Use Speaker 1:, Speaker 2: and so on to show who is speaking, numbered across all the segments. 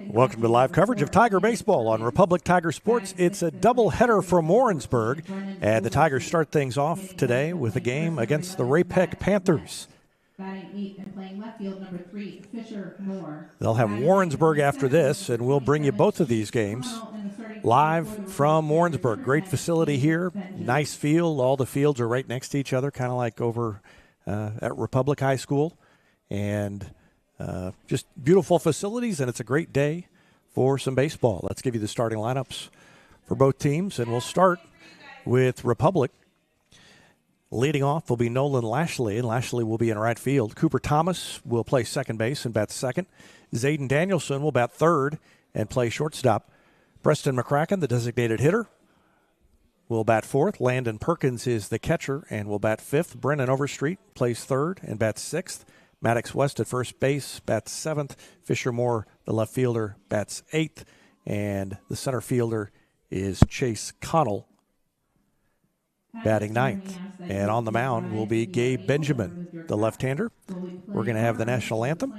Speaker 1: Welcome to live coverage of Tiger Baseball on Republic Tiger Sports. It's a doubleheader from Warrensburg, and the Tigers start things off today with a game against the Ray-Pec Panthers. They'll have Warrensburg after this, and we'll bring you both of these games live from Warrensburg. Great facility here, nice field. All the fields are right next to each other, kind of like over at Republic High School, and just beautiful facilities, and it's a great day for some baseball. Let's give you the starting lineups for both teams, and we'll start with Republic. Leading off will be Nolan Lashley, and Lashley will be in right field. Cooper Thomas will play second base and bat second. Zayden Danielson will bat third and play shortstop. Preston McCracken, the designated hitter, will bat fourth. Landon Perkins is the catcher and will bat fifth. Brennan Overstreet plays third and bats sixth. Maddox West at first base bats seventh. Fisher Moore, the left fielder, bats eighth. And the center fielder is Chase Connell, batting ninth. And on the mound will be Gabe Benjamin, the left-hander. We're going to have the national anthem.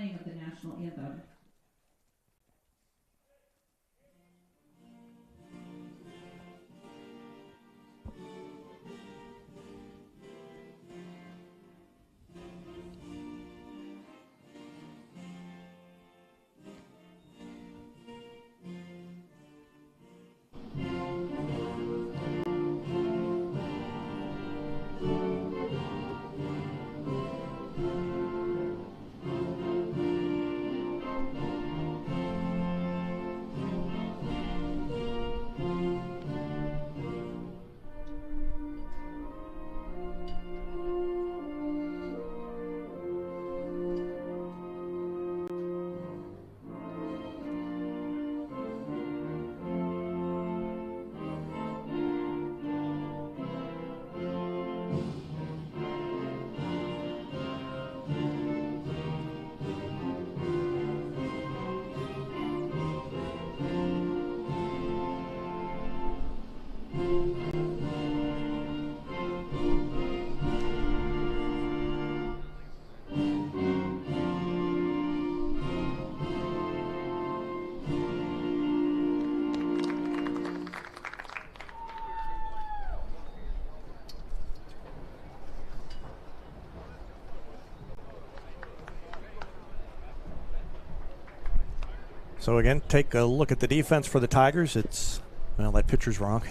Speaker 1: So again, take a look at the defense for the Tigers. It's, well, that pitcher's wrong.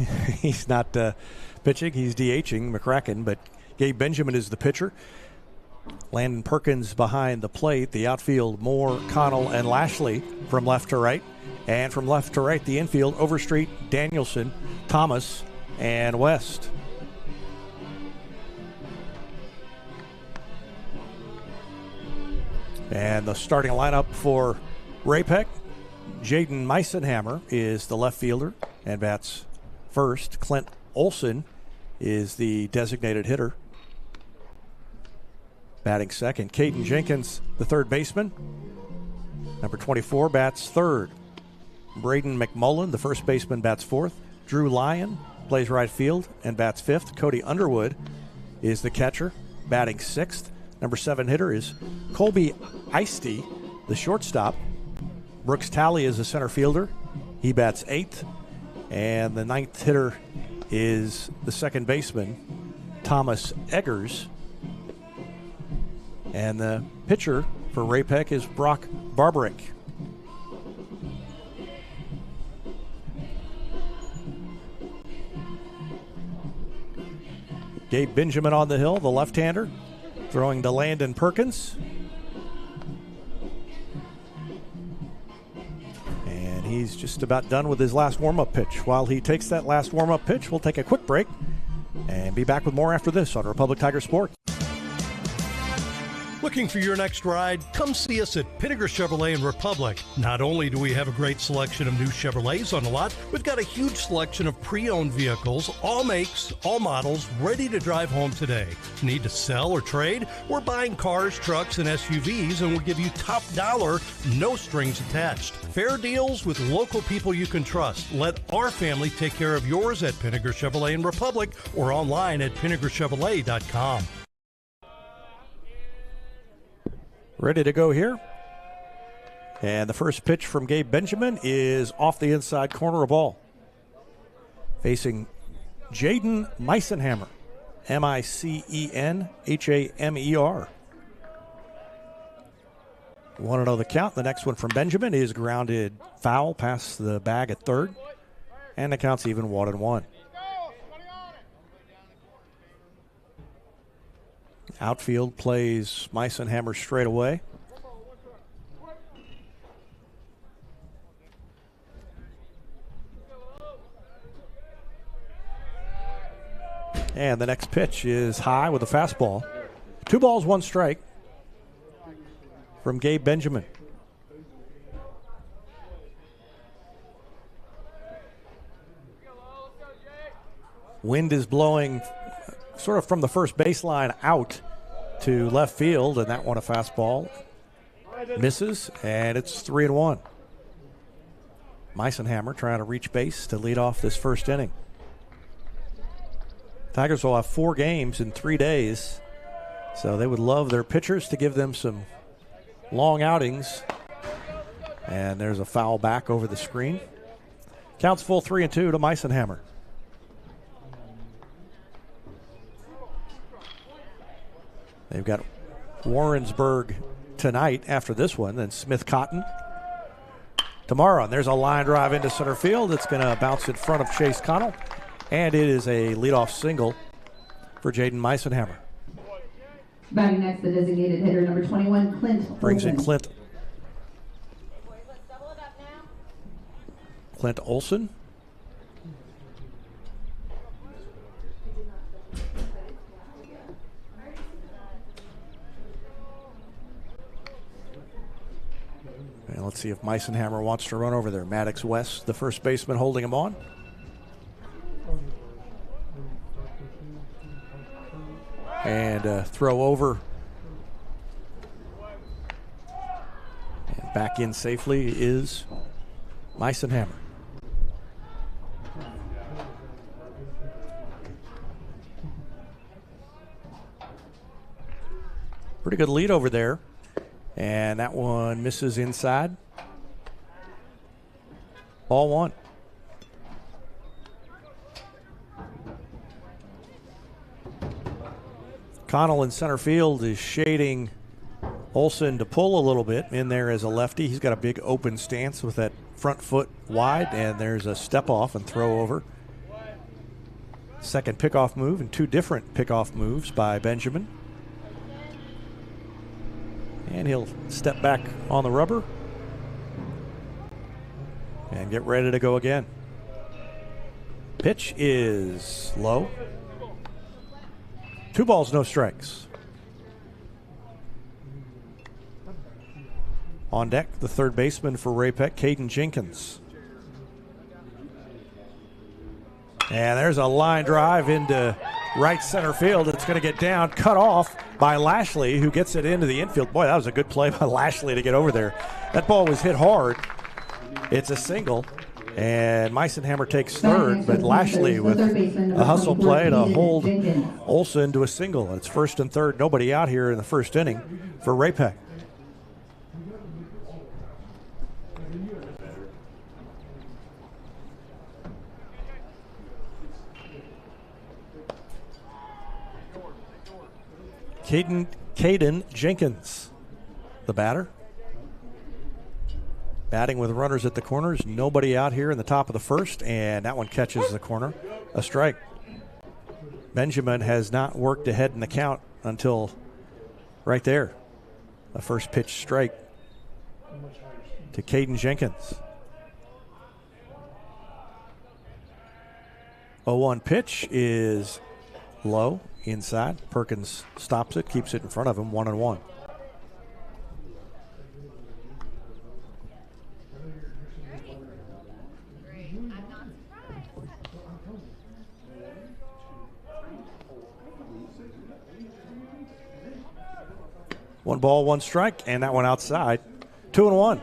Speaker 1: He's not pitching. He's DHing McCracken, but Gabe Benjamin is the pitcher. Landon Perkins behind the plate. The outfield, Moore, Connell, and Lashley from left to right. And from left to right, the infield, Overstreet, Danielson, Thomas, and West. And the starting lineup for Ray-Pec. Jaden Meisenhammer is the left fielder and bats first. Clint Olson is the designated hitter, batting second. Caden Jenkins, the third baseman. Number 24, bats third. Braden McMullen, the first baseman, bats fourth. Drew Lyon plays right field and bats fifth. Cody Underwood is the catcher, batting sixth. Number 7 hitter is Colby Eisty, the shortstop. Brooks Talley is the center fielder. He bats eighth. And the 9th hitter is the second baseman, Thomas Eggers. And the pitcher for Ray-Pec is Brock Barbarick. Gabe Benjamin on the hill, the left-hander, throwing to Landon Perkins. He's just about done with his last warm-up pitch. While he takes that last warm-up pitch, we'll take a quick break and be back with more after this on Republic Tiger Sports.
Speaker 2: Looking for your next ride? Come see us at Pinnaker Chevrolet in Republic. Not only do we have a great selection of new Chevrolets on the lot, we've got a huge selection of pre-owned vehicles, all makes, all models, ready to drive home today. Need to sell or trade? We're buying cars, trucks, and SUVs, and we'll give you top dollar, no strings attached. Fair deals with local people you can trust. Let our family take care of yours at Pinnaker Chevrolet in Republic or online at pinnakerchevrolet.com.
Speaker 1: Ready to go here And the first pitch from Gabe Benjamin is off the inside corner of ball. Facing Jaden Meisenhammer, Micenhamer. 1-0 the count. The next one from Benjamin is grounded foul past the bag at third. And the count's even 1-1. Outfield plays Meisenhammer straight away. And the next pitch is high with a fastball. 2 balls, 1 strike from Gabe Benjamin. Wind is blowing sort of from the first baseline out to left field, and that one a fastball. Misses, and it's 3-1. Meisenhammer trying to reach base to lead off this first inning. Tigers will have 4 games in 3 days, so they would love their pitchers to give them some long outings. And there's a foul back over the screen. Counts full 3-2 to Meisenhammer. They've got Warrensburg tonight after this one, then Smith Cotton tomorrow. And there's a line drive into center field. It's going to bounce in front of Chase Connell. And it is a leadoff single for Jaden Meisenhammer.
Speaker 3: Batting next, the designated hitter, number 21, Clint.
Speaker 1: Brings in Clint. Clint Olson. And let's see if Meisenhammer wants to run over there. Maddox West, the first baseman, holding him on. And throw over. And back in safely is Meisenhammer. Pretty good lead over there. And that one misses inside. Ball 1. Connell in center field is shading Olson to pull a little bit. In there as a lefty. He's got a big open stance with that front foot wide, and there's a step off and throw over. Second pickoff move, and 2 different pickoff moves by Benjamin. And he'll step back on the rubber and get ready to go again. Pitch is low. 2 balls, no strikes. On deck, the third baseman for Ray-Pec, Caden Jenkins. And there's a line drive into right center field. It's going to get down, cut off by Lashley, who gets it into the infield. Boy, that was a good play by Lashley to get over there. That ball was hit hard. It's a single. And Meisenhammer takes third, but Lashley with a hustle play to hold Olson to a single. It's first and third, nobody out here in the first inning for Ray-Pec. Caden Jenkins, the batter. Batting with runners at the corners. Nobody out here in the top of the first, and that one catches the corner. A strike. Benjamin has not worked ahead in the count until right there. The first pitch strike to Caden Jenkins. 0-1 pitch is low inside. Perkins stops it, keeps it in front of him, 1-1. One ball, 1 strike, and that one outside. 2-1.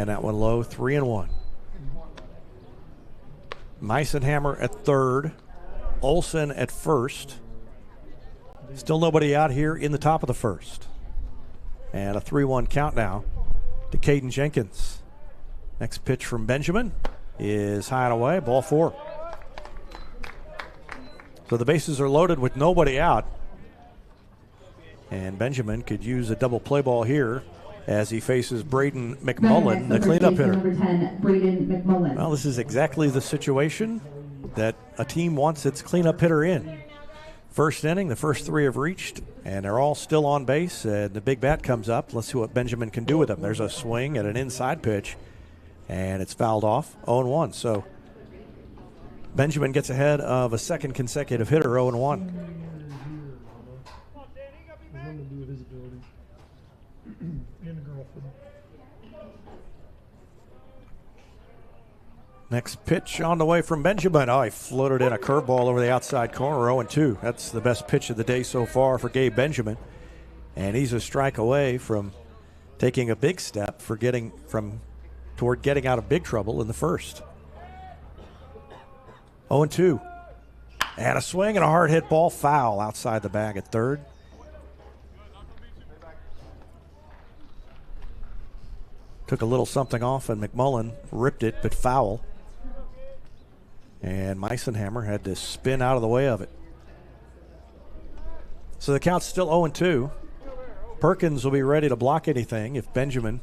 Speaker 1: And that one low, 3-1. Meisenhammer at third. Olson at first. Still nobody out here in the top of the first. And a 3-1 count now to Caden Jenkins. Next pitch from Benjamin is high and away, ball 4. So the bases are loaded with nobody out. And Benjamin could use a double play ball here as he faces Braden McMullen, the cleanup hitter.
Speaker 3: Number 10, Braden McMullen.
Speaker 1: Well, this is exactly the situation that a team wants its cleanup hitter in. First inning, the first 3 have reached, and they're all still on base. And the big bat comes up. Let's see what Benjamin can do with him. There's a swing at an inside pitch, and it's fouled off, 0-1. So Benjamin gets ahead of a second consecutive hitter, 0-1. Next pitch on the way from Benjamin. Oh, he floated in a curveball over the outside corner, 0-2. That's the best pitch of the day so far for Gabe Benjamin. And he's a strike away from taking a big step for toward getting out of big trouble in the first. 0-2. And a swing and a hard hit ball, foul outside the bag at third. Took a little something off, and McMullen ripped it, but foul. And Meisenhammer had to spin out of the way of it. So the count's still 0-2. Perkins will be ready to block anything if Benjamin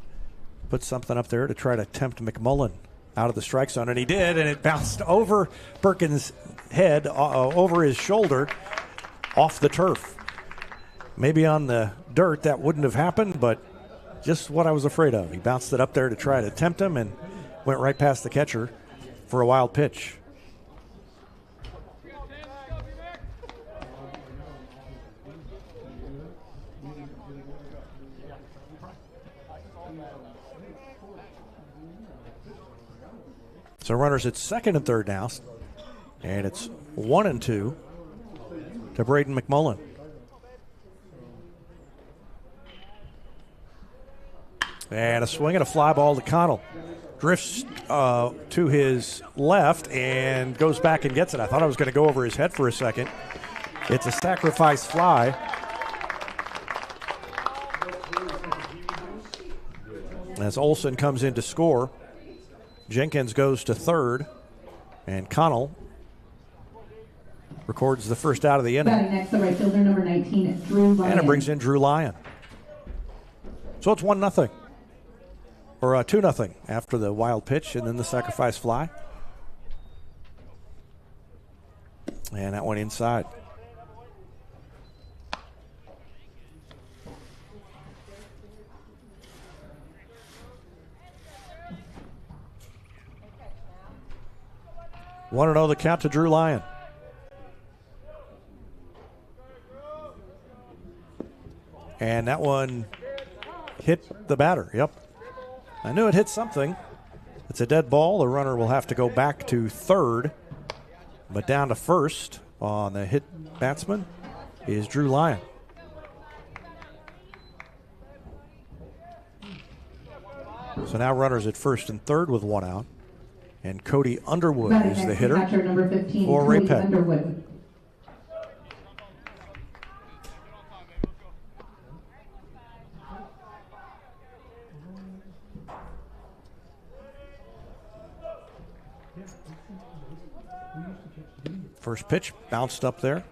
Speaker 1: puts something up there to try to tempt McMullen out of the strike zone. And he did, and it bounced over Perkins' head, over his shoulder, off the turf. Maybe on the dirt that wouldn't have happened, but just what I was afraid of. He bounced it up there to try to tempt him and went right past the catcher for a wild pitch. So runners at second and third now, and it's 1-2 to Braden McMullen. And a swing and a fly ball to Connell. Drifts to his left and goes back and gets it. I thought I was going to go over his head for a second. It's a sacrifice fly. As Olson comes in to score, Jenkins goes to third, and Connell records the first out of the inning.
Speaker 3: Batting next, the right fielder, number 19, Drew Lyon.
Speaker 1: And it brings in Drew Lyon. So it's 1-0. Or 2-0 after the wild pitch and then the sacrifice fly. And that went inside. Want to know the count to Drew Lyon. And that one hit the batter. Yep. I knew it hit something. It's a dead ball. The runner will have to go back to third. But down to first on the hit batsman is Drew Lyon. So now runners at first and third with 1 out. And Cody Underwood is the hitter
Speaker 3: number 15,
Speaker 1: for Ray-Pec.
Speaker 3: Underwood.
Speaker 1: First pitch bounced up there.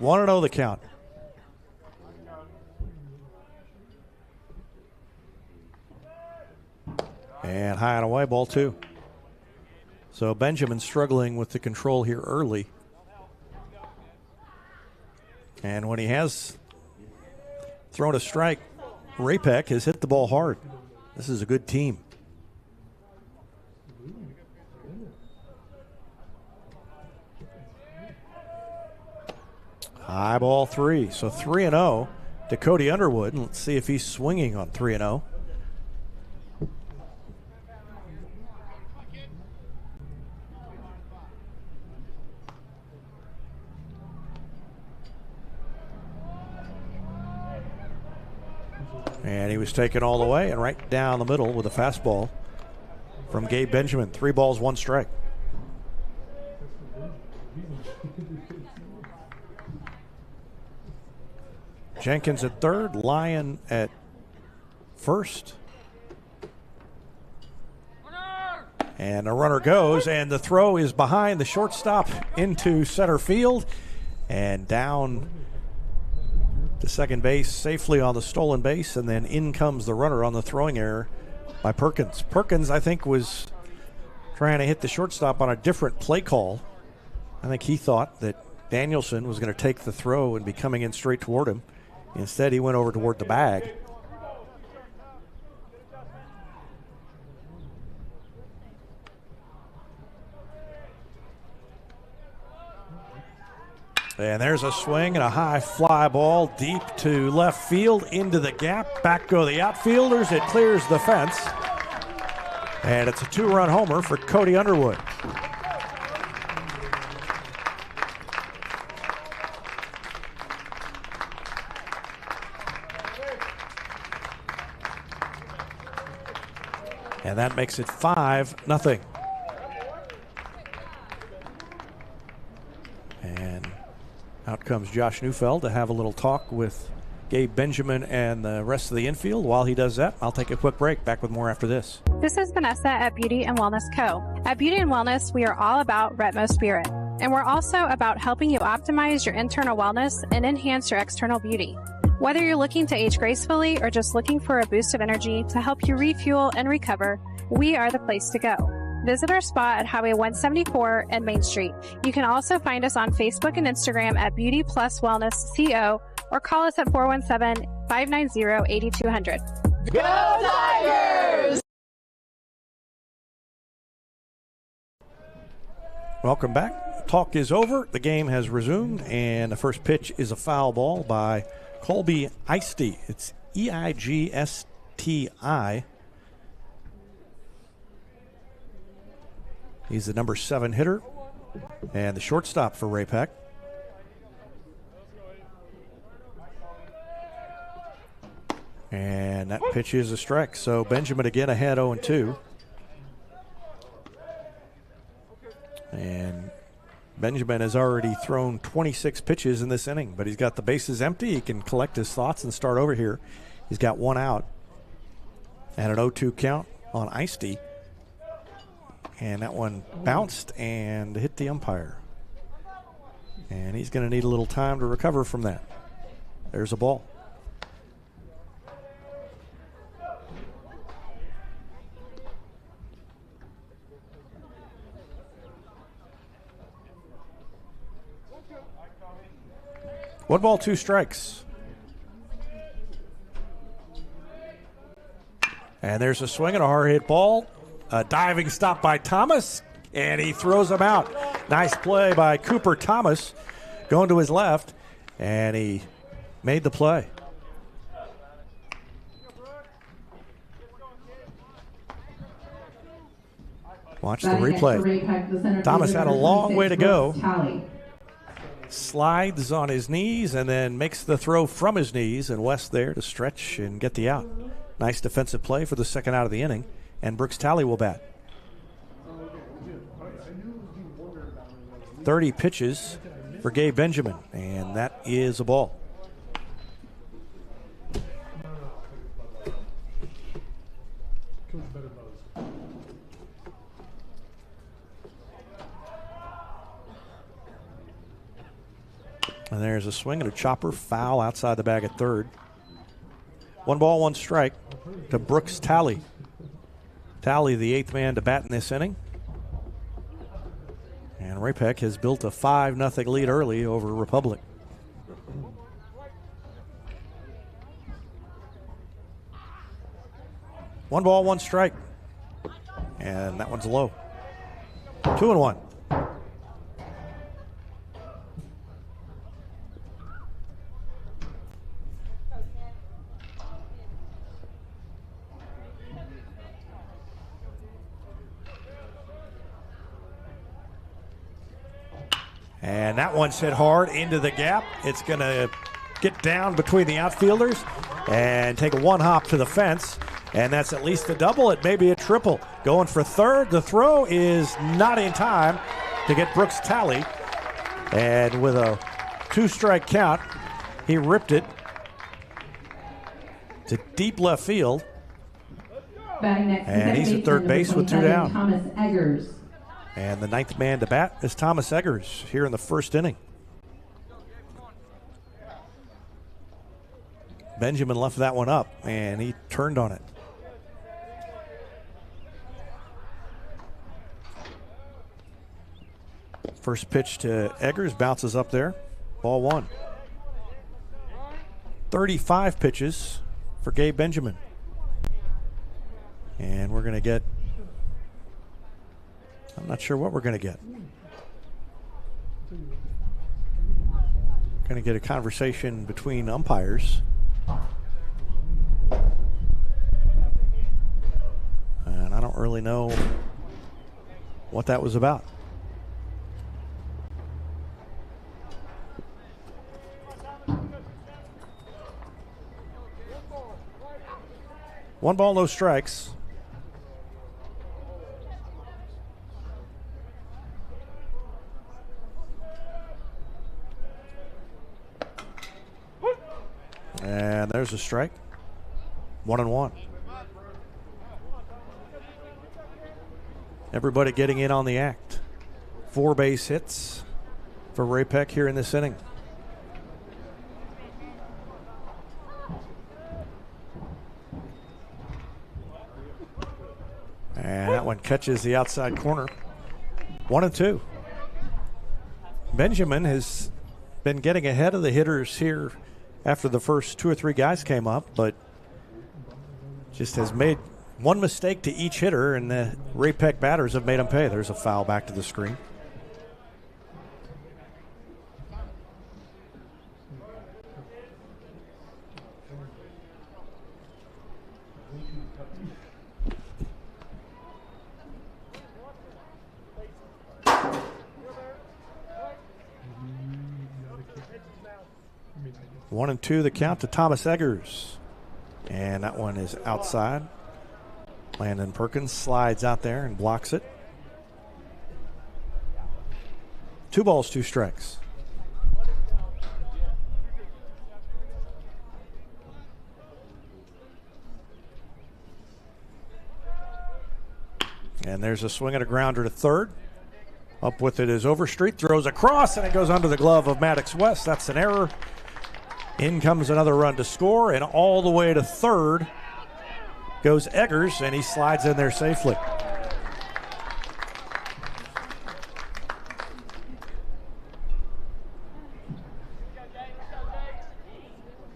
Speaker 1: Want to know the count. And high and away, ball 2. So Benjamin struggling with the control here early. And when he has thrown a strike, Ray-Pec has hit the ball hard. This is a good team. High ball 3. So 3-0 to Cody Underwood. And let's see if he's swinging on 3-0. And he was taken all the way and right down the middle with a fastball from Gabe Benjamin. 3 balls, 1 strike. Jenkins at third, Lyon at first. And a runner goes, and the throw is behind the shortstop into center field and down to second base safely on the stolen base, and then in comes the runner on the throwing error by Perkins. Perkins, I think, was trying to hit the shortstop on a different play call. I think he thought that Danielson was going to take the throw and be coming in straight toward him. Instead, he went over toward the bag. And there's a swing and a high fly ball deep to left field into the gap. Back go the outfielders. It clears the fence. And it's a 2-run homer for Cody Underwood. And that makes it 5-0. And out comes Josh Neufeld to have a little talk with Gabe Benjamin and the rest of the infield. While he does that, I'll take a quick break. Back with more after this.
Speaker 4: This is Vanessa at Beauty and Wellness Co. At Beauty and Wellness, we are all about Retmo Spirit. And we're also about helping you optimize your internal wellness and enhance your external beauty. Whether you're looking to age gracefully or just looking for a boost of energy to help you refuel and recover, we are the place to go. Visit our spot at Highway 174 and Main Street. You can also find us on Facebook and Instagram at Beauty Plus Wellness CO or call us at 417-590-8200.
Speaker 5: Go Tigers!
Speaker 1: Welcome back. Talk is over. The game has resumed, and the first pitch is a foul ball by Colby Eisty. It's E-I-G-S-T-I. He's the number 7 hitter and the shortstop for Ray-Pec. And that pitch is a strike. So Benjamin again ahead 0-2. And Benjamin has already thrown 26 pitches in this inning, but he's got the bases empty. He can collect his thoughts and start over here. He's got 1 out and an 0-2 count on Eisty. And that one bounced and hit the umpire. And he's going to need a little time to recover from that. There's a ball. One ball, 2 strikes. And there's a swing and a hard hit ball. A diving stop by Thomas, and he throws him out. Nice play by Cooper Thomas going to his left, and he made the play. Watch the replay. Thomas had a long way to go. Slides on his knees and then makes the throw from his knees, and West there to stretch and get the out. Nice defensive play for the second out of the inning. And Brooks Talley will bat. 30 pitches for Gabe Benjamin, and that is a ball. And there's a swing and a chopper, foul outside the bag at third. 1 ball, 1 strike to Brooks Talley. Talley, the 8th man to bat in this inning. And Ray-Pec has built a 5-0 lead early over Republic. One ball, 1 strike. And that one's low. 2-1. And that one's hit hard into the gap. It's going to get down between the outfielders and take a one hop to the fence. And that's at least a double. It may be a triple. Going for third. The throw is not in time to get Brooks' tally. And with a 2-strike count, he ripped it to deep left field. And he's at third base with 2 down.
Speaker 3: Thomas Eggers.
Speaker 1: And the 9th man to bat is Thomas Eggers here in the first inning. Benjamin left that one up, and he turned on it. First pitch to Eggers, bounces up there. Ball 1. 35 pitches for Gabe Benjamin. And we're going to get, I'm not sure what we're going to get. Going to get a conversation between umpires. And I don't really know what that was about. One ball, no strikes. And there's a strike. 1-1. Everybody getting in on the act. 4 base hits for Ray-Pec here in this inning. And that one catches the outside corner. 1-2. Benjamin has been getting ahead of the hitters here after the first 2 or 3 guys came up, but just has made one mistake to each hitter, and the Ray-Pec batters have made him pay. There's a foul back to the screen. One and two, the count to Thomas Eggers. And that one is outside. Landon Perkins slides out there and blocks it. 2 balls, 2 strikes. And there's a swing and a grounder to third. Up with it is Overstreet, throws across, and it goes under the glove of Maddox West. That's an error. In comes another run to score, and all the way to third goes Eggers, and he slides in there safely.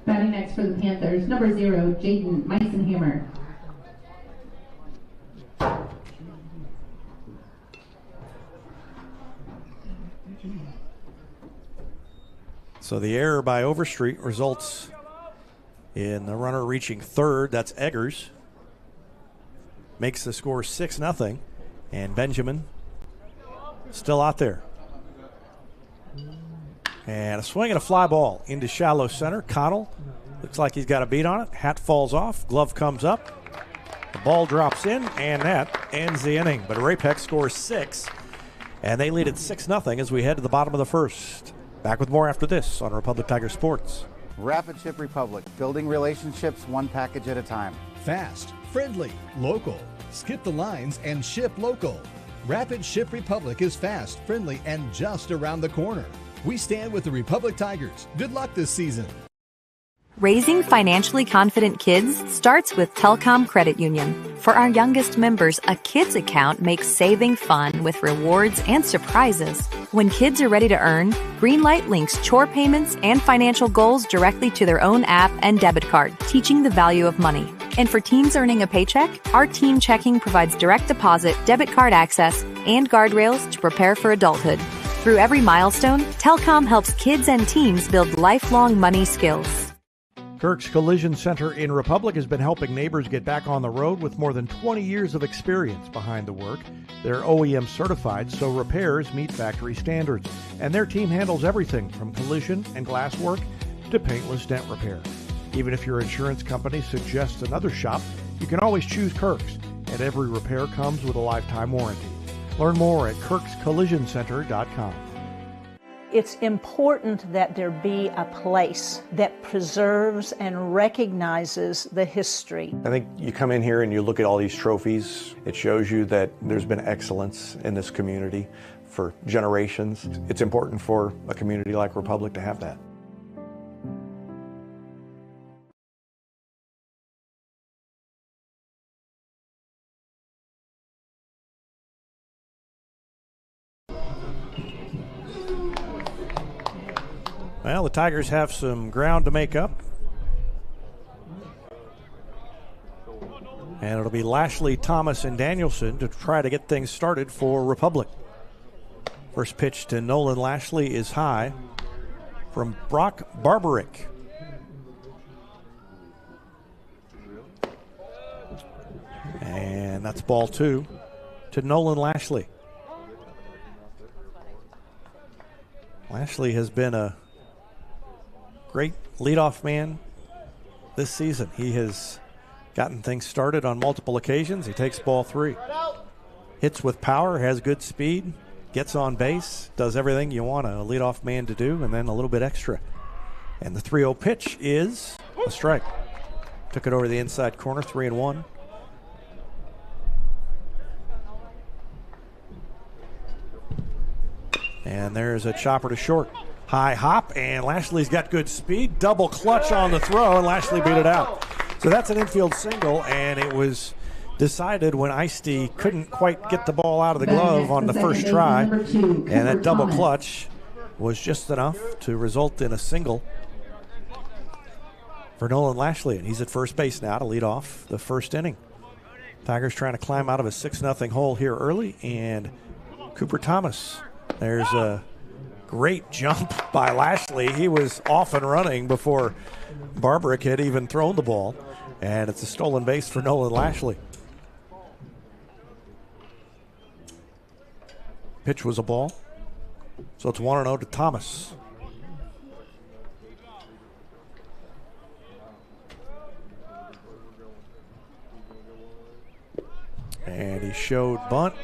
Speaker 3: Batting next for the Panthers, number 0, Jaden Meisenhammer.
Speaker 1: So the error by Overstreet results in the runner reaching third. That's Eggers. Makes the score 6-0. And Benjamin still out there. And a swing and a fly ball into shallow center. Connell looks like he's got a beat on it. Hat falls off. Glove comes up. The ball drops in, and that ends the inning. But Ray-Pec scores 6, and they lead at 6-0 as we head to the bottom of the first. Back with more after this on Republic Tiger Sports.
Speaker 6: Rapid Ship Republic, building relationships one package at a time.
Speaker 7: Fast, friendly, local. Skip the lines and ship local. Rapid Ship Republic is fast, friendly, and just around the corner. We stand with the Republic Tigers. Good luck this season.
Speaker 8: Raising financially confident kids starts with Telcom Credit Union. For our youngest members, a kids account makes saving fun with rewards and surprises. When kids are ready to earn, Greenlight links chore payments and financial goals directly to their own app and debit card, teaching the value of money. And for teens earning a paycheck, our Teen Checking provides direct deposit, debit card access, and guardrails to prepare for adulthood. Through every milestone, Telcom helps kids and teens build lifelong money skills.
Speaker 1: Kirk's Collision Center in Republic has been helping neighbors get back on the road with more than 20 years of experience behind the work. They're OEM certified, so repairs meet factory standards. And their team handles everything from collision and glass work to paintless dent repair. Even if your insurance company suggests another shop, you can always choose Kirk's, and every repair comes with a lifetime warranty. Learn more at kirkscollisioncenter.com.
Speaker 9: It's important that there be a place that preserves and recognizes the history.
Speaker 1: I think you come in here and you look at all these trophies. It shows you that there's been excellence in this community for generations. It's important for a community like Republic to have that. Well, the Tigers have some ground to make up. And it'll be Lashley, Thomas, and Danielson to try to get things started for Republic. First pitch to Nolan Lashley is high from Brock Barbarick. And that's ball 2 to Nolan Lashley. Lashley has been a great leadoff man this season. He has gotten things started on multiple occasions. He takes ball 3. Hits with power, has good speed, gets on base, does everything you want a leadoff man to do, and then a little bit extra. And the 3-0 pitch is a strike. Took it over the inside corner, 3-1. And there's a chopper to short. High hop, and Lashley's got good speed. Double clutch on the throw, and Lashley beat it out. So that's an infield single, and it was decided when Ice-T couldn't quite get the ball out of the glove on the first try. And that double clutch was just enough to result in a single for Nolan Lashley. And he's at first base now to lead off the first inning. Tigers trying to climb out of a 6-0 hole here early, and Cooper Thomas. There's a great jump by Lashley. He was off and running before Barbarick had even thrown the ball. And it's a stolen base for Nolan Lashley. Pitch was a ball. So it's 1-0 to Thomas. And he showed bunt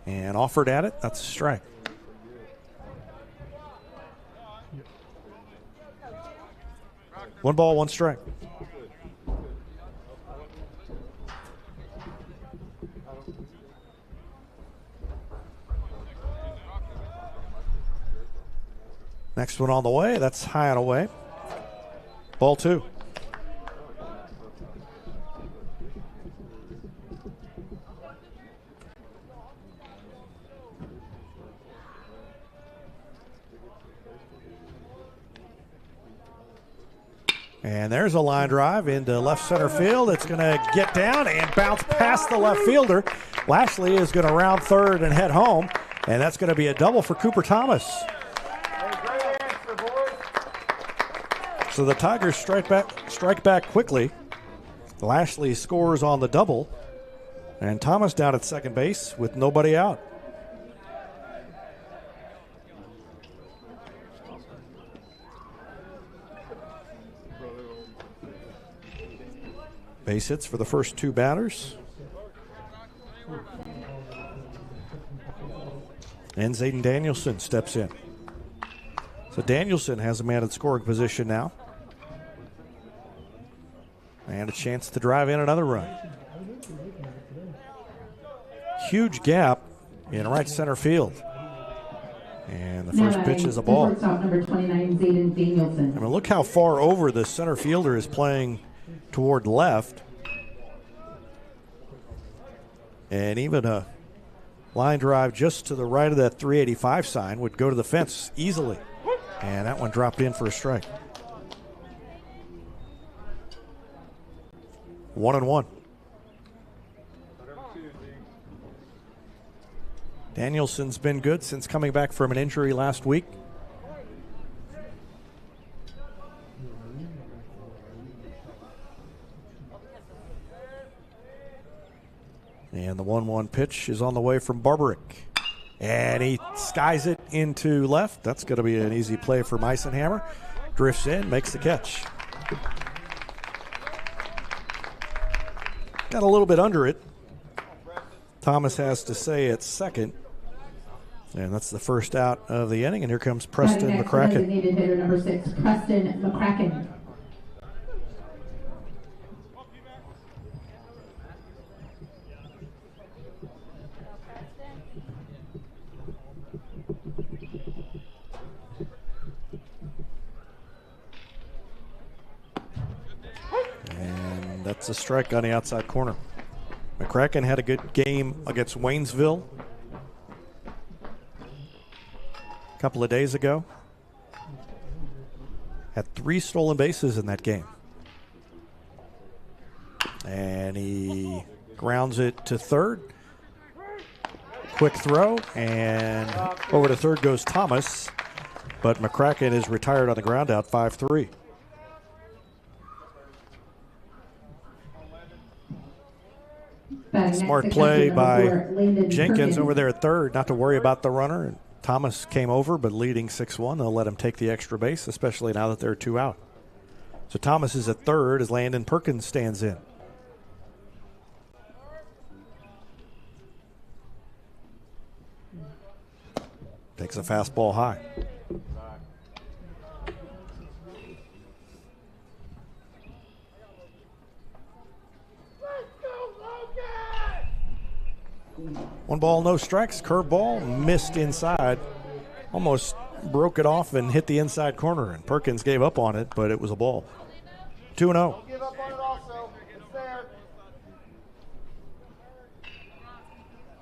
Speaker 1: and offered at it. That's a strike. One ball, one strike. Next one on the way. That's high and away. Ball 2. And there's a line drive into left center field. It's going to get down and bounce past the left fielder. Lashley is going to round third and head home, and that's going to be a double for Cooper Thomas. So the Tigers strike back quickly. Lashley scores on the double, and Thomas down at second base with nobody out. Base hits for the first two batters. And Zayden Danielson steps in. So Danielson has a man in scoring position now. And a chance to drive in another run. Huge gap in right center field. And the first pitch is a ball.
Speaker 3: Number 29, Zayden Danielson.
Speaker 1: I mean, look how far over the center fielder is playing toward left. And even a line drive just to the right of that 385 sign would go to the fence easily. And that one dropped in for a strike. 1-1. Danielson's been good since coming back from an injury last week. And the 1-1 pitch is on the way from Barbarick. And he skies it into left. That's going to be an easy play for Meisenhammer. Drifts in, makes the catch. Got a little bit under it. Thomas has to say at second. And that's the first out of the inning. And here comes Preston McCracken.
Speaker 3: Designated hitter number 6, Preston McCracken.
Speaker 1: And that's a strike on the outside corner. McCracken had a good game against Waynesville a couple of days ago. Had 3 stolen bases in that game. And he grounds it to third. Quick throw, and over to third goes Thomas. But McCracken is retired on the ground out, 5-3. Smart play by Jenkins over there at third, not to worry about the runner. And Thomas came over, but leading 6-1. They'll let him take the extra base, especially now that there are 2 out. So Thomas is at third as Landon Perkins stands in. Takes a fastball high. One ball, no strikes. Curveball missed inside. Almost broke it off and hit the inside corner, and Perkins gave up on it, but it was a ball. 2-0.
Speaker 6: Give up on it also. It's there.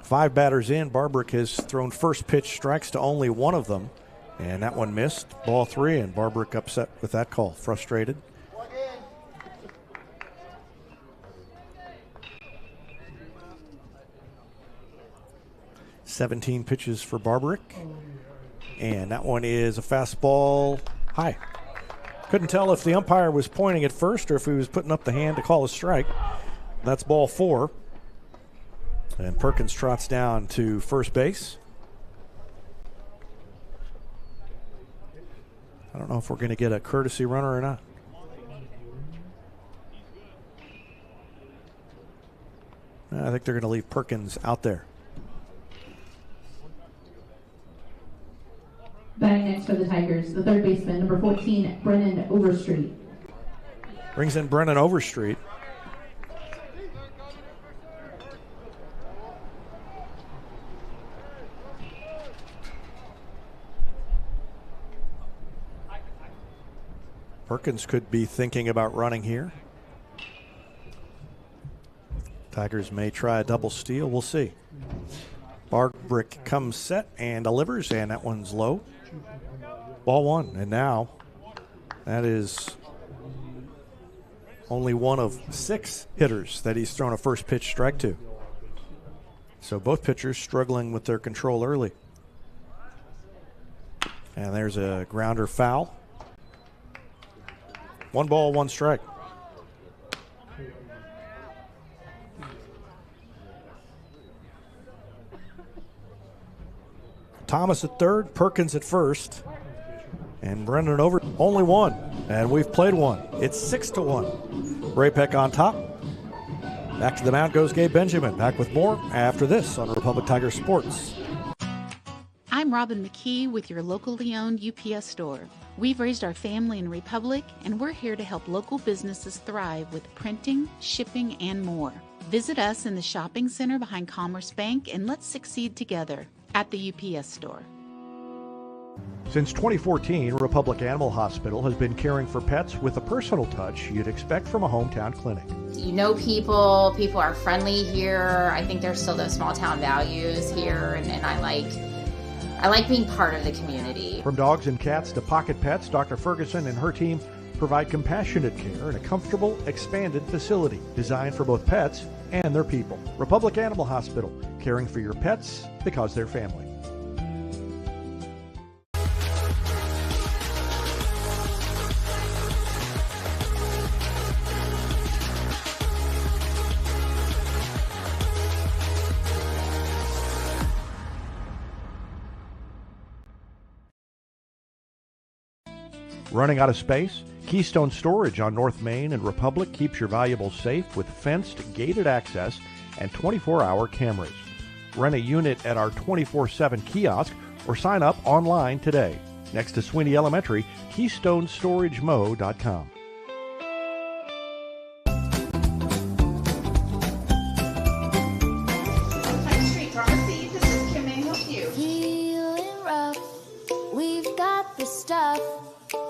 Speaker 1: 5 batters in. Barbrick has thrown first pitch strikes to only one of them, and that one missed. Ball 3, and Barbrick upset with that call, frustrated. 17 pitches for Barbrick. And that one is a fastball high. Couldn't tell if the umpire was pointing at first or if he was putting up the hand to call a strike. That's ball 4. And Perkins trots down to first base. I don't know if we're going to get a courtesy runner or not. I think they're going to leave Perkins out there.
Speaker 3: Batting next for the Tigers, the third baseman, number 14, Brennan Overstreet.
Speaker 1: Brings in Brennan Overstreet. Perkins could be thinking about running here. Tigers may try a double steal. We'll see. Barbrick comes set and delivers, and that one's low. Ball 1, and now that is only one of 6 hitters that he's thrown a first pitch strike to. So both pitchers struggling with their control early. And there's a grounder foul. 1 ball, 1 strike. Thomas at third, Perkins at first, and Brendan over. Only 1, and we've played 1. It's 6-1. Ray-Pec on top. Back to the mound goes Gabe Benjamin. Back with more after this on Republic Tiger Sports.
Speaker 10: I'm Robin McKee with your locally owned UPS store. We've raised our family in Republic, and we're here to help local businesses thrive with printing, shipping, and more. Visit us in the shopping center behind Commerce Bank, and let's succeed together at the UPS store.
Speaker 1: Since 2014, Republic Animal Hospital has been caring for pets with the personal touch you'd expect from a hometown clinic.
Speaker 11: You know people are friendly here. I think there's still those small town values here, and I like being part of the community.
Speaker 1: From dogs and cats to pocket pets, Dr. Ferguson and her team provide compassionate care in a comfortable, expanded facility designed for both pets and their people. Republic Animal Hospital, caring for your pets because they're family. Running out of space? Keystone Storage on North Main and Republic keeps your valuables safe with fenced, gated access and 24-hour cameras. Rent a unit at our 24/7 kiosk or sign up online today. Next to Sweeney Elementary, KeystoneStorageMo.com.
Speaker 5: Street Pharmacy, this is Kim. May I help you?
Speaker 12: Feeling rough, we've got the stuff.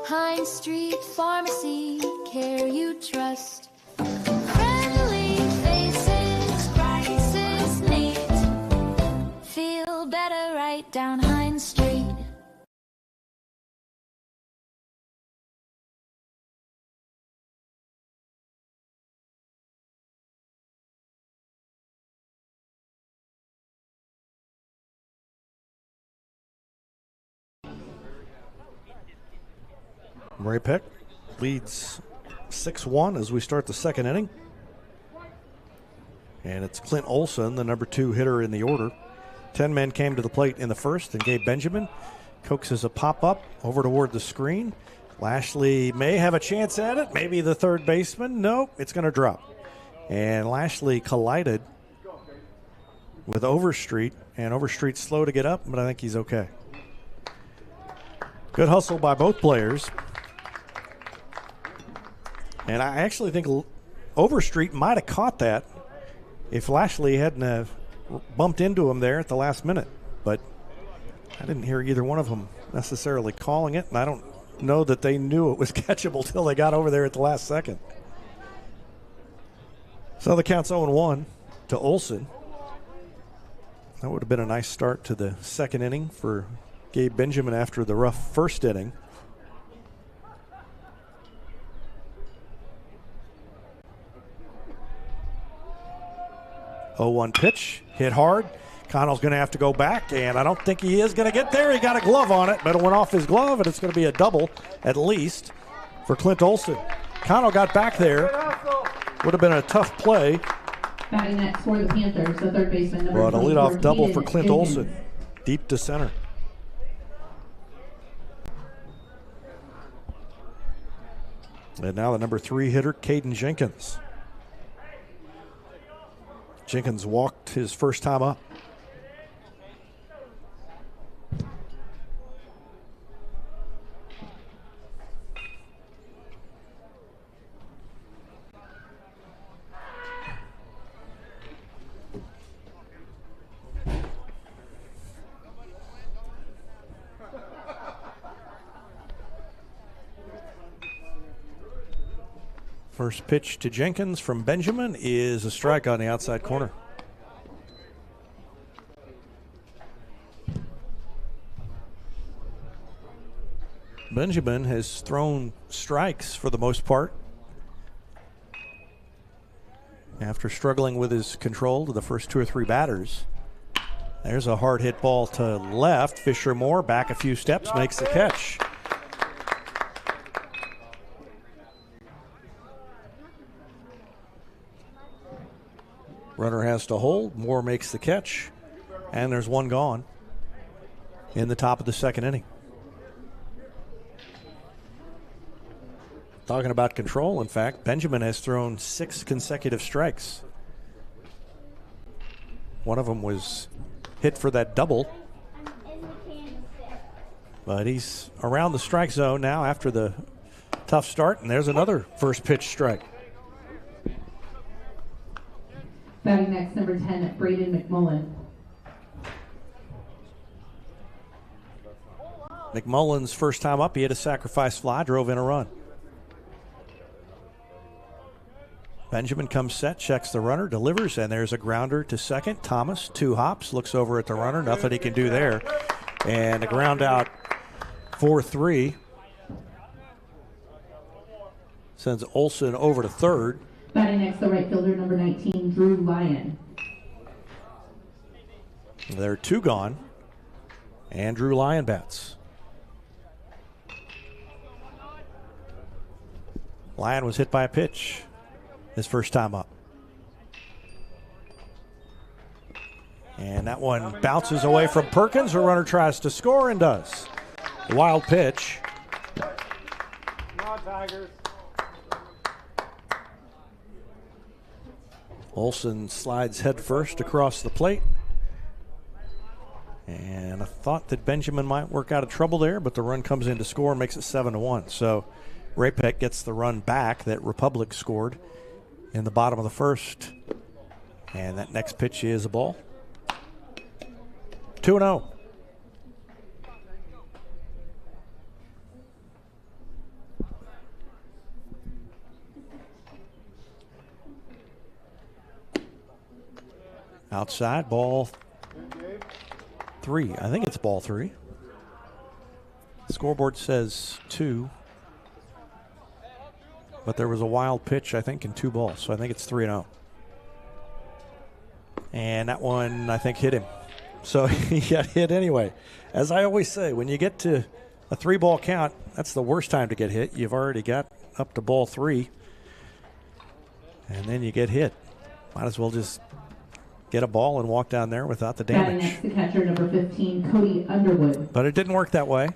Speaker 12: Hines Street Pharmacy, care you trust. Friendly faces, prices neat. Feel better right down Hines Street.
Speaker 1: Ray-Pec leads 6-1 as we start the second inning. And it's Clint Olson, the number 2 hitter in the order. 10 men came to the plate in the first, and Gabe Benjamin coaxes a pop-up over toward the screen. Lashley may have a chance at it. Maybe the third baseman. Nope, it's going to drop. And Lashley collided with Overstreet, and Overstreet's slow to get up, but I think he's okay. Good hustle by both players. And I actually think Overstreet might have caught that if Lashley hadn't bumped into him there at the last minute. But I didn't hear either one of them necessarily calling it, and I don't know that they knew it was catchable till they got over there at the last second. So the count's 0-1 to Olson. That would have been a nice start to the second inning for Gabe Benjamin after the rough first inning. 0-1 pitch, hit hard. Connell's going to have to go back, and I don't think he is going to get there. He got a glove on it, but it went off his glove, and it's going to be a double at least for Clint Olson. Connell got back there. Would have been a tough play.
Speaker 3: Batting next for the Panthers, the third baseman, number
Speaker 1: But a leadoff double for
Speaker 3: Clint
Speaker 1: Clint Olson, deep to center. And now the number 3 hitter, Caden Jenkins. Jenkins walked his first time up. First pitch to Jenkins from Benjamin is a strike on the outside corner. Benjamin has thrown strikes for the most part after struggling with his control to the first 2 or 3 batters. There's a hard hit ball to left. Fisher Moore back a few steps, makes the catch. Runner has to hold. Moore makes the catch. And there's one gone in the top of the second inning. Talking about control, in fact, Benjamin has thrown 6 consecutive strikes. One of them was hit for that double. But he's around the strike zone now after the tough start, and there's another first pitch strike.
Speaker 3: Batting next, number 10, Braden McMullen.
Speaker 1: McMullen's first time up, he hit a sacrifice fly, drove in a run. Benjamin comes set, checks the runner, delivers, and there's a grounder to second. Thomas, 2 hops, looks over at the runner, nothing he can do there. And a ground out 4-3. Sends Olson over to third.
Speaker 3: Batting next, the right fielder, number 19, Drew Lyon.
Speaker 1: There are 2 gone. And Drew Lyon bats. Lyon was hit by a pitch his first time up. And that one bounces away from Perkins. The runner tries to score and does. Wild pitch. Olsen slides head first across the plate. And I thought that Benjamin might work out of trouble there, but the run comes in to score and makes it 7-1. So Ray-Pec gets the run back that Republic scored in the bottom of the first. And that next pitch is a ball. 2-0. Outside, ball 3. I think it's ball 3. Scoreboard says 2. But there was a wild pitch, I think, in 2 balls. So I think it's 3-0. And that one, I think, hit him. So he got hit anyway. As I always say, when you get to a 3-ball count, that's the worst time to get hit. You've already got up to ball 3. And then you get hit. Might as well just get a ball and walk down there without the damage.
Speaker 3: Next to catcher number 15, Cody Underwood.
Speaker 1: But it didn't work that way.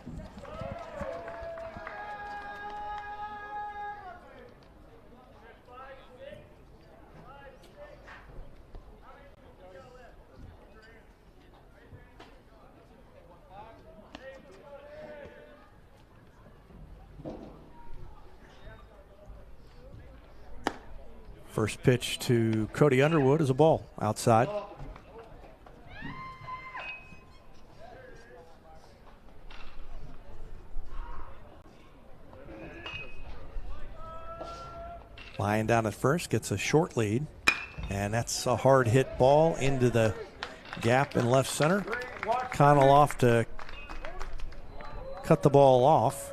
Speaker 1: First pitch to Cody Underwood is a ball outside. Lying down at first, gets a short lead, and that's a hard hit ball into the gap in left center. Connell off to cut the ball off.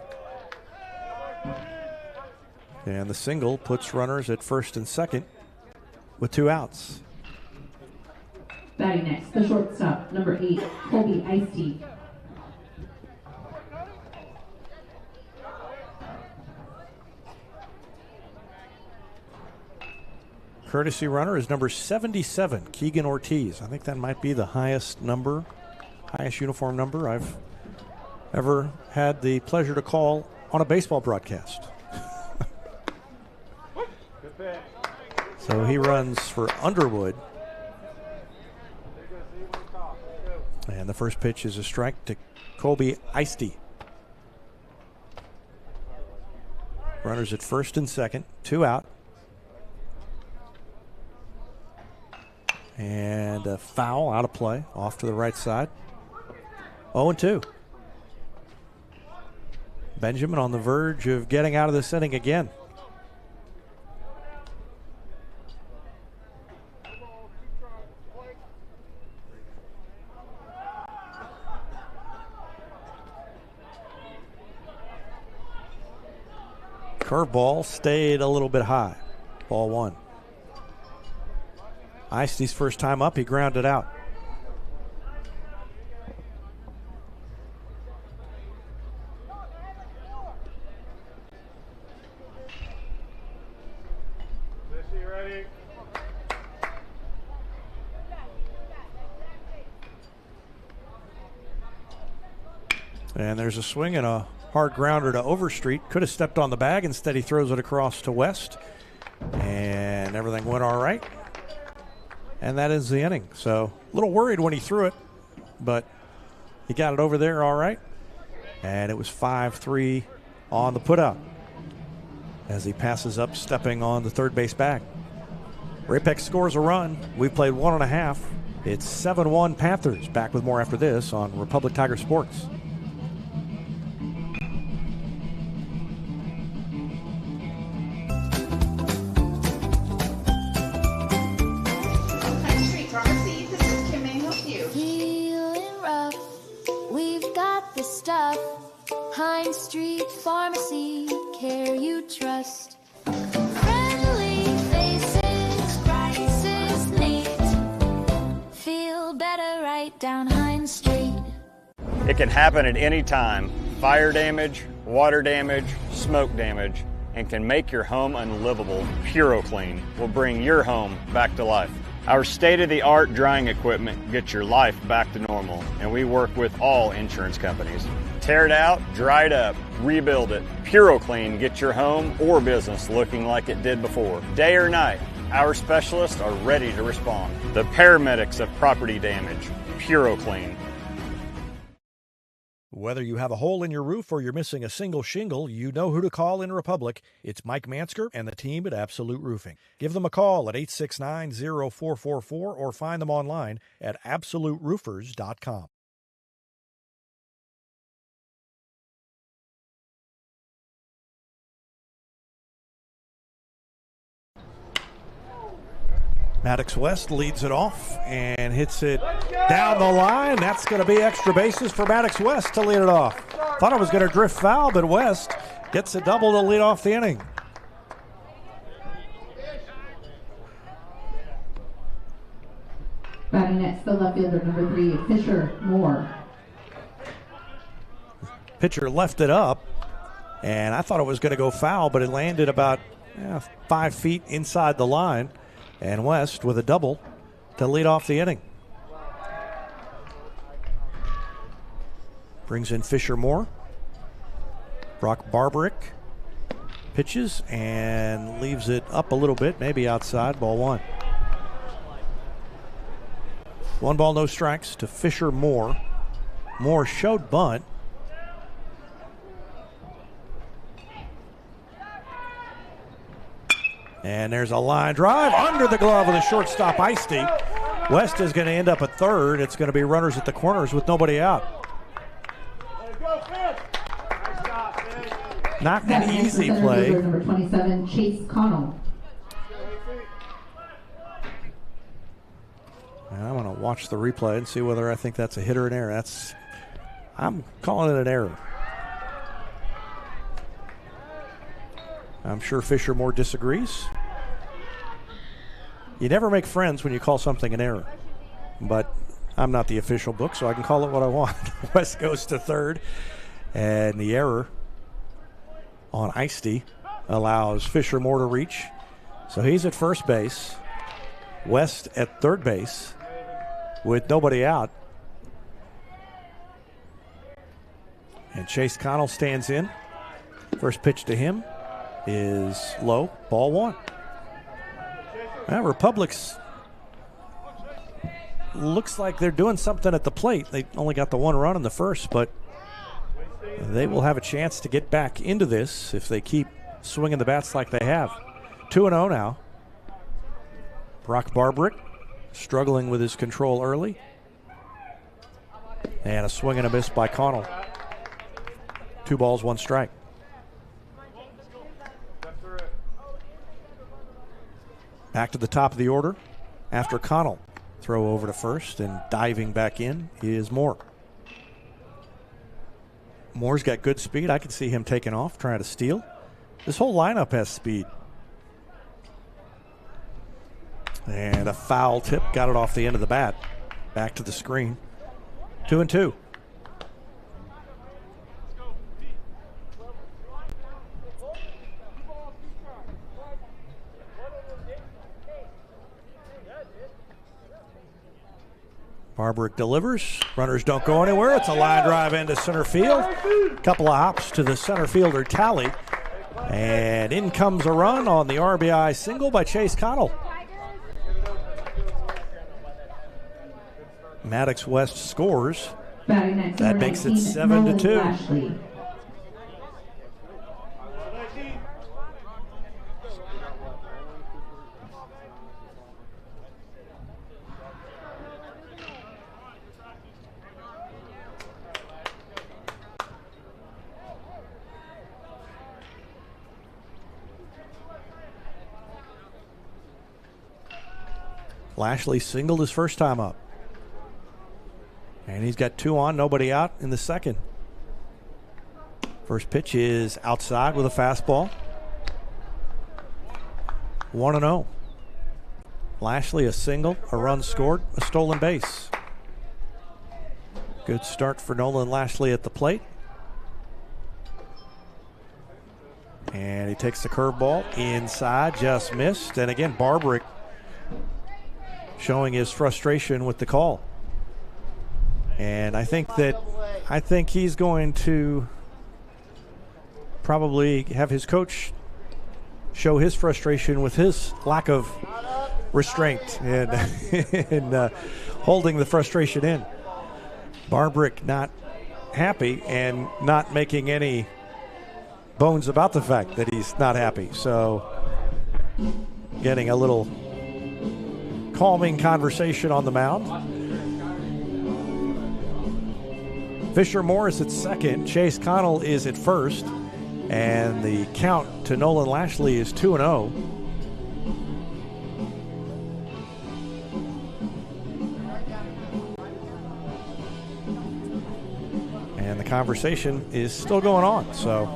Speaker 1: And the single puts runners at first and second with 2 outs.
Speaker 3: Batting next, the shortstop, number 8, Colby Ice-T.
Speaker 1: Courtesy runner is number 77, Keegan Ortiz. I think that might be the highest uniform number I've ever had the pleasure to call on a baseball broadcast. So he runs for Underwood. And the first pitch is a strike to Colby Ice-T. Runners at first and second, 2 out. And a foul out of play, off to the right side. 0-2. Benjamin on the verge of getting out of this inning again. Curveball stayed a little bit high. Ball 1. Ice-T's first time up, he grounded out. And there's a swing and a hard grounder to Overstreet. Could have stepped on the bag. Instead, he throws it across to West. And everything went all right. And that is the inning. So a little worried when he threw it, but he got it over there all right. And it was 5-3 on the putout as he passes up, stepping on the third base bag. Ray-Pec scores a run. We've played 1.5. It's 7-1 Panthers. Back with more after this on Republic Tiger Sports.
Speaker 12: Street Pharmacy, care you trust. Friendly faces, prices neat. Feel better right down Hines Street.
Speaker 13: It can happen at any time. Fire damage, water damage, smoke damage, and can make your home unlivable. PuroClean will bring your home back to life. Our state-of-the-art drying equipment gets your life back to normal, and we work with all insurance companies. Tear it out, dry it up, rebuild it. PuroClean gets your home or business looking like it did before. Day or night, our specialists are ready to respond. The paramedics of property damage. PuroClean.
Speaker 1: Whether you have a hole in your roof or you're missing a single shingle, you know who to call in Republic. It's Mike Mansker and the team at Absolute Roofing. Give them a call at 869-0444 or find them online at absoluteroofers.com. Maddox West leads it off and hits it down the line. That's going to be extra bases for Maddox West to lead it off. Thought it was going to drift foul, but West gets a double to lead off the inning.
Speaker 3: Batting next, the left fielder, number 3, Fisher Moore.
Speaker 1: Pitcher left it up, and I thought it was going to go foul, but it landed about 5 feet inside the line. And West with a double to lead off the inning. Brings in Fisher Moore. Brock Barbarick pitches and leaves it up a little bit, maybe outside, ball 1. 1 ball, no strikes to Fisher Moore. Moore showed bunt. And there's a line drive under the glove of the shortstop, Icy. West is going to end up at third. It's going to be runners at the corners with nobody out. Not an easy play.
Speaker 3: Number 27, Chase Connell.
Speaker 1: I'm going to watch the replay and see whether I think that's a hit or an error. I'm calling it an error. I'm sure Fisher Moore disagrees. You never make friends when you call something an error. But I'm not the official book, so I can call it what I want. West goes to third. And the error on Icy allows Fisher Moore to reach. So he's at first base. West at third base with nobody out. And Chase Connell stands in. First pitch to him is low, ball 1. Republic's looks like they're doing something at the plate. They only got the 1 run in the first, but they will have a chance to get back into this if they keep swinging the bats like they have. 2-0 now. Brock Barbarick struggling with his control early. And a swing and a miss by Connell. 2 balls, 1 strike. Back to the top of the order after Connell. Throw over to first, and diving back in is Moore. Moore's got good speed. I can see him taking off, trying to steal. This whole lineup has speed. And a foul tip, got it off the end of the bat. Back to the screen. 2-2. Barbarick delivers. Runners don't go anywhere. It's a line drive into center field. Couple of hops to the center fielder, Talley. And in comes a run on the RBI single by Chase Connell. Maddox West scores. That makes it 7-2. Lashley singled his first time up. And he's got 2 on, nobody out in the second. First pitch is outside with a fastball. 1-0. Lashley a single, a run scored, a stolen base. Good start for Nolan Lashley at the plate. And he takes the curveball inside, just missed. And again, Barbarick showing his frustration with the call. And I think I think he's going to probably have his coach show his frustration with his lack of restraint and, and holding the frustration in. Barbaric not happy and not making any bones about the fact that he's not happy. So getting a little calming conversation on the mound. Fisher Morris at second. Chase Connell is at first. And the count to Nolan Lashley is 2-0. And the conversation is still going on. So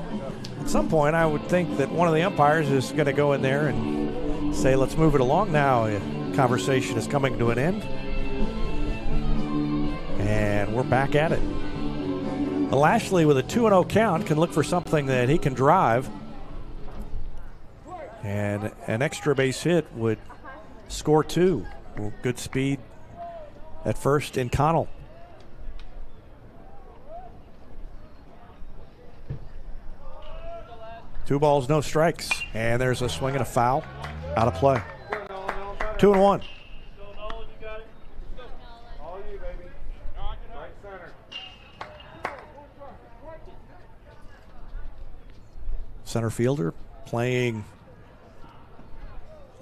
Speaker 1: at some point, I would think that one of the umpires is going to go in there and say, let's move it along now. Conversation is coming to an end. And we're back at it. Lashley with a 2-0 count can look for something that he can drive. And an extra base hit would score 2. Good speed at first in Connell. Two balls, no strikes. And there's a swing and a foul. Out of play. 2-1. Center fielder playing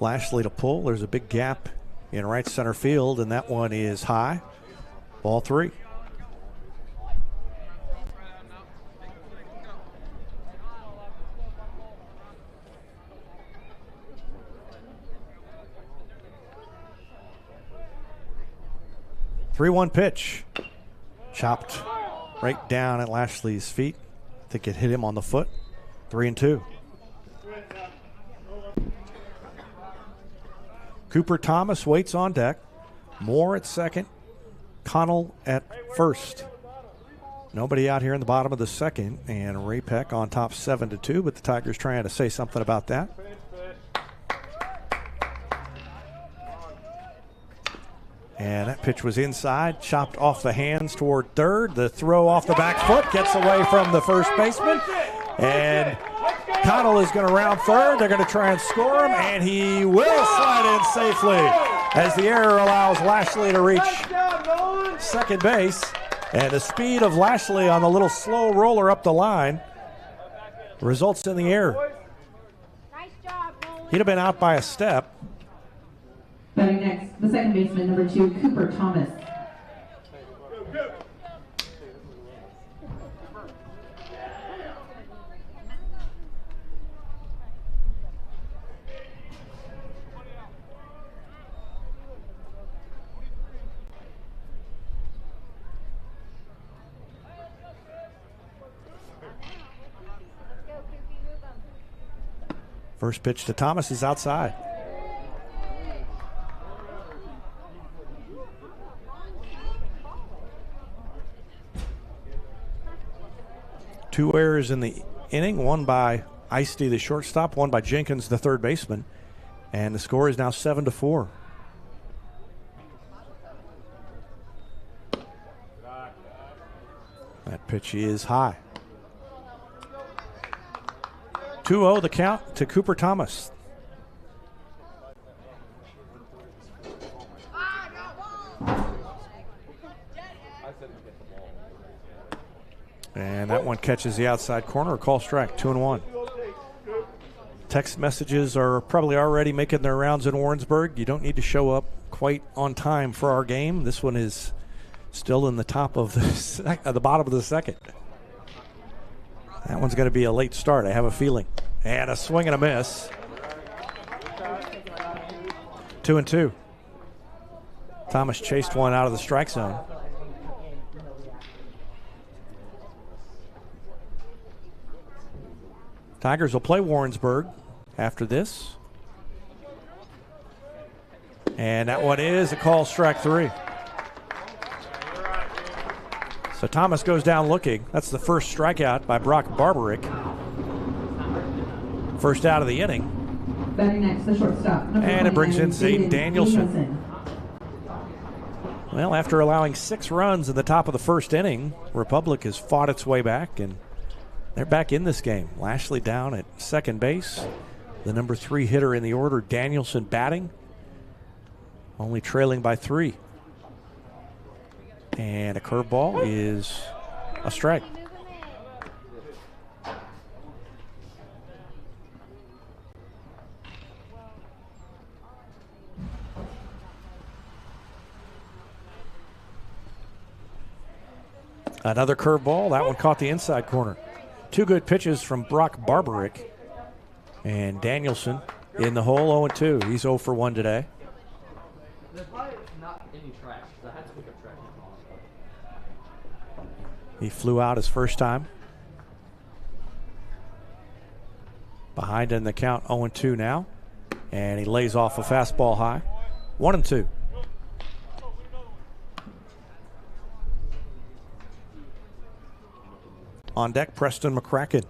Speaker 1: Lashley to pull. There's a big gap in right center field, and that one is high. Ball 3. Three-one pitch. Chopped right down at Lashley's feet. I think it hit him on the foot. 3-2. Cooper Thomas waits on deck. Moore at second. Connell at first. Nobody out here in the bottom of the second. And Ray-Pec on top 7-2, but the Tigers trying to say something about that. And that pitch was inside, chopped off the hands toward third. The throw off the back foot gets away from the first baseman. And Connell is going to round third. They're going to try and score him, and he will slide in safely as the error allows Lashley to reach second base. And the speed of Lashley on the little slow roller up the line results in the error. He'd have been out by a step.
Speaker 3: Batting next, the second baseman, number 2, Cooper Thomas.
Speaker 1: First pitch to Thomas is outside. Two errors in the inning, one by Eisty, the shortstop, one by Jenkins, the third baseman. And the score is now 7-4. That pitch is high. 2-0 the count to Cooper Thomas. And that one catches the outside corner. A call strike, 2-1. Text messages are probably already making their rounds in Warrensburg. You don't need to show up quite on time for our game. This one is still in the top of the bottom of the second. That one's going to be a late start, I have a feeling. And a swing and a miss. 2-2. Thomas chased one out of the strike zone. Tigers will play Warrensburg after this. And that one is a call, strike 3. So Thomas goes down looking. That's the first strikeout by Brock Barbaric. First out of the inning.
Speaker 3: Batting next, the shortstop.
Speaker 1: And it brings in Zayden Danielson. Well, after allowing 6 runs in the top of the first inning, Republic has fought its way back, and they're back in this game. Lashley down at second base. The number 3 hitter in the order, Danielson, batting. Only trailing by 3. And a curveball is a strike. Another curveball. That one caught the inside corner. 2 good pitches from Brock Barbarick. And Danielson in the hole, 0-2. He's 0 for 1 today.
Speaker 14: There's probably not any trash, because I had to pick up trash.
Speaker 1: He flew out his first time. Behind in the count, 0-2 now. And he lays off a fastball high. 1-2. On deck, Preston McCracken.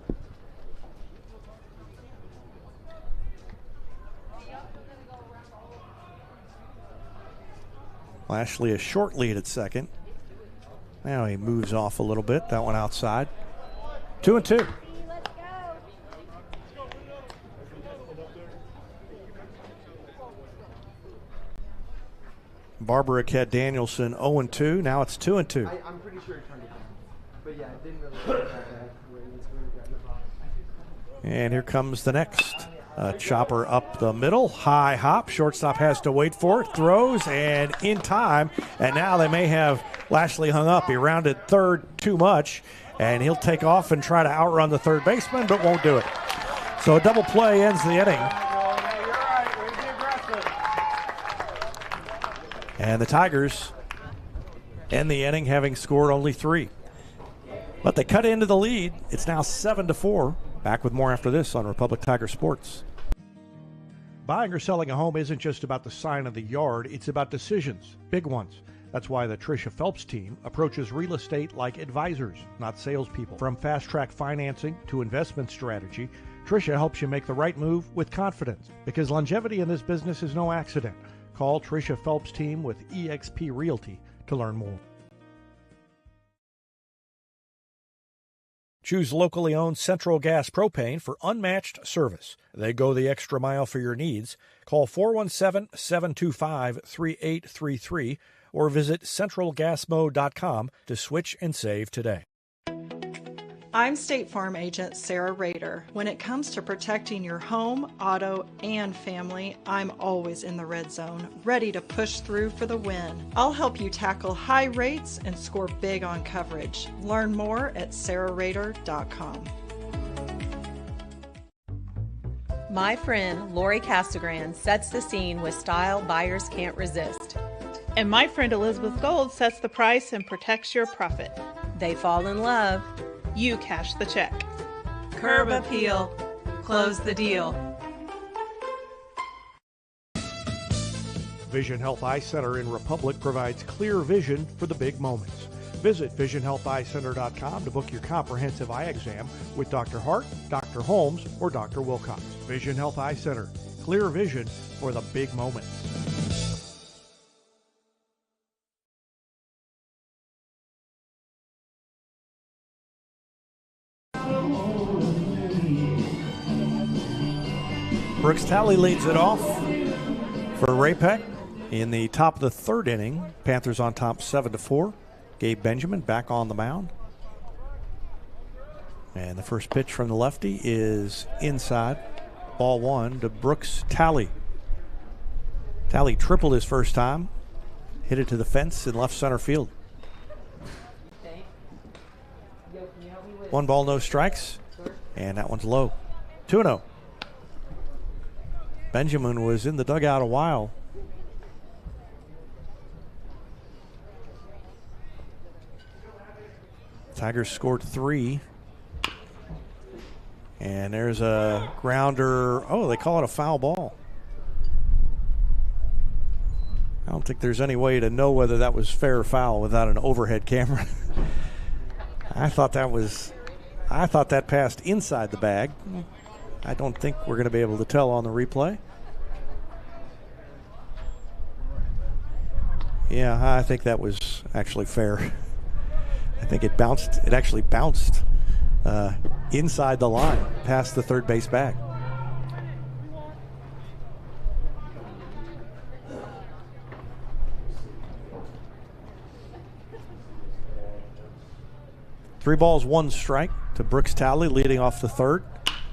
Speaker 1: Lashley a short lead at second. Now he moves off a little bit. That one outside. 2-2. Barbarick had Danielson 0-2. Now it's 2-2.
Speaker 14: I'm pretty sure he turned it down. But yeah, it didn't really that bad.
Speaker 1: And here comes the next. Chopper up the middle. High hop. Shortstop has to wait for it. Throws and in time. And now they may have Lashley hung up. He rounded third too much. And he'll take off and try to outrun the third baseman, but won't do it. So a double play ends the inning. And the Tigers end the inning having scored only 3. But they cut into the lead. It's now 7-4. Back with more after this on Republic Tiger Sports. Buying or selling a home isn't just about the sign of the yard, it's about decisions, big ones. That's why the Tricia Phelps team approaches real estate like advisors, not salespeople. From fast-track financing to investment strategy, Tricia helps you make the right move with confidence, because longevity in this business is no accident. Call Tricia Phelps team with eXp Realty to learn more. Choose locally owned Central Gas Propane for unmatched service. They go the extra mile for your needs. Call 417-725-3833 or visit centralgasmo.com to switch and save today.
Speaker 15: I'm State Farm Agent Sarah Rader. When it comes to protecting your home, auto, and family, I'm always in the red zone, ready to push through for the win. I'll help you tackle high rates and score big on coverage. Learn more at sarahrader.com.
Speaker 16: My friend Lori Casagrande sets the scene with style buyers can't resist.
Speaker 17: And my friend Elizabeth Gold sets the price and protects your profit.
Speaker 16: They fall in love.
Speaker 17: You cash the check.
Speaker 16: Curb appeal. Close the deal.
Speaker 1: Vision Health Eye Center in Republic provides clear vision for the big moments. Visit visionhealtheyecenter.com to book your comprehensive eye exam with Dr. Hart, Dr. Holmes, or Dr. Wilcox. Vision Health Eye Center. Clear vision for the big moments. Brooks Talley leads it off for Ray-Pec in the top of the third inning. Panthers on top 7-4. Gabe Benjamin back on the mound. And the first pitch from the lefty is inside. Ball 1 to Brooks Talley. Talley tripled his first time. Hit it to the fence in left center field. 1 ball, no strikes. And that one's low. 2-0. Benjamin was in the dugout a while. Tigers scored 3. And there's a grounder. Oh, they call it a foul ball. I don't think there's any way to know whether that was fair or foul without an overhead camera. I thought that passed inside the bag. I don't think we're going to be able to tell on the replay. Yeah, I think that was actually fair. I think it bounced. It actually bounced inside the line, past the third base bag. Three balls, one strike to Brooks Talley, leading off the third.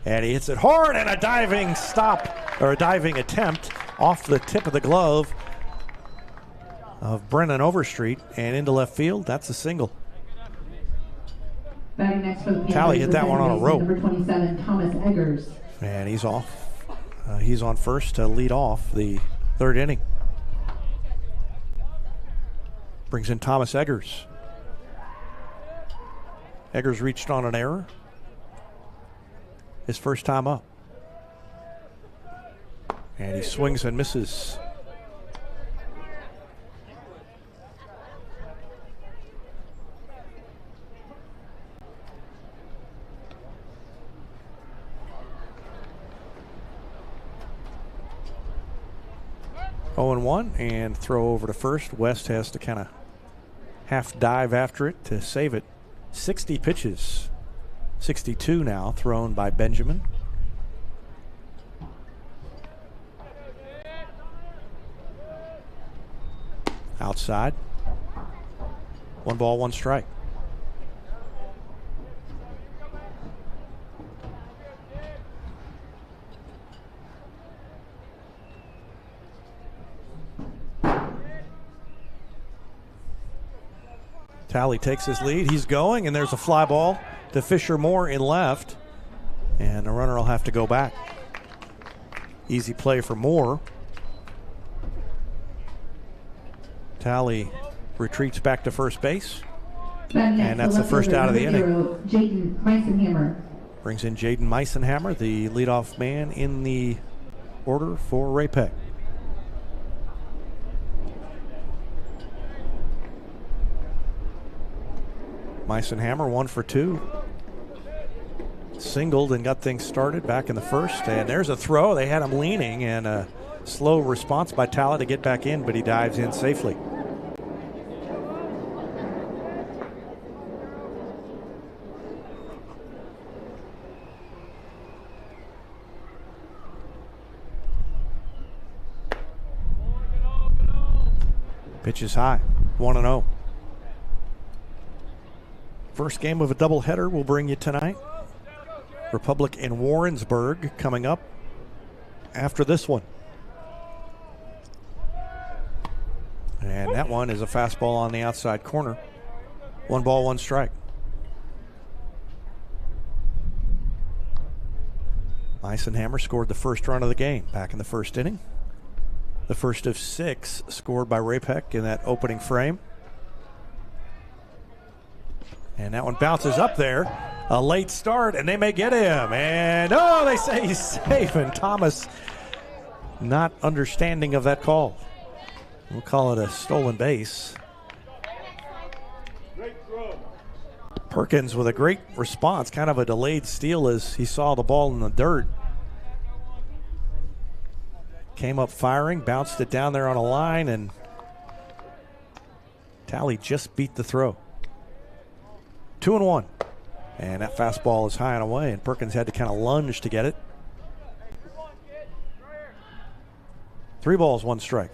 Speaker 1: And he hits it hard, and a diving stop, or a diving attempt off the tip of the glove of Brennan Overstreet and into left field. That's a single.
Speaker 3: Batting next for the Panthers,
Speaker 1: Talley hit that one on a rope.
Speaker 3: Number 27, Thomas Eggers.
Speaker 1: And he's off. He's on first to lead off the third inning. Brings in Thomas Eggers. Eggers reached on an error. His first time up. And he swings and misses. Oh and 1, and throw over to first. West has to kind of half dive after it to save it. 60 pitches. 62 now thrown by Benjamin. Outside. 1 ball, 1 strike. Talley takes his lead. He's going, and there's a fly ball to Fisher Moore in left. And the runner will have to go back. Easy play for Moore. Talley retreats back to first base. And that's the first out of the inning.
Speaker 3: Jaden Meisenhammer.
Speaker 1: Brings in Jaden Meisenhammer, the leadoff man in the order for Ray-Pec. Meisenhammer 1 for 2. Singled and got things started back in the first. And there's a throw. They had him leaning, and a slow response by Talley to get back in, but he dives in safely. Pitch is high, 1-0. First game of a doubleheader we'll bring you tonight. Republic and Warrensburg coming up after this one. And that one is a fastball on the outside corner. 1 ball, 1 strike. Meisenhammer scored the first run of the game back in the first inning. The first of 6 scored by Ray-Pec in that opening frame. And that one bounces up there. A late start, and they may get him. And, oh, they say he's safe. And Thomas not understanding of that call. We'll call it a stolen base. Perkins with a great response, kind of a delayed steal as he saw the ball in the dirt. Came up firing, bounced it down there on a line, and Talley just beat the throw. 2-1. And that fastball is high and away, and Perkins had to kind of lunge to get it. 3 balls, 1 strike.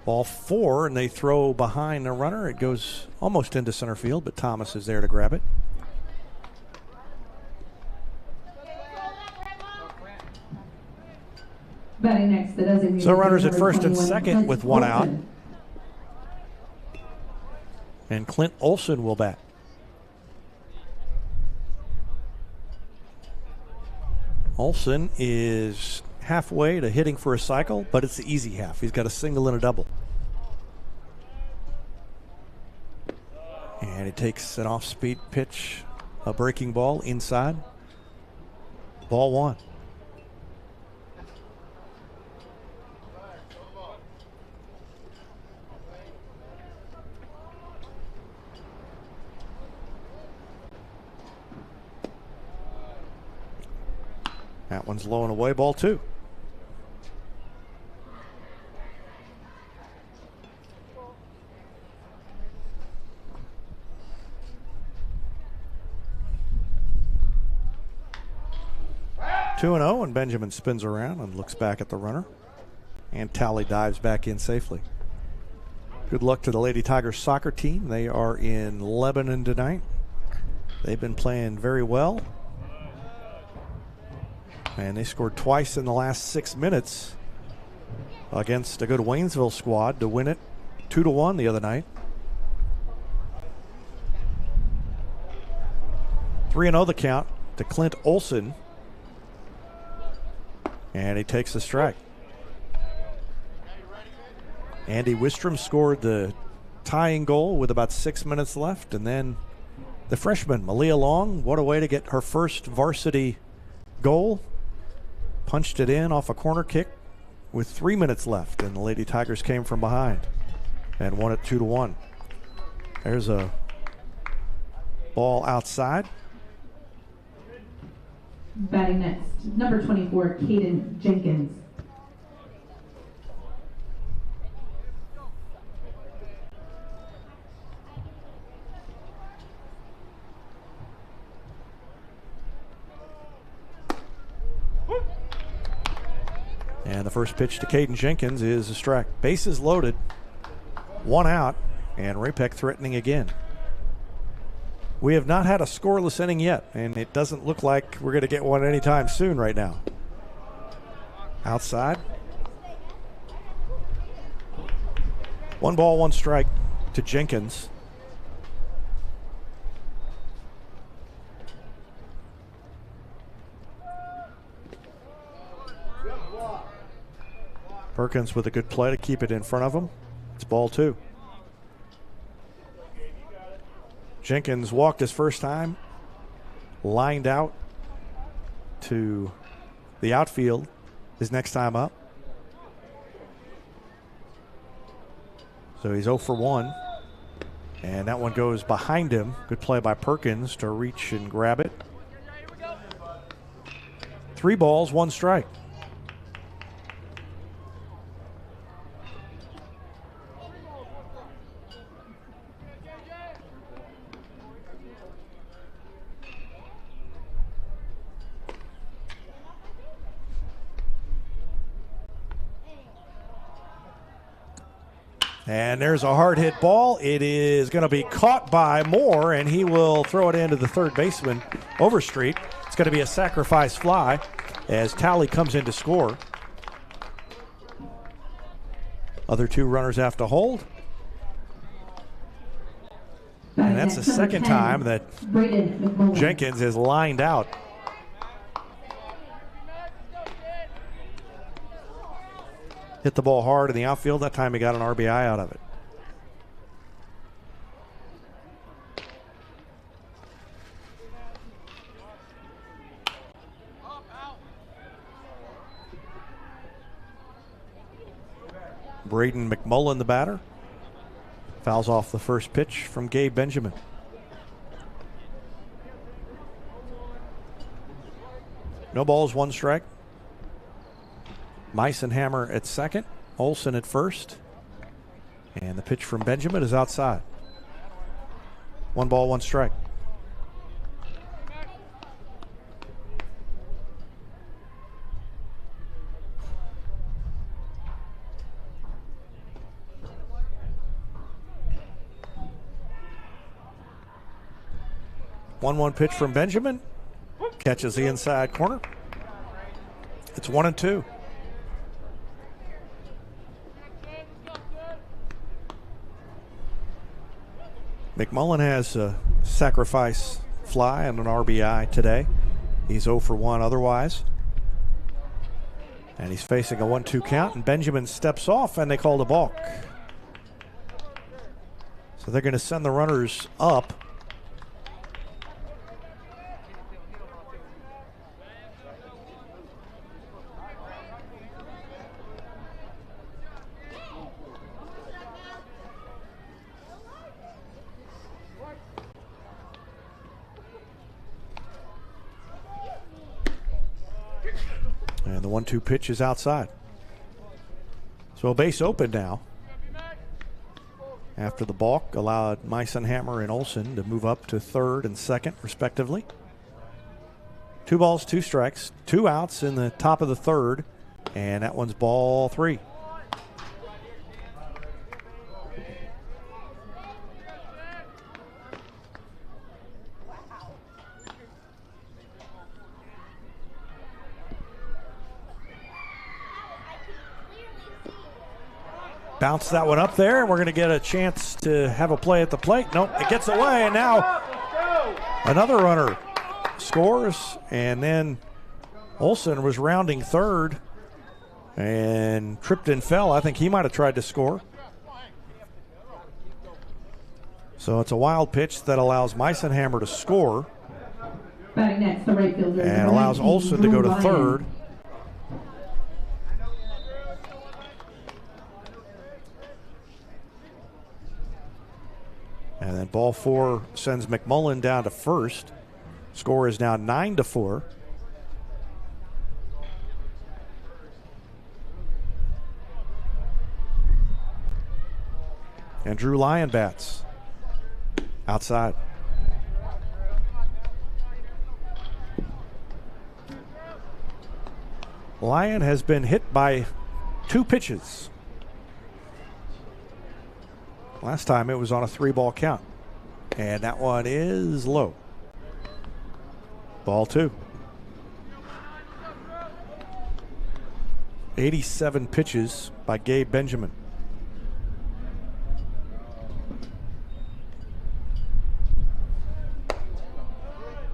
Speaker 1: Ball 4, and they throw behind the runner. It goes almost into center field, but Thomas is there to grab it.
Speaker 3: Batting next, the designated
Speaker 1: So runners at
Speaker 3: number
Speaker 1: first and
Speaker 3: 21,
Speaker 1: second
Speaker 3: Clint
Speaker 1: with 1 out.
Speaker 3: Olson.
Speaker 1: And Clint Olson will bat. Olson is halfway to hitting for a cycle, but it's the easy half. He's got a single and a double. And he takes an off-speed pitch, a breaking ball inside. Ball 1. That one's low and away, ball 2. Two and 0, and Benjamin spins around and looks back at the runner. And Tally dives back in safely. Good luck to the Lady Tigers soccer team. They are in Lebanon tonight. They've been playing very well. And they scored twice in the last 6 minutes against a good Waynesville squad to win it 2-1 the other night. 3-0 the count to Clint Olson. And he takes the strike. Andy Wistrom scored the tying goal with about 6 minutes left. And then the freshman, Malia Long, what a way to get her first varsity goal. Punched it in off a corner kick with 3 minutes left. And the Lady Tigers came from behind and won it 2-1. There's a ball outside.
Speaker 3: Batting next, number 24, Caden Jenkins.
Speaker 1: And the first pitch to Caden Jenkins is a strike. Bases loaded, 1 out, and Ray-Pec threatening again. We have not had a scoreless inning yet, and it doesn't look like we're going to get one anytime soon right now. Outside. 1 ball, 1 strike to Jenkins. Perkins with a good play to keep it in front of him. It's ball 2. Jenkins walked his first time, lined out to the outfield his next time up. So he's 0 for 1. And that one goes behind him. Good play by Perkins to reach and grab it. 3 balls, 1 strike. And there's a hard hit ball. It is going to be caught by Moore, and he will throw it into the third baseman, Overstreet. It's going to be a sacrifice fly as Tally comes in to score. Other 2 runners have to hold. And that's the second time that Jenkins is lined out. Hit the ball hard in the outfield. That time he got an RBI out of it. Braden McMullen, the batter. Fouls off the first pitch from Gabe Benjamin. No balls, 1 strike. Meisenhammer at second, Olson at first. And the pitch from Benjamin is outside. 1 ball, 1 strike. One pitch from Benjamin. Catches the inside corner. It's 1-2. McMullen has a sacrifice fly and an RBI today. He's 0 for 1 otherwise. And he's facing a 1-2 count, and Benjamin steps off, and they called a balk. So they're going to send the runners up. 1-2 pitch is outside. So a base open now. After the balk allowed Meisenhammer and Olson to move up to third and second, respectively. 2 balls, 2 strikes, 2 outs in the top of the third, and that one's ball 3. Bounce that one up there, and we're going to get a chance to have a play at the plate. Nope, it gets away, and now another runner scores, and then Olson was rounding third and tripped and fell. I think he might have tried to score. So it's a wild pitch that allows Meisenhammer to score
Speaker 3: Batting next, the right fielder.
Speaker 1: and allows Olson to go to third. And then ball 4 sends McMullen down to first. Score is now 9-4. And Drew Lyon bats. Outside. Lyon has been hit by 2 pitches. Last time it was on a 3-ball count. And that one is low. Ball 2. 87 pitches by Gabe Benjamin.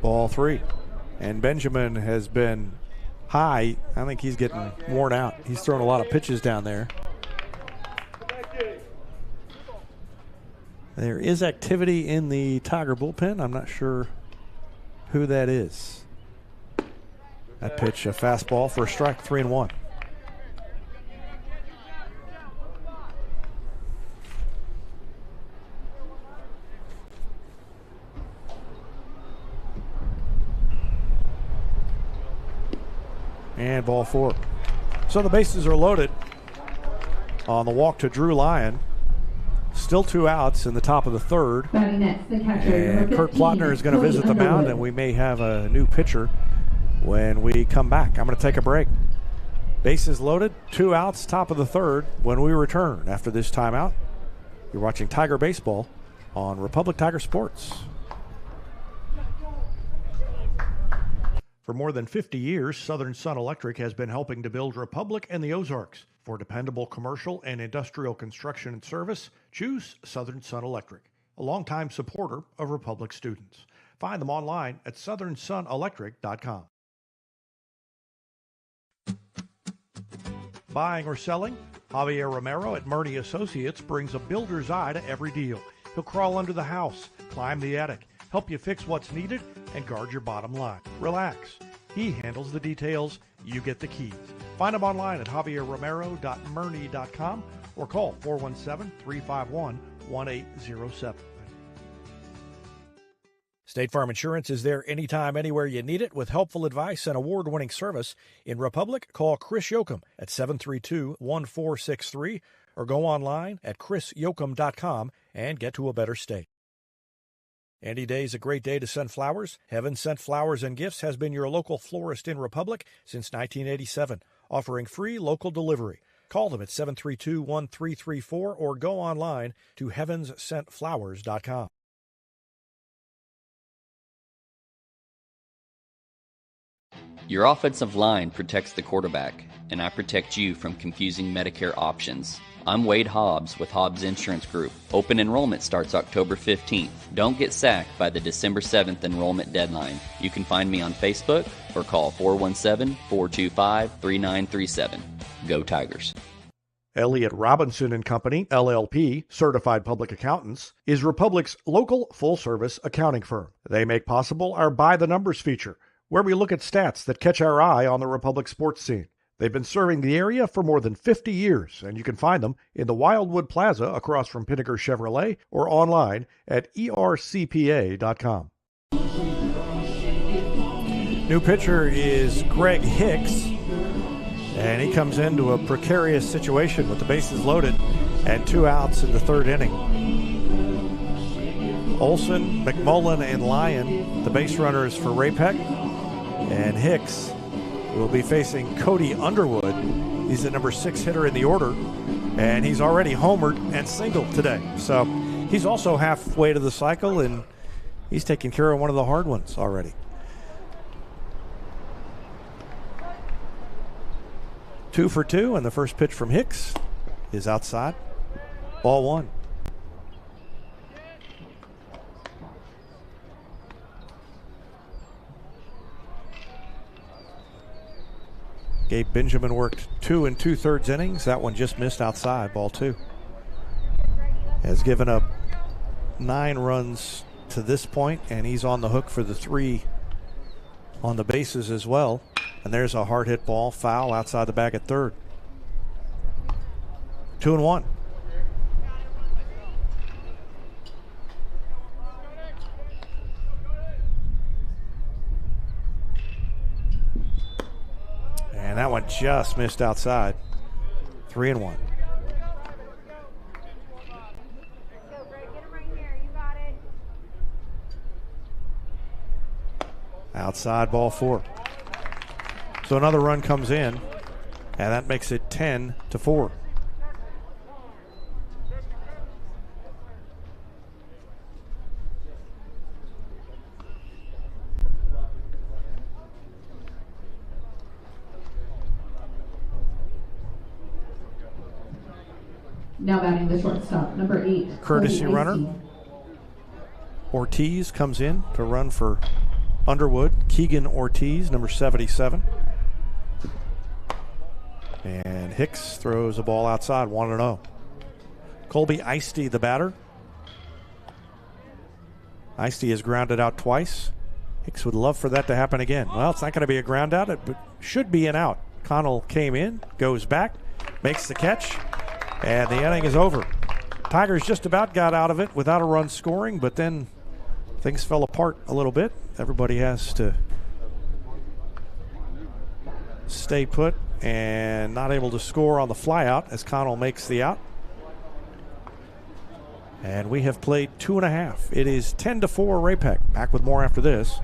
Speaker 1: Ball 3. And Benjamin has been high. I think he's getting worn out. He's thrown a lot of pitches down there. There is activity in the Tiger bullpen. I'm not sure who that is. That pitch, a fastball for a strike, 3-1. And ball 4. So the bases are loaded on the walk to Drew Lyon. Still 2 outs in the top of the third.
Speaker 3: Next, the catcher,
Speaker 1: and Kurt Plotner is going to visit the mound, and we may have a new pitcher when we come back. I'm going to take a break. Bases loaded, 2 outs, top of the third when we return after this timeout. You're watching Tiger Baseball on Republic Tiger Sports. For more than 50 years, Southern Sun Electric has been helping to build Republic and the Ozarks. For dependable commercial and industrial construction and service, choose Southern Sun Electric, a longtime supporter of Republic students. Find them online at southernsunelectric.com. Buying or selling? Javier Romero at Murney Associates brings a builder's eye to every deal. He'll crawl under the house, climb the attic, help you fix what's needed, and guard your bottom line. Relax. He handles the details. You get the keys. Find him online at javierromero.murney.com or call 417-351-1807. State Farm Insurance is there anytime, anywhere you need it with helpful advice and award-winning service. In Republic, call Chris Yoakum at 732-1463 or go online at chrisyoakum.com and get to a better state. Any day is a great day to send flowers. Heaven Sent Flowers and Gifts has been your local florist in Republic since 1987, offering free local delivery. Call them at 732-1334 or go online to heavenssentflowers.com.
Speaker 18: Your offensive line protects the quarterback, and I protect you from confusing Medicare options. I'm Wade Hobbs with Hobbs Insurance Group. Open enrollment starts October 15th. Don't get sacked by the December 7th enrollment deadline. You can find me on Facebook or call 417-425-3937. Go Tigers.
Speaker 1: Elliott Robinson and Company, LLP, Certified Public Accountants, is Republic's local full-service accounting firm. They make possible our By the Numbers feature, where we look at stats that catch our eye on the Republic sports scene. They've been serving the area for more than 50 years, and you can find them in the Wildwood Plaza across from Pinnaker Chevrolet or online at ercpa.com. New pitcher is Greg Hicks. And he comes into a precarious situation with the bases loaded and 2 outs in the 3rd inning. Olson, McMullen, and Lyon, the base runners for Ray-Pec. And Hicks will be facing Cody Underwood. He's the number 6 hitter in the order, and he's already homered and singled today. So he's also halfway to the cycle, and he's taking care of one of the hard ones already. 2 for 2, and the first pitch from Hicks is outside. Ball 1. Gabe Benjamin worked 2 2/3 innings. That one just missed outside, ball 2. Has given up 9 runs to this point, and he's on the hook for the 3 on the bases as well. And there's a hard hit ball, foul outside the bag at 3rd. 2-1. And that one just missed outside. 3-1. Outside, ball 4. So another run comes in, and that makes it 10-4.
Speaker 3: Now batting the shortstop, number 8.
Speaker 1: Courtesy runner. Ortiz comes in to run for Underwood. Keegan Ortiz, number 77. And Hicks throws a ball outside, 1-0. Colby Eisty, the batter. Eisty has grounded out twice. Hicks would love for that to happen again. Well, it's not going to be a ground out. It should be an out. Connell came in, goes back, makes the catch, and the inning is over. Tigers just about got out of it without a run scoring, but then things fell apart a little bit. Everybody has to stay put and not able to score on the flyout as Connell makes the out. And we have played 2.5. It is 10-4 Ray-Pec. Back with more after this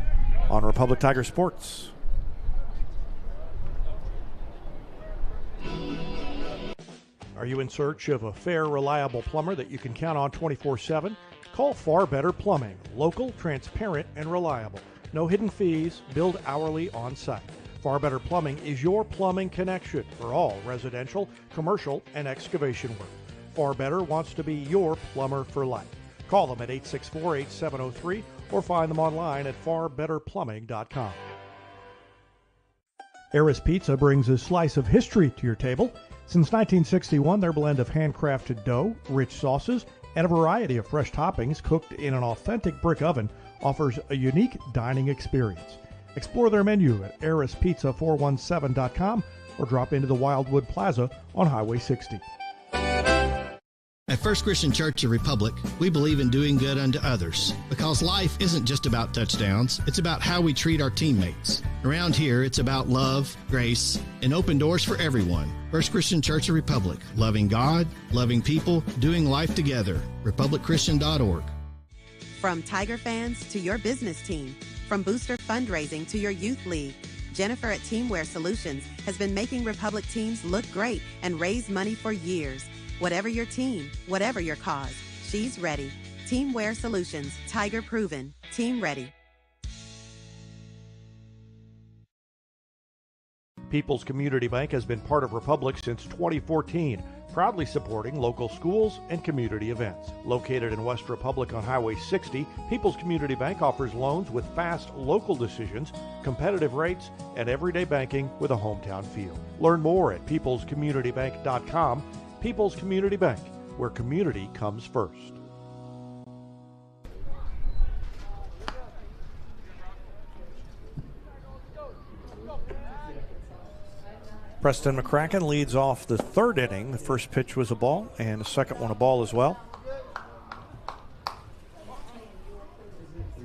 Speaker 1: on Republic Tiger Sports. Are you in search of a fair, reliable plumber that you can count on 24/7? Call Far Better Plumbing. Local, transparent, and reliable. No hidden fees, billed hourly on site. Far Better Plumbing is your plumbing connection for all residential, commercial, and excavation work. Far Better wants to be your plumber for life. Call them at 864-8703 or find them online at farbetterplumbing.com. Eris Pizza brings a slice of history to your table. Since 1961, their blend of handcrafted dough, rich sauces, and a variety of fresh toppings cooked in an authentic brick oven offers a unique dining experience. Explore their menu at erispizza417.com or drop into the Wildwood Plaza on Highway 60.
Speaker 19: At First Christian Church of Republic, we believe in doing good unto others because life isn't just about touchdowns, it's about how we treat our teammates. Around here, it's about love, grace, and open doors for everyone. First Christian Church of Republic, loving God, loving people, doing life together. republicchristian.org.
Speaker 20: From Tiger fans to your business team, from booster fundraising to your youth league, Jennifer at Teamwear Solutions has been making Republic teams look great and raise money for years. Whatever your team, whatever your cause, she's ready. Teamwear Solutions, Tiger proven, team ready.
Speaker 1: People's Community Bank has been part of Republic since 2014, proudly supporting local schools and community events. Located in West Republic on Highway 60, People's Community Bank offers loans with fast local decisions, competitive rates, and everyday banking with a hometown feel. Learn more at peoplescommunitybank.com. People's Community Bank, where community comes first. Preston McCracken leads off the 3rd inning. The first pitch was a ball, and the second one a ball as well.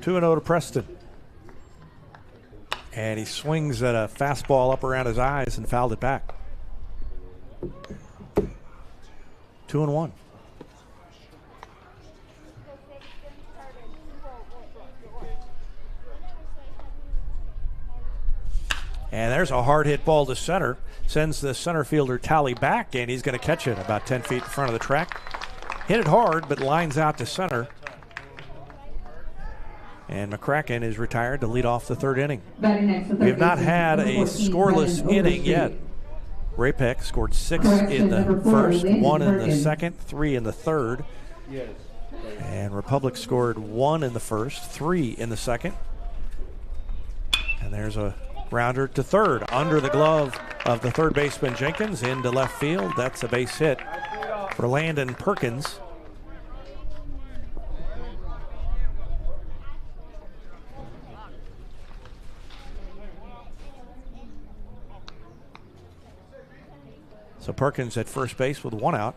Speaker 1: 2-0 to Preston. And he swings at a fastball up around his eyes and fouled it back. 2-1. And there's a hard hit ball to center. Sends the center fielder Talley back, and he's going to catch it about 10 feet in front of the track. Hit it hard, but lines out to center. And McCracken is retired to lead off the third inning. We have not had a scoreless inning yet. Ray-Pec scored 6 in the first, 1 in the second, 3 in the third. And Republic scored 1 in the first, 3 in the second. And there's a grounder to third, under the glove of the third baseman Jenkins, into left field. That's a base hit for Landon Perkins. So Perkins at first base with 1 out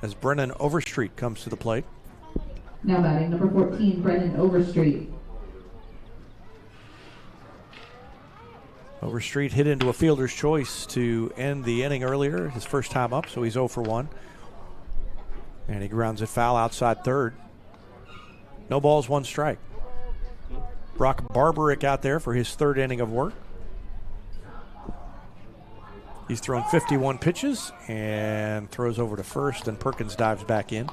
Speaker 1: as Brennan Overstreet comes to the plate.
Speaker 3: Now batting number 14, Brennan Overstreet.
Speaker 1: Overstreet hit into a fielder's choice to end the inning earlier, his first time up, so he's 0 for 1. And he grounds it foul outside third. No balls, 1 strike. Brock Barbarick out there for his third inning of work. He's thrown 51 pitches and throws over to first, and Perkins dives back in.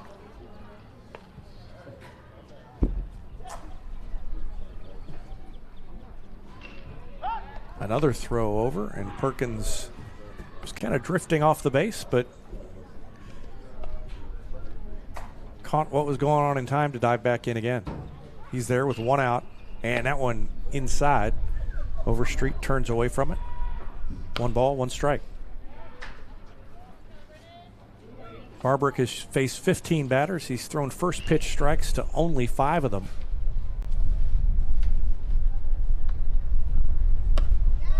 Speaker 1: Another throw over, and Perkins was kind of drifting off the base, but caught what was going on in time to dive back in again. He's there with 1 out, and that one inside. Overstreet turns away from it. 1 ball, 1 strike. Barbarick has faced 15 batters. He's thrown first pitch strikes to only 5 of them.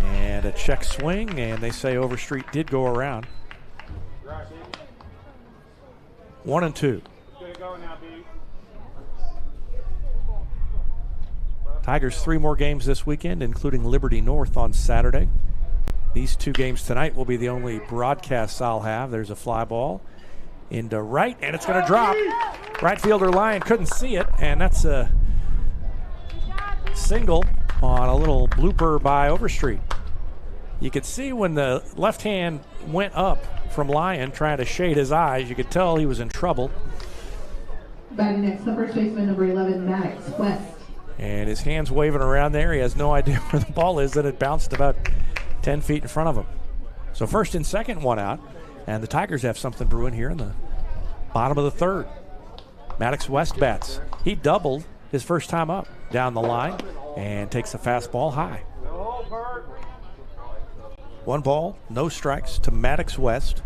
Speaker 1: And a check swing, and they say Overstreet did go around. 1-2. Tigers 3 more games this weekend, including Liberty North on Saturday. These 2 games tonight will be the only broadcasts I'll have. There's a fly ball into right, and it's going to drop. Right fielder Lyon couldn't see it, and that's a single on a little blooper by Overstreet. You could see when the left hand went up from Lyon trying to shade his eyes, you could tell he was in trouble.
Speaker 3: Batting next, the first baseman, number 11, Maddox West.
Speaker 1: And his hand's waving around there. He has no idea where the ball is, and it bounced about 10 feet in front of him. So first and second, 1 out. And the Tigers have something brewing here in the bottom of the third. Maddox West bats. He doubled his first time up down the line and takes a fastball high. 1 ball, no strikes to Maddox West.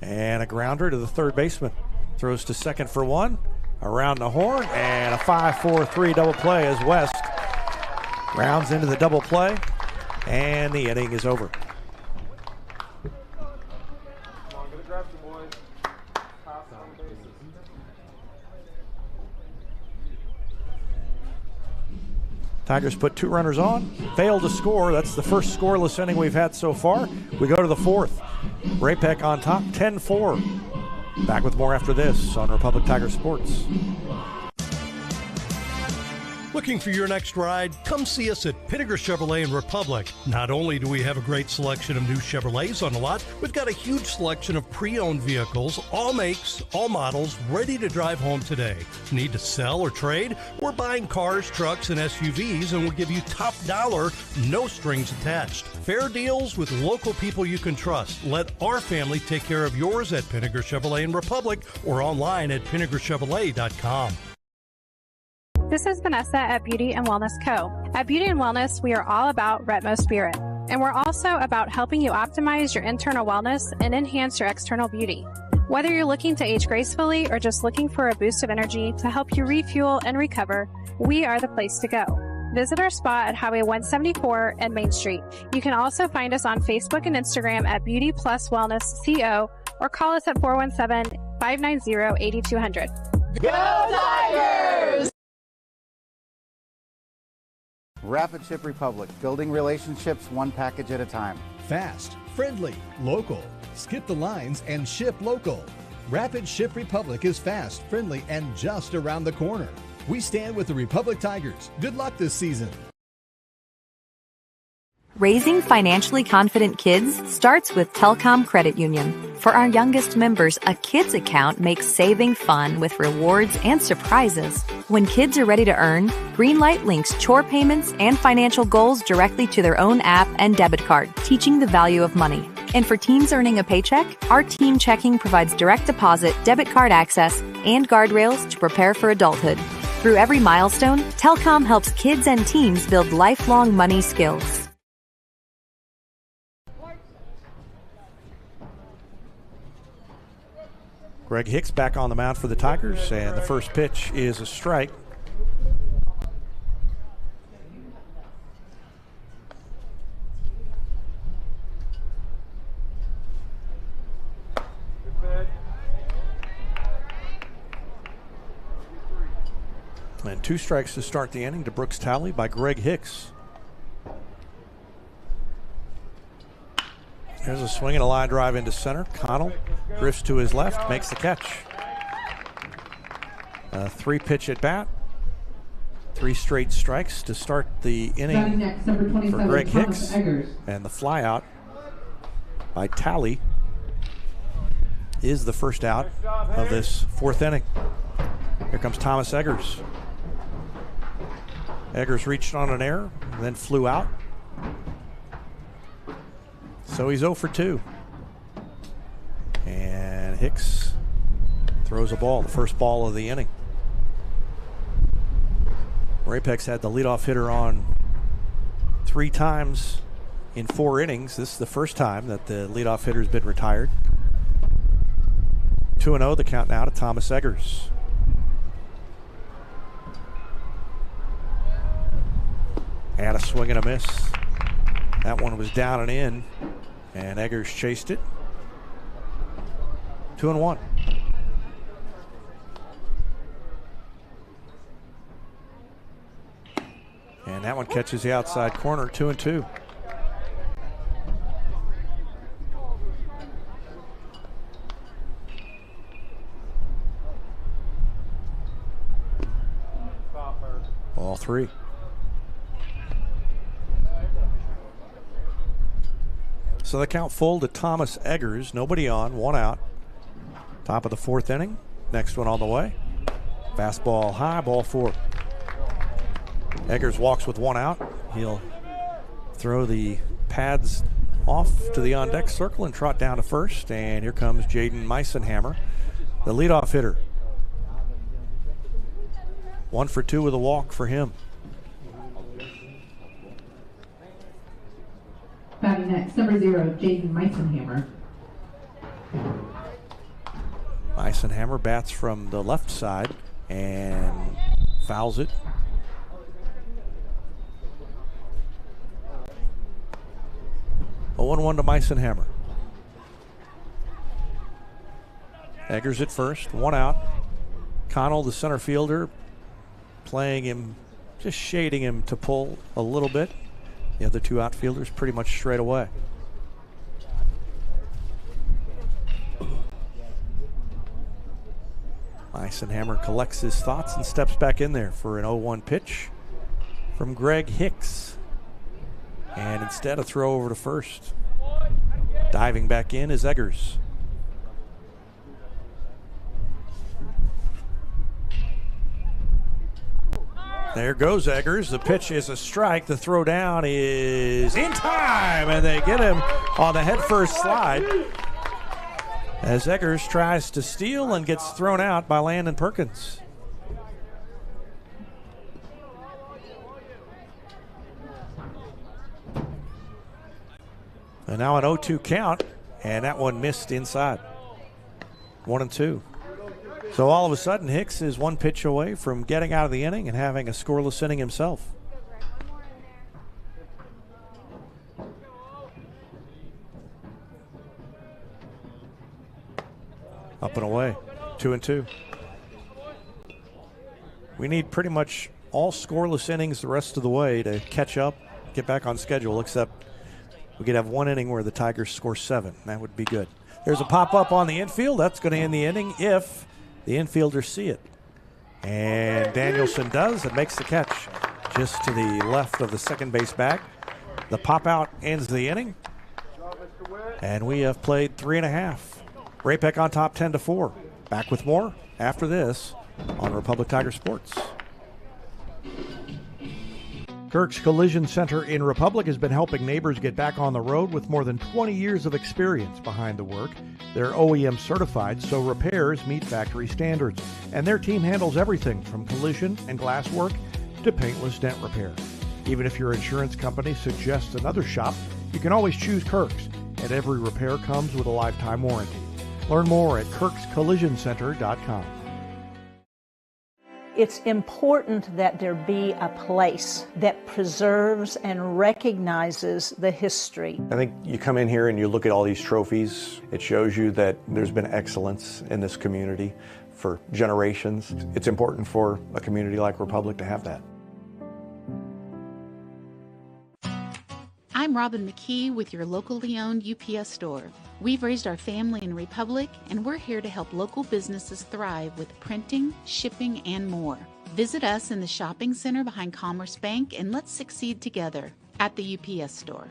Speaker 1: And a grounder to the third baseman. Throws to second for 1. Around the horn, and a 5-4-3 double play as West rounds into the double play, and the inning is over. Tigers put 2 runners on, failed to score. That's the first scoreless inning we've had so far. We go to the 4th. Ray-Pec on top, 10-4. Back with more after this on Republic Tiger Sports.
Speaker 2: Looking for your next ride? Come see us at Pinnaker Chevrolet in Republic. Not only do we have a great selection of new Chevrolets on the lot, we've got a huge selection of pre-owned vehicles, all makes, all models, ready to drive home today. Need to sell or trade? We're buying cars, trucks, and SUVs, and we'll give you top dollar, no strings attached. Fair deals with local people you can trust. Let our family take care of yours at Pinnaker Chevrolet in Republic or online at pinnakerchevrolet.com.
Speaker 4: This is Vanessa at Beauty and Wellness Co. At Beauty and Wellness, we are all about Retmo Spirit, and we're also about helping you optimize your internal wellness and enhance your external beauty. Whether you're looking to age gracefully or just looking for a boost of energy to help you refuel and recover, we are the place to go. Visit our spot at Highway 174 and Main Street. You can also find us on Facebook and Instagram at Beauty Plus Wellness CO, or call us at 417-590-8200.
Speaker 12: Go Tigers!
Speaker 6: Rapid Ship Republic, building relationships one package at a time.
Speaker 7: Fast, friendly, local. Skip the lines and ship local. Rapid Ship Republic is fast, friendly, and just around the corner. We stand with the Republic Tigers. Good luck this season.
Speaker 8: Raising financially confident kids starts with Telcom Credit Union. For our youngest members, a kids account makes saving fun with rewards and surprises. When kids are ready to earn, Greenlight links chore payments and financial goals directly to their own app and debit card, teaching the value of money. And for teens earning a paycheck, our Team Checking provides direct deposit, debit card access, and guardrails to prepare for adulthood. Through every milestone, Telcom helps kids and teens build lifelong money skills.
Speaker 1: Greg Hicks back on the mound for the Tigers, and the first pitch is a strike. And 2 strikes to start the inning to Brooks Talley by Greg Hicks. There's a swing and a line drive into center. Connell drifts to his left, makes the catch. A 3-pitch at bat. 3 straight strikes to start the inning for Greg Hicks. And the fly out by Talley is the first out of this 4th inning. Here comes Thomas Eggers. Eggers reached on an error, then flew out. So he's 0 for 2. And Hicks throws a ball, the first ball of the inning. Ray-Pec's had the leadoff hitter on 3 times in 4 innings. This is the first time that the leadoff hitter's been retired. 2-0 the count now to Thomas Eggers. And a swing and a miss. That one was down and in, and Eggers chased it. 2-1. And that one catches the outside corner, 2-2. Ball 3. So the count full to Thomas Eggers. Nobody on, 1 out. Top of the 4th inning. Next one on the way. Fastball high, ball 4. Eggers walks with 1 out. He'll throw the pads off to the on-deck circle and trot down to first. And here comes Jaden Meisenhammer, the leadoff hitter. 1 for 2 with a walk for him.
Speaker 3: Batting next, number 0, Jaden Meisenhammer.
Speaker 1: Meisenhammer bats from the left side and fouls it. A 1-1 to Meisenhammer. Eggers at first, 1 out. Connell, the center fielder, playing him, just shading him to pull a little bit. The other 2 outfielders pretty much straight away. Meisenhammer collects his thoughts and steps back in there for an 0-1 pitch from Greg Hicks. And instead a throw over to first. Diving back in is Eggers. There goes Eggers. The pitch is a strike. The throw down is in time, and they get him on the headfirst slide as Eggers tries to steal and gets thrown out by Landon Perkins. And now an 0-2 count, and that one missed inside. 1-2. So all of a sudden, Hicks is 1 pitch away from getting out of the inning and having a scoreless inning himself. Up and away, 2-2. We need pretty much all scoreless innings the rest of the way to catch up, get back on schedule, except we could have one inning where the Tigers score 7. That would be good. There's a pop-up on the infield. That's going to end the inning if the infielders see it. And Danielson does and makes the catch just to the left of the second base bag. The pop-out ends the inning. And we have played 3.5. Ray-Pec on top 10-4. Back with more after this on Republic Tiger Sports. Kirk's Collision Center in Republic has been helping neighbors get back on the road with more than 20 years of experience behind the work. They're OEM certified, so repairs meet factory standards. And their team handles everything from collision and glass work to paintless dent repair. Even if your insurance company suggests another shop, you can always choose Kirk's, and every repair comes with a lifetime warranty. Learn more at kirkscollisioncenter.com.
Speaker 9: It's important that there be a place that preserves and recognizes the history.
Speaker 1: I think you come in here and you look at all these trophies. It shows you that there's been excellence in this community for generations. It's important for a community like Republic to have that.
Speaker 10: I'm Robin McKee with your locally owned UPS store. We've raised our family in Republic, and we're here to help local businesses thrive with printing, shipping, and more. Visit us in the shopping center behind Commerce Bank, and let's succeed together at the UPS store.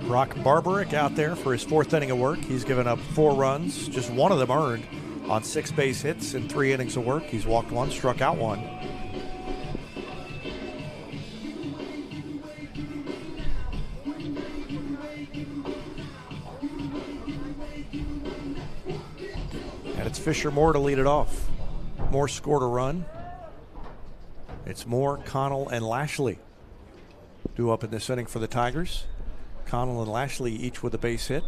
Speaker 1: Brock Barbarick out there for his 4th inning of work. He's given up 4 runs, just one of them earned on 6 base hits in 3 innings of work. He's walked 1, struck out 1. And it's Fisher Moore to lead it off. Moore scored a run. It's Moore, Connell, and Lashley due up in this inning for the Tigers. Connell and Lashley each with a base hit,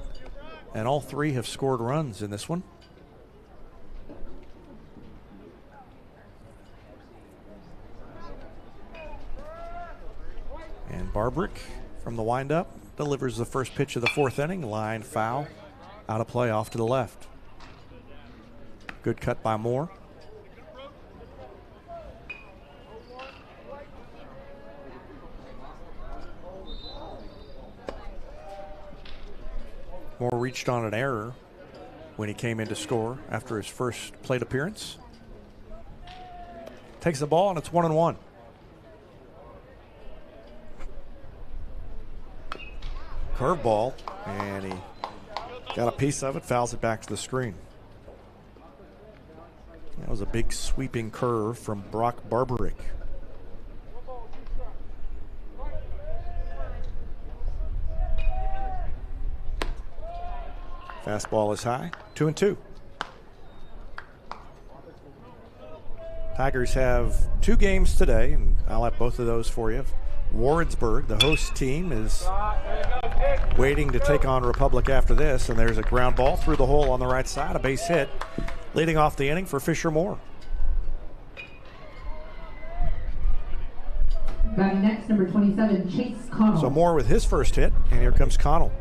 Speaker 1: and all 3 have scored runs in this one. And Barbarick from the windup delivers the first pitch of the 4th inning. Line foul, out of play off to the left. Good cut by Moore. Moore reached on an error when he came in to score after his first plate appearance. Takes the ball, and it's 1-1. Curveball, and he got a piece of it, fouls it back to the screen. That was a big sweeping curve from Brock Barbarick. Fastball is high, 2-2. Tigers have 2 games today, and I'll have both of those for you. Warrensburg, the host team, is waiting to take on Republic after this, and there's a ground ball through the hole on the right side, a base hit, leading off the inning for Fisher Moore.
Speaker 3: Batting next, number 27, Chase Connell.
Speaker 1: So Moore with his first hit, and here comes Connell.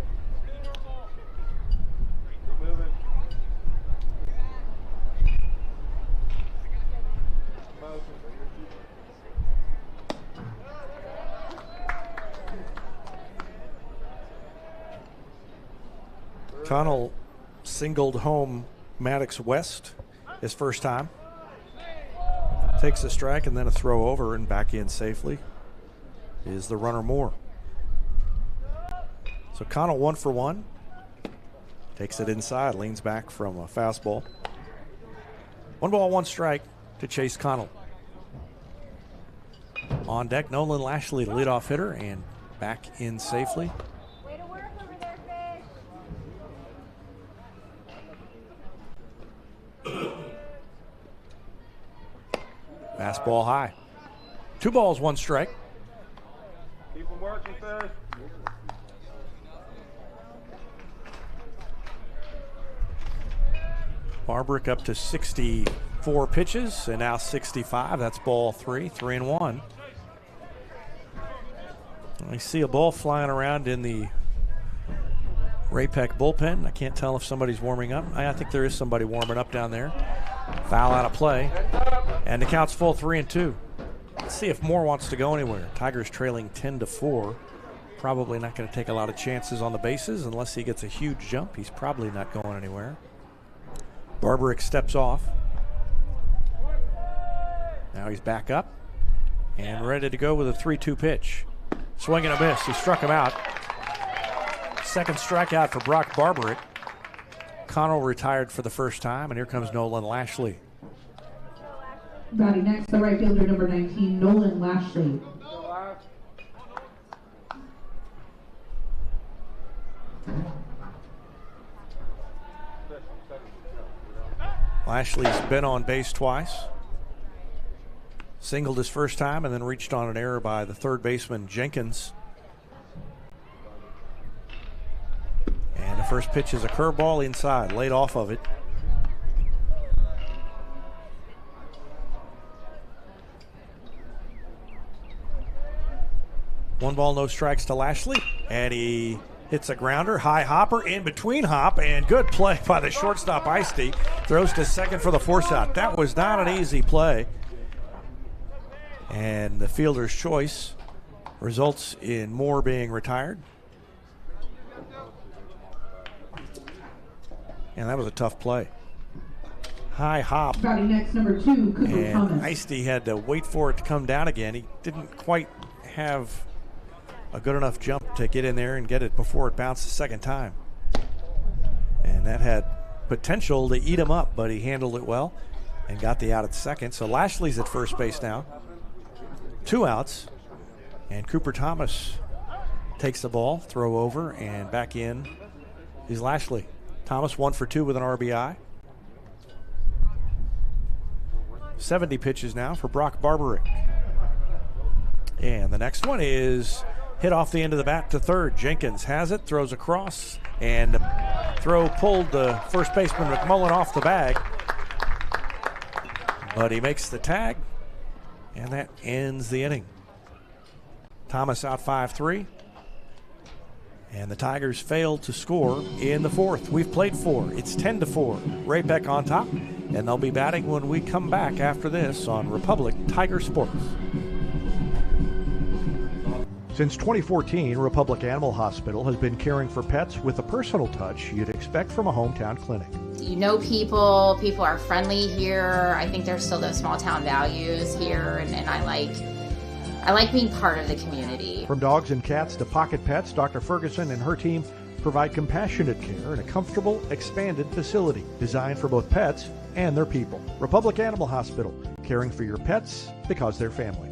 Speaker 1: Connell singled home Maddox West his first time. Takes a strike and then a throw over, and back in safely is the runner Moore. So Connell 1 for 1. Takes it inside, leans back from a fastball. 1 ball, 1 strike to Chase Connell. On deck, Nolan Lashley, the leadoff hitter, and back in safely. Fastball high. 2 balls, 1 strike.
Speaker 21: Keep them working, sir.
Speaker 1: Barbarick up to 64 pitches and now 65. That's ball 3, 3-1. I see a ball flying around in the Ray-Pec bullpen. I can't tell if somebody's warming up. I think there is somebody warming up down there. Foul out of play. And the count's full 3-2. Let's see if Moore wants to go anywhere. Tigers trailing 10-4. Probably not going to take a lot of chances on the bases unless he gets a huge jump. He's probably not going anywhere. Barbarick steps off. Now he's back up and ready to go with a 3-2 pitch. Swing and a miss. He struck him out. Second strikeout for Brock Barbarick. Connell retired for the first time, and here comes Nolan Lashley.
Speaker 3: Batting next, the right fielder, number 19, Nolan Lashley.
Speaker 1: Lashley's been on base twice. Singled his first time and then reached on an error by the third baseman Jenkins. And the first pitch is a curveball inside, laid off of it. One ball, no strikes to Lashley, and he hits a grounder, high hopper, in between hop, and good play by the shortstop Ice-T. Throws to second for the force out. That was not an easy play. And the fielder's choice results in Moore being retired. And that was a tough play. High hop.
Speaker 3: Batting next, number 2, Cooper Thomas.
Speaker 1: And Ice-T had to wait for it to come down again. He didn't quite have a good enough jump to get in there and get it before it bounced the second time. And that had potential to eat him up, but he handled it well and got the out at second. So Lashley's at first base now. 2 outs, and Cooper Thomas takes the ball, throw over, and back in is Lashley. Thomas 1 for 2 with an RBI. 70 pitches now for Brock Barbarick. And the next one is hit off the end of the bat to third. Jenkins has it, throws across, and the throw pulled the first baseman McMullen off the bag. But he makes the tag, and that ends the inning. Thomas out 5-3. And the Tigers failed to score in the fourth. We've played 4. It's 10-4. Ray-Pec on top, and they'll be batting when we come back after this on Republic Tiger Sports. Since 2014, Republic Animal Hospital has been caring for pets with the personal touch you'd expect from a hometown clinic.
Speaker 11: You know people are friendly here. I think there's still those small town values here, and I like being part of the community.
Speaker 1: From dogs and cats to pocket pets, Dr. Ferguson and her team provide compassionate care in a comfortable, expanded facility designed for both pets and their people. Republic Animal Hospital, caring for your pets because they're family.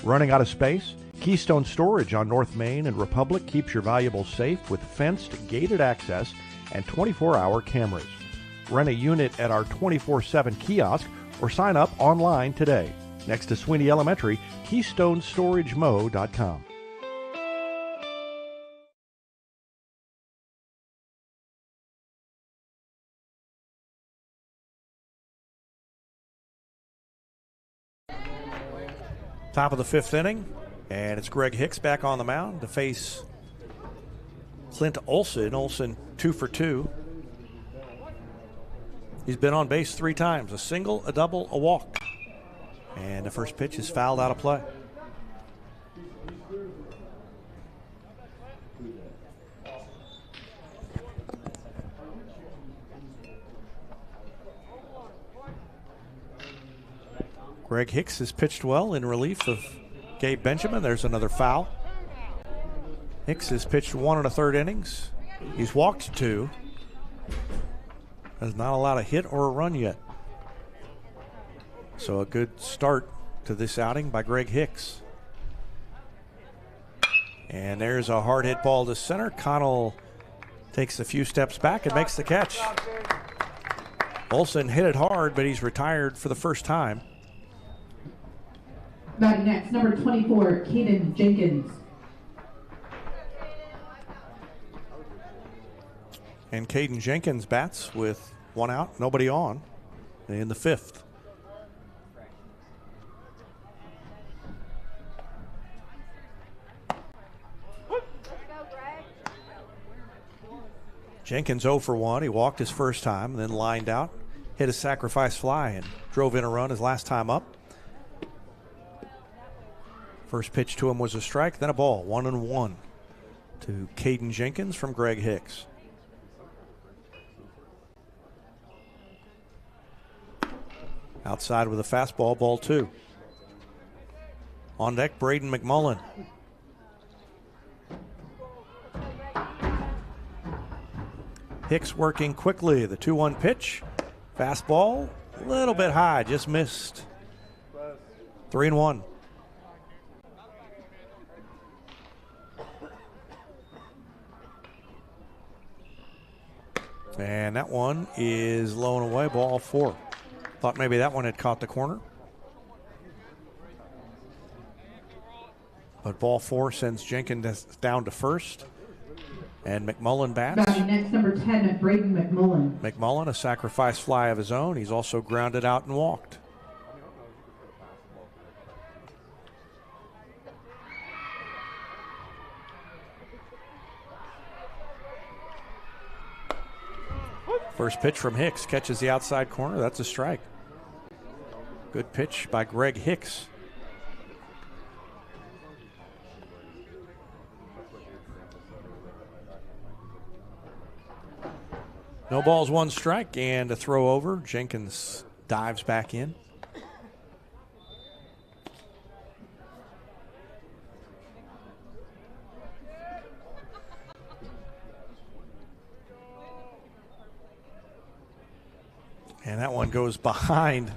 Speaker 1: Running out of space? Keystone Storage on North Main and Republic keeps your valuables safe with fenced, gated access and 24-hour cameras. Rent a unit at our 24/7 kiosk or sign up online today. Next to Sweeney Elementary, KeystoneStorageMo.com. Top of the 5th inning, and it's Greg Hicks back on the mound to face Clint Olson. Olson 2 for 2. He's been on base 3 times, a single, a double, a walk. And the first pitch is fouled out of play. Greg Hicks has pitched well in relief of Gabe Benjamin. There's another foul. Hicks has pitched 1 1/3 innings. He's walked 2. There's not a lot of hit or a run yet. So a good start to this outing by Greg Hicks. And there's a hard hit ball to center. Connell Takes a few steps back and makes the catch. Olson hit it hard, but he's retired for the first time.
Speaker 3: Batting next, number 24, Caden Jenkins.
Speaker 1: And Caden Jenkins bats with one out, nobody on in the fifth. Jenkins 0 for 1. He walked his first time and then lined out, hit a sacrifice fly, and drove in a run his last time up. First pitch to him was a strike, then a ball. 1-1 to Caden Jenkins from Greg Hicks. Outside with a fastball, ball 2. On deck, Braden McMullen. Hicks working quickly. The 2-1 pitch. Fastball, a little bit high, just missed. 3-1. And that one is low and away, ball 4. Thought maybe that one had caught the corner. But ball 4 sends Jenkins down to first. And McMullen bats.
Speaker 3: Batting next, number 10, Braden McMullen.
Speaker 1: McMullen, a sacrifice fly of his own. He's also grounded out and walked. First pitch from Hicks catches the outside corner. That's a strike. Good pitch by Greg Hicks. No balls, 1 strike, and a throw over. Jenkins dives back in. And that one goes behind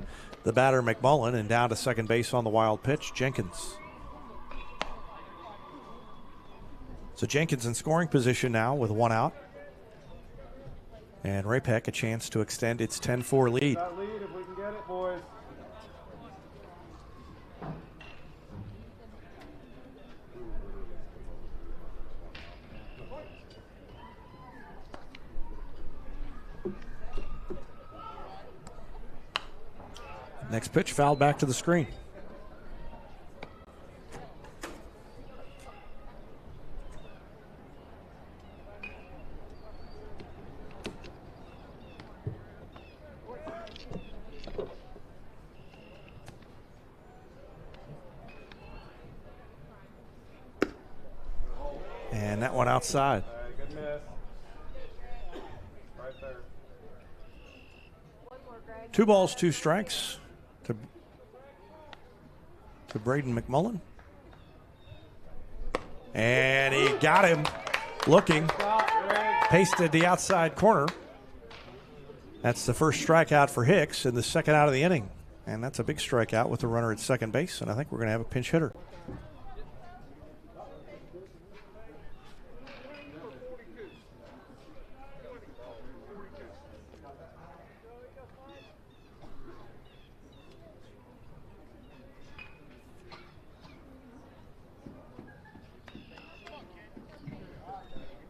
Speaker 1: the batter McMullen and down to second base on the wild pitch, Jenkins. So Jenkins in scoring position now with 1 out. And Ray-Pec a chance to extend its 10-4 lead.
Speaker 21: That lead if we can get it, boys.
Speaker 1: Next pitch fouled back to the screen. And that one outside.
Speaker 21: Good miss. Right there.
Speaker 1: 2 balls, 2 strikes to Braden McMullen. And he got him looking. Pasted the outside corner. That's the first strikeout for Hicks and the second out of the inning. And that's a big strikeout with the runner at second base. And I think we're going to have a pinch hitter.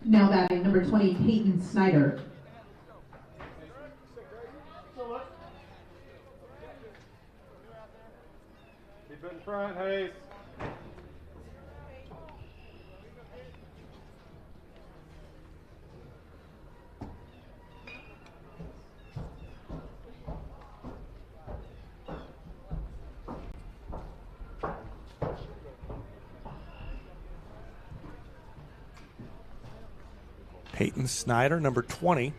Speaker 3: Now batting number 20, Peyton Snyder.
Speaker 21: Keep it in front, Hayes.
Speaker 1: Peyton Snyder, number 20,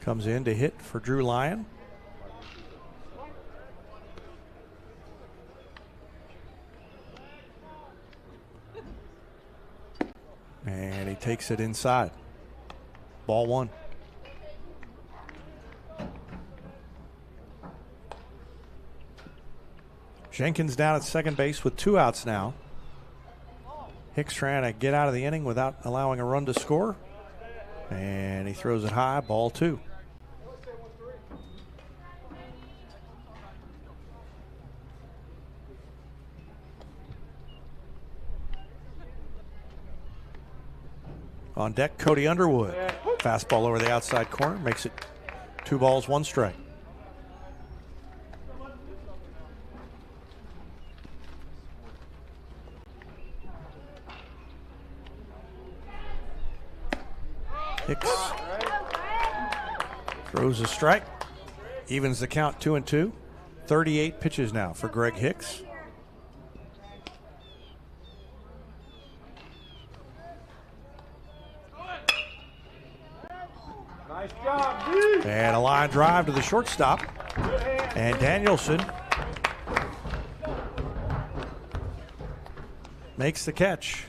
Speaker 1: comes in to hit for Drew Lyon. And he takes it inside. Ball 1. Jenkins down at second base with 2 outs now. Hicks trying to get out of the inning without allowing a run to score. And he throws it high, ball 2. On deck, Cody Underwood. Fastball over the outside corner, makes it 2 balls, 1 strike. Hicks throws a strike, evens the count 2-2. 38 pitches now for Greg Hicks.
Speaker 21: Nice job, dude.
Speaker 1: And a line drive to the shortstop. And Danielson makes the catch.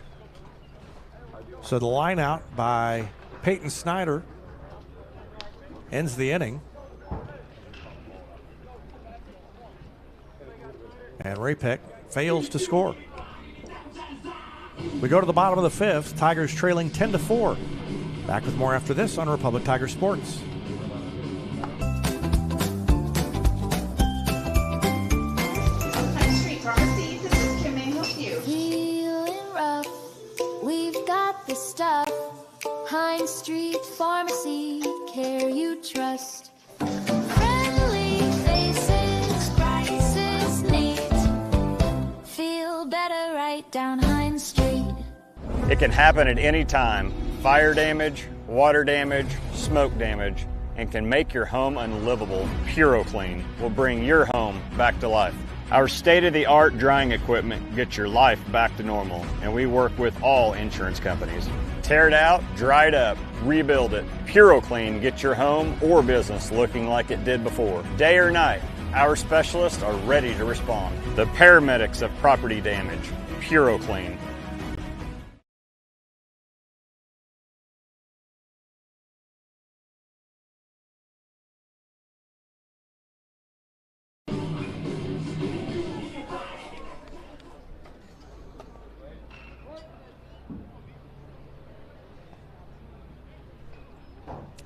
Speaker 1: So the line out by Peyton Snyder ends the inning. And Ray-Pec fails to score. We go to the bottom of the 5th. Tigers trailing 10-4. Back with more after this on Republic Tiger Sports.
Speaker 12: Feeling rough, we've got the stuff. Hines Street Pharmacy, care you trust. Friendly faces, prices neat. Feel better right down Hines Street.
Speaker 13: It can happen at any time. Fire damage, water damage, smoke damage, and can make your home unlivable. PuroClean will bring your home back to life. Our state-of-the-art drying equipment gets your life back to normal, and we work with all insurance companies. Tear it out, dry it up, rebuild it. PuroClean gets your home or business looking like it did before. Day or night, our specialists are ready to respond. The paramedics of property damage. PuroClean.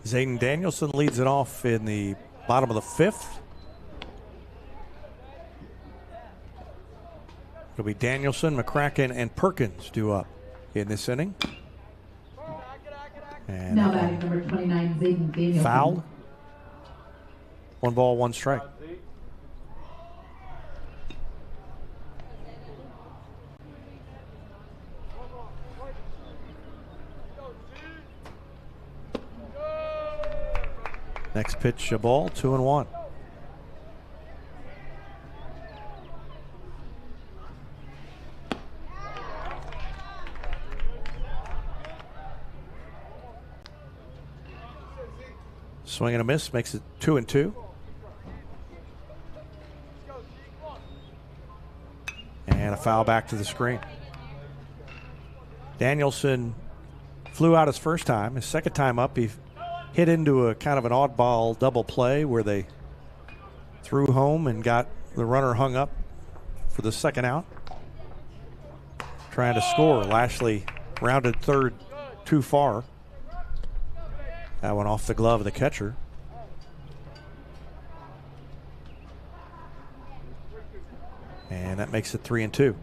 Speaker 1: Zayden Danielson leads it off in the bottom of the 5th. It'll be Danielson, McCracken, and Perkins due up in this inning. And
Speaker 3: now batting number 29, Zayden Danielson.
Speaker 1: Fouled. 1 ball, 1 strike. Next pitch, a ball, 2-1. Swing and a miss makes it 2-2. And a foul back to the screen. Danielson flew out his first time. His second time up, he hit into a kind of an oddball double play where they threw home and got the runner hung up for the second out. Trying to score. Lashley rounded third too far. That went off the glove of the catcher. And that makes it 3-2.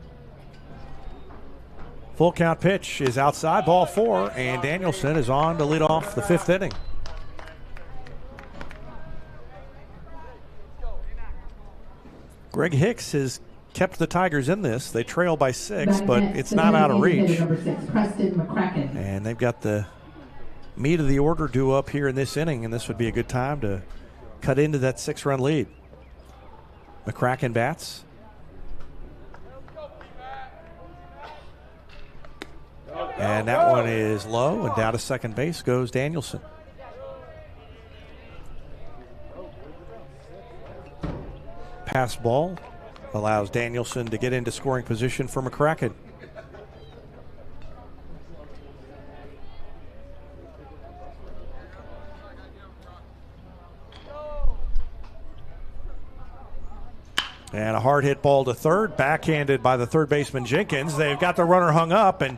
Speaker 1: Full count pitch is outside, ball 4, and Danielson is on to lead off the 5th inning. Greg Hicks has kept the Tigers in this. They trail by 6, but it's not out of reach.
Speaker 3: Number 6, Preston McCracken.
Speaker 1: And they've got the meat of the order due up here in this inning, and this would be a good time to cut into that 6-run lead. McCracken bats. And that one is low, and down to second base goes Danielson. Pass ball allows Danielson to get into scoring position for McCracken. And a hard hit ball to third, backhanded by the third baseman Jenkins. They've got the runner hung up, and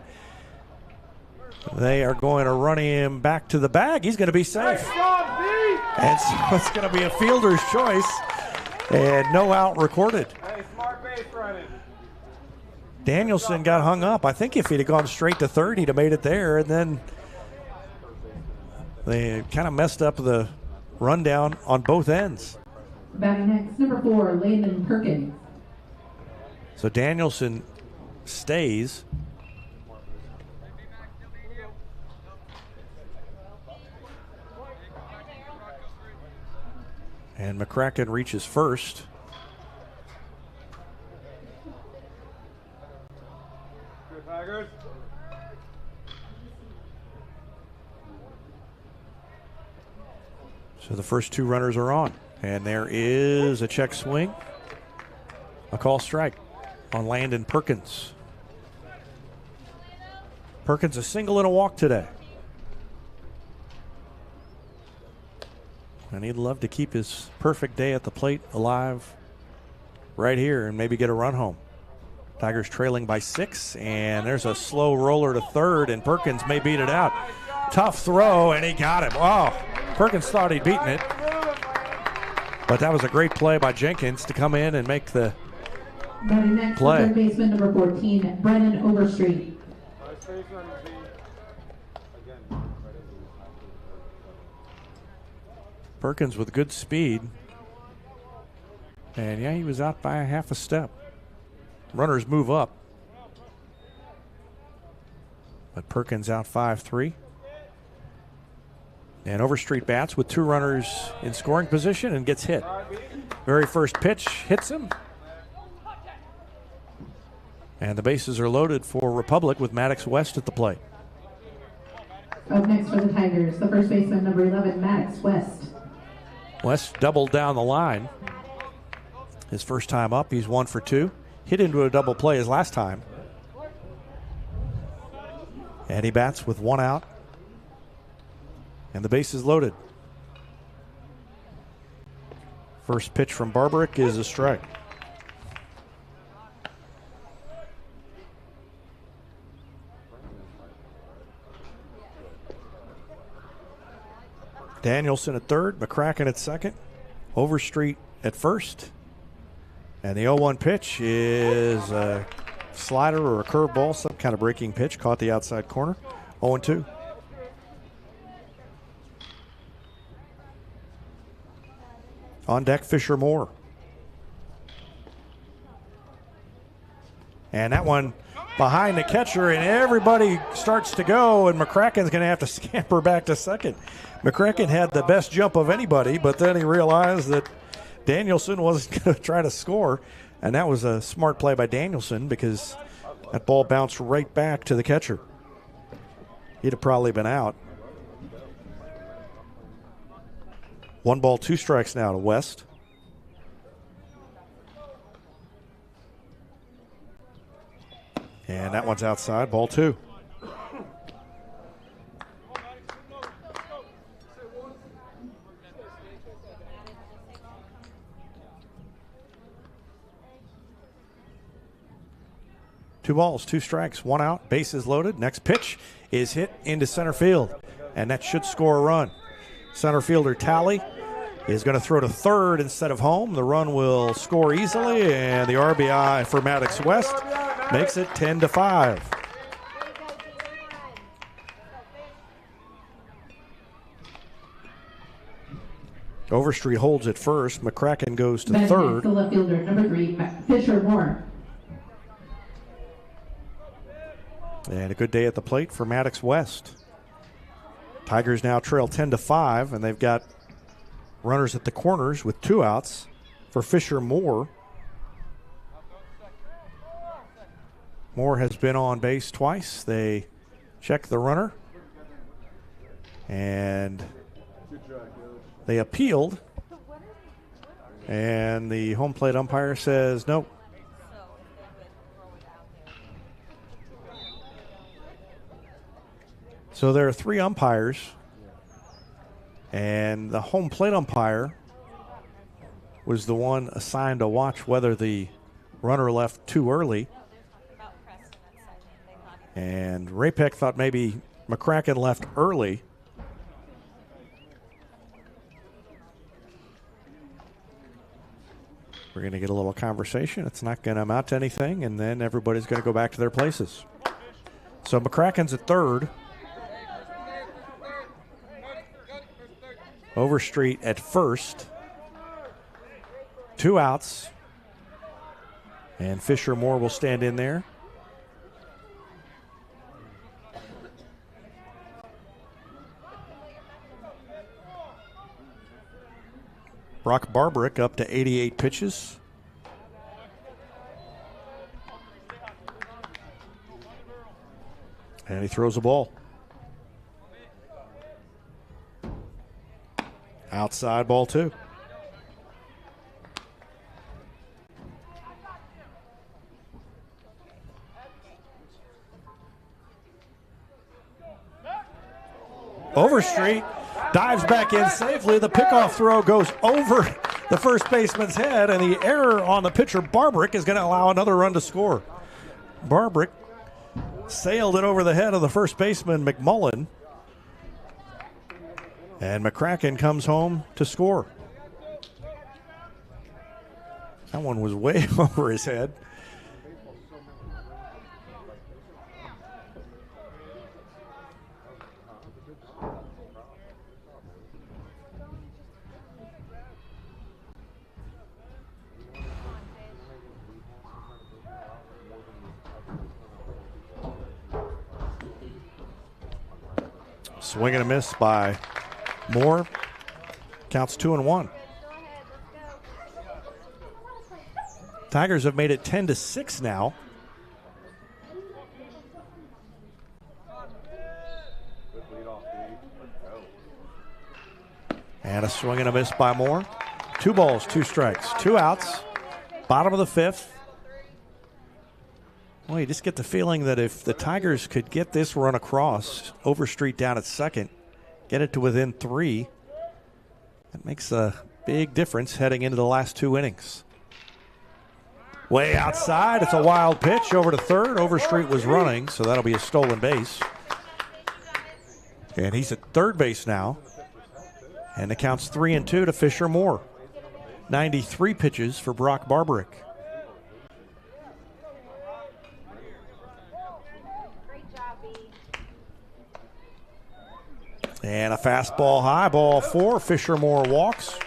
Speaker 1: They are going to run him back to the bag. He's going to be safe. And so it's going to be a fielder's choice. And no out recorded.
Speaker 21: Hey, smart base running.
Speaker 1: Danielson got hung up. I think if he'd have gone straight to third, he'd have made it there. And then they kind of messed up the rundown on both ends.
Speaker 3: Batting next, number 4, Landon Perkins.
Speaker 1: So Danielson stays. And McCracken reaches first.
Speaker 21: Good Tigers.
Speaker 1: So the first 2 runners are on. And there is a check swing. A call strike on Landon Perkins. Perkins a single and a walk today. And he'd love to keep his perfect day at the plate alive right here and maybe get a run home. Tigers trailing by 6, and there's a slow roller to third, and Perkins may beat it out. Tough throw, and he got him. Wow, Perkins thought he'd beaten it. But that was a great play by Jenkins to come in and make the
Speaker 3: Next,
Speaker 1: play.
Speaker 3: Third baseman number 14, Brennan Overstreet.
Speaker 1: Perkins with good speed. And yeah, he was out by a half a step. Runners move up. But Perkins out 5-3. And Overstreet bats with 2 runners in scoring position and gets hit. Very first pitch hits him. And the bases are loaded for Republic with Maddox West at the plate.
Speaker 3: Up next for the Tigers, the first baseman number 11, Maddox West.
Speaker 1: West doubled down the line. His first time up, he's 1 for 2. Hit into a double play his last time. And he bats with 1 out. And the base is loaded. First pitch from Barbarick is a strike. Danielson at third, McCracken at second, Overstreet at first. And the 0-1 pitch is a slider or a curveball, some kind of breaking pitch, caught the outside corner. 0-2. On deck, Fisher Moore. And that one behind the catcher, and everybody starts to go, and McCracken's going to have to scamper back to second. McCracken had the best jump of anybody, but then he realized that Danielson wasn't going to try to score, and that was a smart play by Danielson because that ball bounced right back to the catcher. He'd have probably been out. 1 ball, 2 strikes now to West. And that one's outside, ball 2. Two balls, 2 strikes, 1 out, bases loaded. Next pitch is hit into center field, and that should score a run. Center fielder Talley is going to throw to third instead of home. The run will score easily, and the RBI for Maddox West makes it 10-5. Overstreet holds it first. McCracken goes to third.
Speaker 3: The left fielder, number 3, Fisher Moore.
Speaker 1: And a good day at the plate for Maddox West. Tigers now trail 10-5, and they've got runners at the corners with 2 outs for Fisher Moore. Moore has been on base twice. They check the runner, and they appealed, and the home plate umpire says nope. So there are 3 umpires, and the home plate umpire was the one assigned to watch whether the runner left too early. And Ray-Pec thought maybe McCracken left early. We're going to get a little conversation. It's not going to amount to anything, and then everybody's going to go back to their places. So McCracken's at third. Overstreet at first. 2 outs. And Fisher Moore will stand in there. Brock Barbarick up to 88 pitches. And he throws a ball. Outside ball 2. Overstreet dives back in safely. The pickoff throw goes over the first baseman's head, and the error on the pitcher, Barbarick, is going to allow another run to score. Barbarick sailed it over the head of the first baseman, McMullen, and McCracken comes home to score. That one was way over his head. Swing and a miss by Moore. Counts 2-1. Tigers have made it 10-6 now. And a swing and a miss by Moore. 2 balls, 2 strikes, 2 outs. Bottom of the 5th. Well, you just get the feeling that if the Tigers could get this run across, Overstreet down at second, get it to within 3, that makes a big difference heading into the last 2 innings. Way outside, it's a wild pitch over to third. Overstreet was running, so that'll be a stolen base. And he's at third base now. And the count's 3-2 to Fisher Moore. 93 pitches for Brock Barbarick. And a fastball high, ball 4. Fisher Moore walks.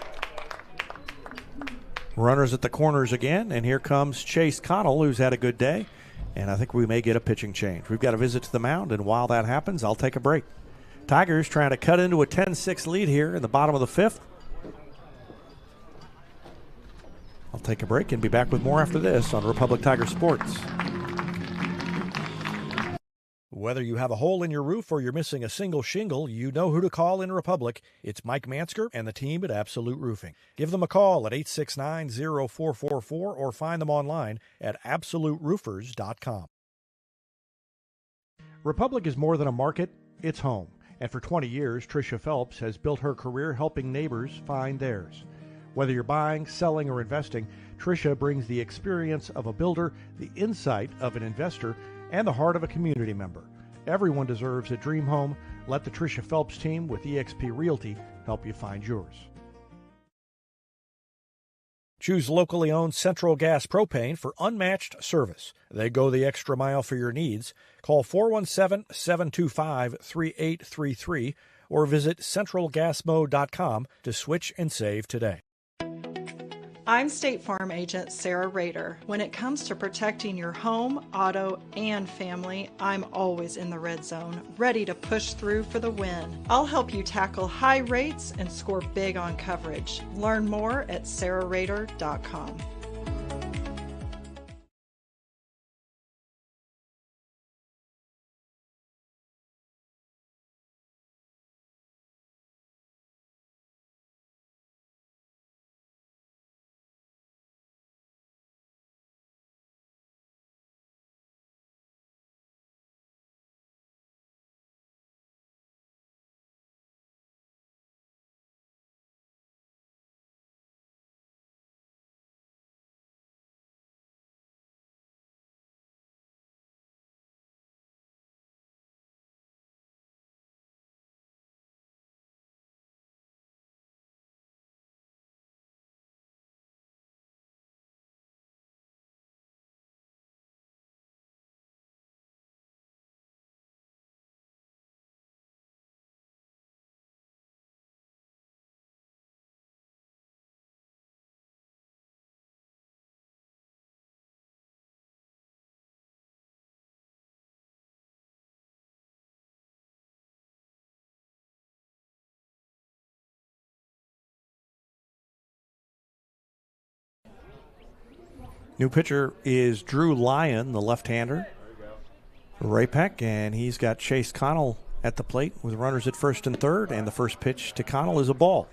Speaker 1: Runners at the corners again, and here comes Chase Connell, who's had a good day. And I think we may get a pitching change. We've got a visit to the mound, and while that happens, I'll take a break. Tigers trying to cut into a 10-6 lead here in the bottom of the 5th. I'll take a break and be back with more after this on Republic Tiger Sports. Whether you have a hole in your roof or you're missing a single shingle, you know who to call in Republic. It's Mike Mansker and the team at Absolute Roofing. Give them a call at 869-0444 or find them online at absoluteroofers.com. Republic is more than a market, it's home. And for 20 years, Tricia Phelps has built her career helping neighbors find theirs. Whether you're buying, selling, or investing, Tricia brings the experience of a builder, the insight of an investor, and the heart of a community member. Everyone deserves a dream home. Let the Tricia Phelps team with eXp Realty help you find yours. Choose locally owned Central Gas Propane for unmatched service. They go the extra mile for your needs. Call 417-725-3833 or visit centralgasmo.com to switch and save today.
Speaker 15: I'm State Farm Agent Sarah Rader. When it comes to protecting your home, auto, and family, I'm always in the red zone, ready to push through for the win. I'll help you tackle high rates and score big on coverage. Learn more at sarahrader.com.
Speaker 1: New pitcher is Drew Lyon, the left-hander. Ray-Pec, and he's got Chase Connell at the plate with runners at first and third, and the first pitch to Connell is a ball.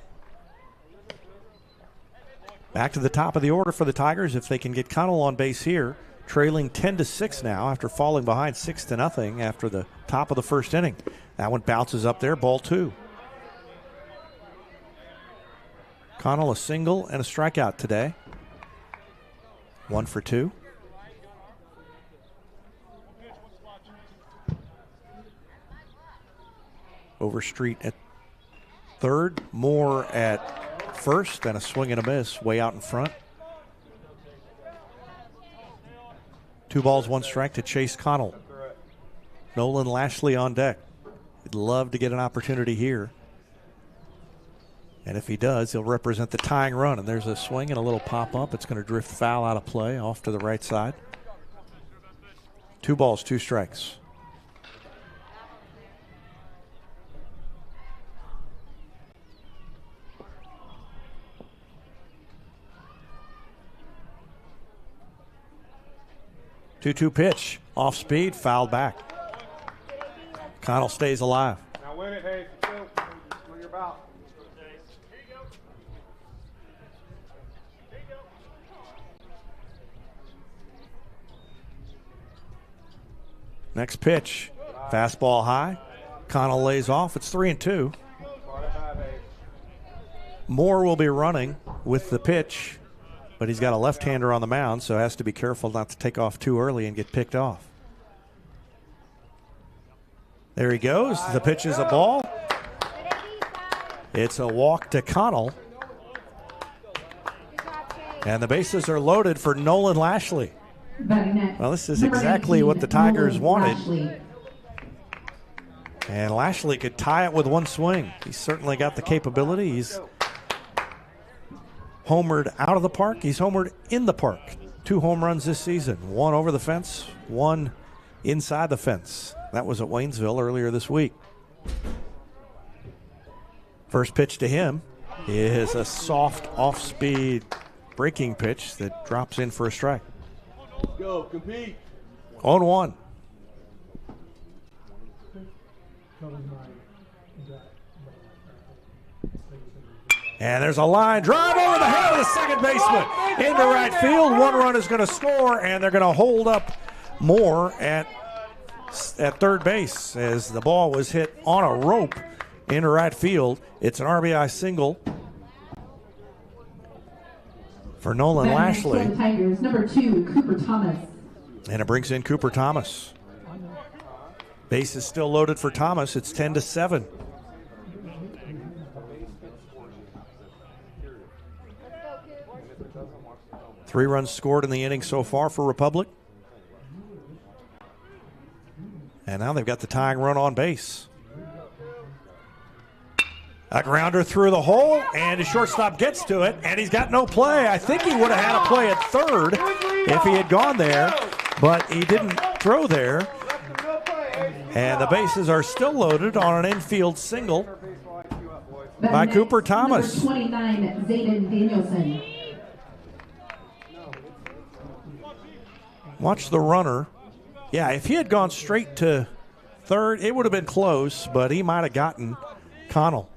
Speaker 1: Back to the top of the order for the Tigers if they can get Connell on base here, trailing 10-6 now after falling behind 6-0 after the top of the first inning. That one bounces up there, ball 2. Connell a single and a strikeout today. 1 for 2. Overstreet at third, Moore at first, and a swing and a miss way out in front. 2 balls, 1 strike to Chase Connell. Nolan Lashley on deck. He'd love to get an opportunity here. And if he does, he'll represent the tying run. And there's a swing and a little pop-up. It's going to drift foul out of play off to the right side. 2 balls, 2 strikes. Two-two pitch, off speed, fouled back. Connell stays alive.
Speaker 21: Now win it, Hayes. What you're about.
Speaker 1: Next pitch, fastball high. Connell lays off. It's 3-2. Moore will be running with the pitch, but he's got a left-hander on the mound, so has to be careful not to take off too early and get picked off. There he goes. The pitch is a ball. It's a walk to Connell. And the bases are loaded for Nolan Lashley. Well, this is exactly what the Tigers wanted. And Lashley could tie it with 1 swing. He's certainly got the capability. He's homered out of the park. He's homered in the park. 2 home runs this season. 1 over the fence, 1 inside the fence. That was at Waynesville earlier this week. First pitch to him is a soft off-speed breaking pitch that drops in for a strike.
Speaker 21: Let's go, compete.
Speaker 1: 0-1. And there's a line drive over the head of the second baseman into right field. 1 run is going to score, and they're going to hold up Moore at third base as the ball was hit on a rope into right field. It's an RBI single for Nolan Lashley.
Speaker 3: The Tigers, number 2, Cooper Thomas.
Speaker 1: And it brings in Cooper Thomas. Base is still loaded for Thomas. It's 10-7. Three runs scored in the inning so far for Republic. And now they've got the tying run on base. A grounder through the hole, and his shortstop gets to it, and he's got no play. I think he would have had a play at third if he had gone there, but he didn't throw there. And the bases are still loaded on an infield single by Cooper Thomas.
Speaker 3: Number 29, Zayden Danielson.
Speaker 1: Watch the runner. Yeah, if he had gone straight to third, it would have been close, but he might have gotten Connell.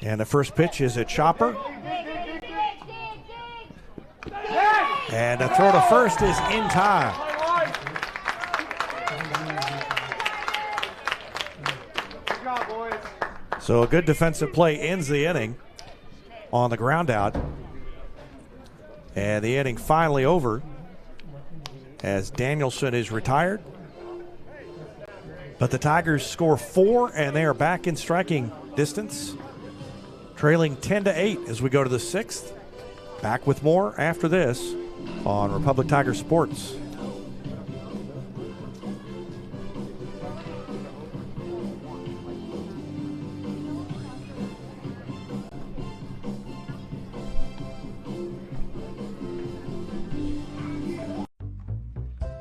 Speaker 1: And the first pitch is a chopper. And the throw to first is in time. So a good defensive play ends the inning on the ground out. And the inning finally over as Danielson is retired. But the Tigers score 4, and they are back in striking distance, trailing 10-8 as we go to the 6th. Back with more after this on Republic Tiger Sports.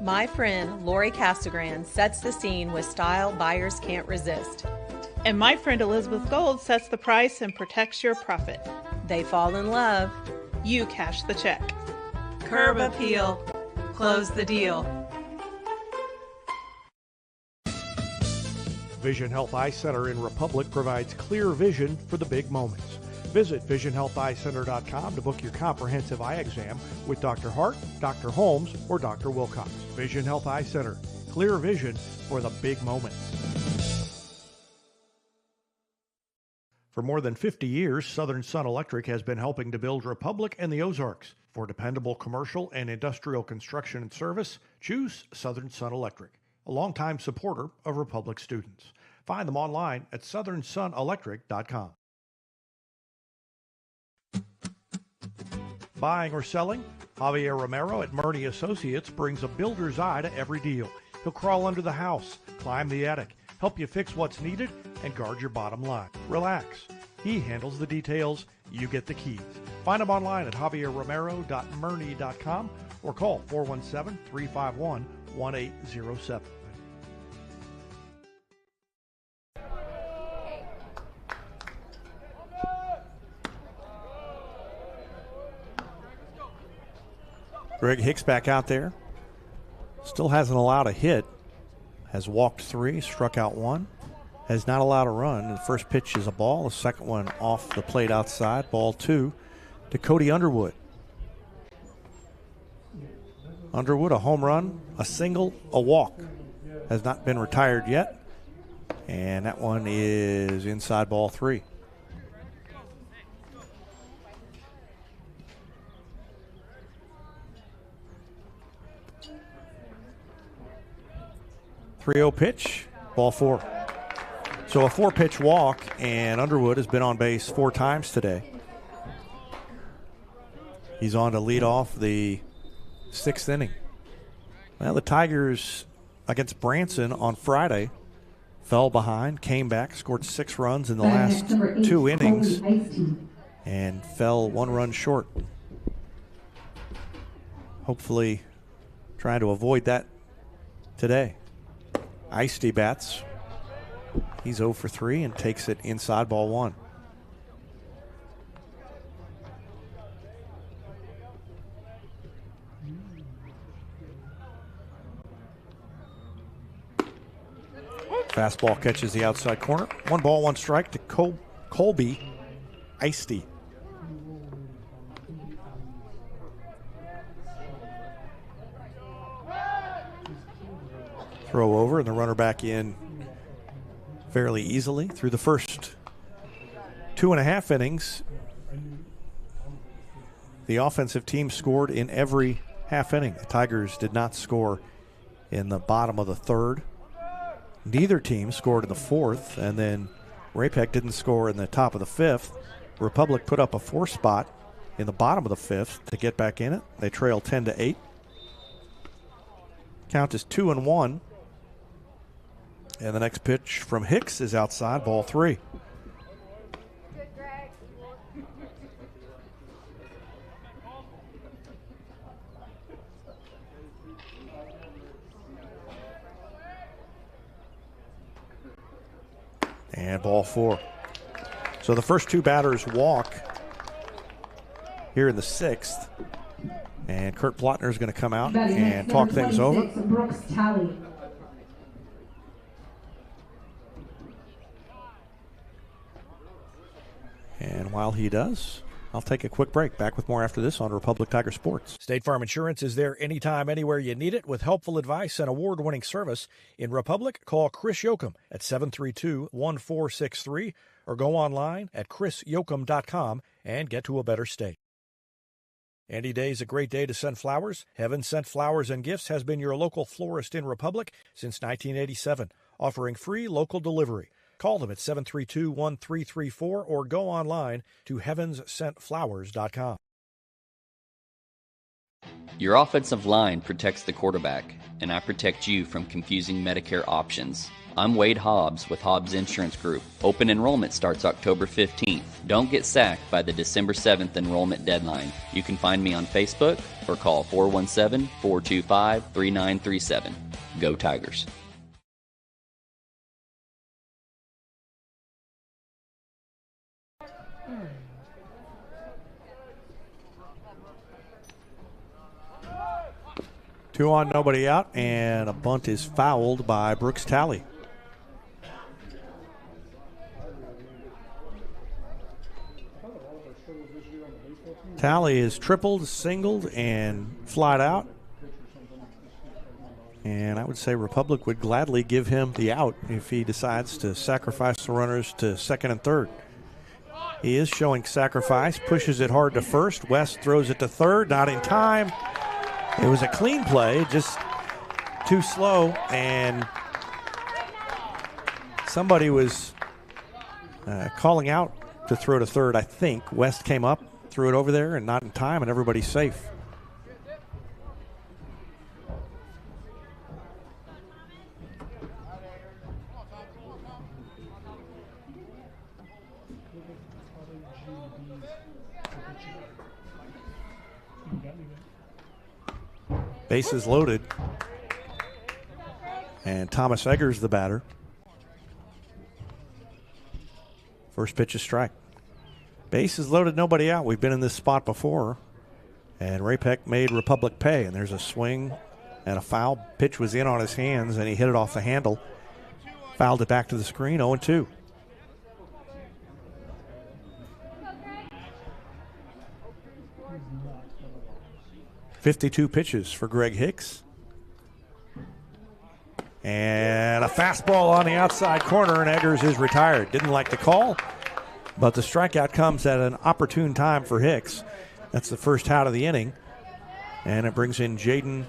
Speaker 16: My friend Lori Casagrande sets the scene with style buyers can't resist.
Speaker 17: And my friend Elizabeth Gold sets the price and protects your profit.
Speaker 16: They fall in love.
Speaker 17: You cash the check.
Speaker 15: Curb appeal. Close the deal.
Speaker 5: Vision Health Eye Center in Republic provides clear vision for the big moments. Visit visionhealtheyecenter.com to book your comprehensive eye exam with Dr. Hart, Dr. Holmes, or Dr. Wilcox. Vision Health Eye Center. Clear vision for the big moments. For more than 50 years, Southern Sun Electric has been helping to build Republic and the Ozarks. For dependable commercial and industrial construction and service, choose Southern Sun Electric, a longtime supporter of Republic students. Find them online at southernsunelectric.com. Buying or selling? Javier Romero at Murney Associates brings a builder's eye to every deal. He'll crawl under the house, climb the attic, help you fix what's needed, and guard your bottom line. Relax. He handles the details. You get the keys. Find him online at javierromero.murney.com or call 417-351-1807.
Speaker 1: Greg Hicks back out there. Still hasn't allowed a hit. Has walked 3, struck out 1. Has not allowed a run. The first pitch is a ball. The second one off the plate outside. Ball 2 to Cody Underwood. Underwood, a home run, a single, a walk. Has not been retired yet. And that one is inside, ball 3. .30 pitch, ball 4. So a 4-pitch walk, and Underwood has been on base 4 times today. He's on to lead off the 6th inning. Well, the Tigers against Branson on Friday fell behind, came back, scored 6 runs in the last 2 innings, and fell 1 run short. Hopefully trying to avoid that today. Ice-T bats. He's 0 for 3 and takes it inside, ball 1. Fastball catches the outside corner. 1 ball, 1 strike to Colby Ice-T. Throw over and the runner back in fairly easily. Through the first 2.5 innings, the offensive team scored in every half inning. The Tigers did not score in the bottom of the 3rd. Neither team scored in the 4th, and then Ray-Pec didn't score in the top of the 5th. Republic put up a 4 spot in the bottom of the 5th to get back in it. They trail 10-8. Count is 2-1. And the next pitch from Hicks is outside, ball 3. And ball 4. So the first 2 batters walk here in the 6th. And Kurt Plotner is going to come out and talk things over.
Speaker 3: Brooks Talley.
Speaker 1: And while he does, I'll take a quick break. Back with more after this on Republic Tiger Sports. State Farm Insurance is there anytime, anywhere you need it with helpful advice and award-winning service. In Republic, call Chris Yoakum at 732-1463 or go online at chrisyoakum.com and get to a better state. Any day is a great day to send flowers. Heaven Sent Flowers and Gifts has been your local florist in Republic since 1987, offering free local delivery. Call them at 732-1334 or go online to heavenssentflowers.com.
Speaker 18: Your offensive line protects the quarterback, and I protect you from confusing Medicare options. I'm Wade Hobbs with Hobbs Insurance Group. Open enrollment starts October 15th. Don't get sacked by the December 7th enrollment deadline. You can find me on Facebook or call 417-425-3937. Go Tigers.
Speaker 1: 2 on, nobody out, and a bunt is fouled by Brooks Talley. Talley is tripled, singled, and flied out. And I would say Republic would gladly give him the out if he decides to sacrifice the runners to second and third. He is showing sacrifice, pushes it hard to first. West throws it to third, not in time. It was a clean play, just too slow, and somebody was calling out to throw to third, I think. West came up, threw it over there, and not in time, and everybody's safe. Bases loaded. And Thomas Eggers the batter. First pitch is strike. Bases loaded, nobody out. We've been in this spot before. And Ray-Pec made Republic pay. And there's a swing and a foul. Pitch was in on his hands, and he hit it off the handle. Fouled it back to the screen, 0-2. .52 pitches for Greg Hicks. And a fastball on the outside corner, and Eggers is retired. Didn't like the call, but the strikeout comes at an opportune time for Hicks. That's the first out of the inning, and it brings in Jaden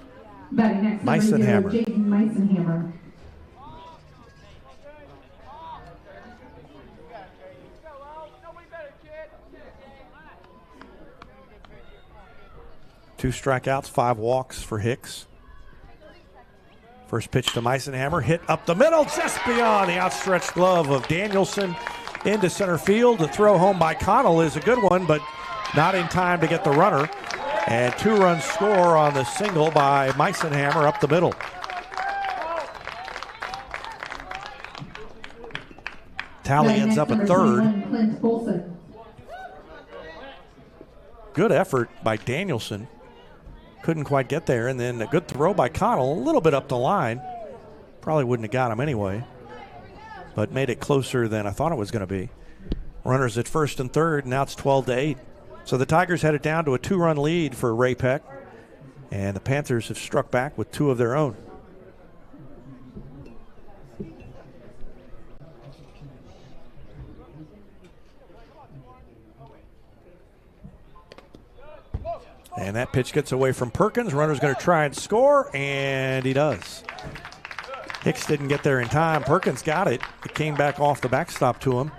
Speaker 1: Meisenhammer.
Speaker 3: Jaden Meisenhammer.
Speaker 1: Two strikeouts, 5 walks for Hicks. First pitch to Meisenhammer, hit up the middle, just beyond the outstretched glove of Danielson into center field. The throw home by Connell is a good one, but not in time to get the runner. And 2-run score on the single by Meisenhammer up the middle. Talley ends up at third. Good effort by Danielson. Couldn't quite get there, and then a good throw by Connell, a little bit up the line. Probably wouldn't have got him anyway, but made it closer than I thought it was going to be. Runners at first and third, now it's 12-8. So the Tigers headed down to a 2-run lead for Ray-Pec, and the Panthers have struck back with 2 of their own. And that pitch gets away from Perkins. Runner's going to try and score, and he does. Hicks didn't get there in time. Perkins got it. It came back off the backstop to him.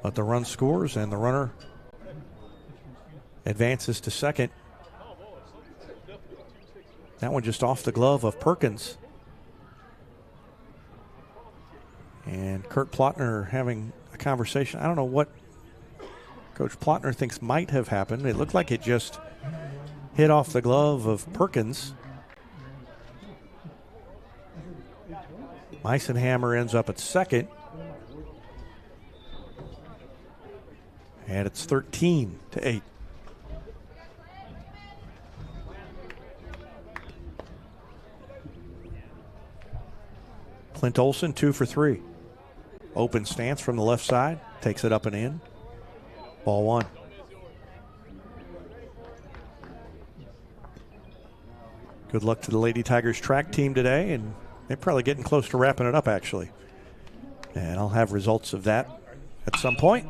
Speaker 1: But the run scores, and the runner advances to second. That one just off the glove of Perkins. And Kurt Plotner having a conversation. I don't know what Coach Plotner thinks might have happened. It looked like it just hit off the glove of Perkins. Meisenhammer ends up at second. And it's 13-8. Clint Olson, 2 for 3. Open stance from the left side. Takes it up and in. Ball 1. Good luck to the Lady Tigers track team today, and they're probably getting close to wrapping it up, actually. And I'll have results of that at some point.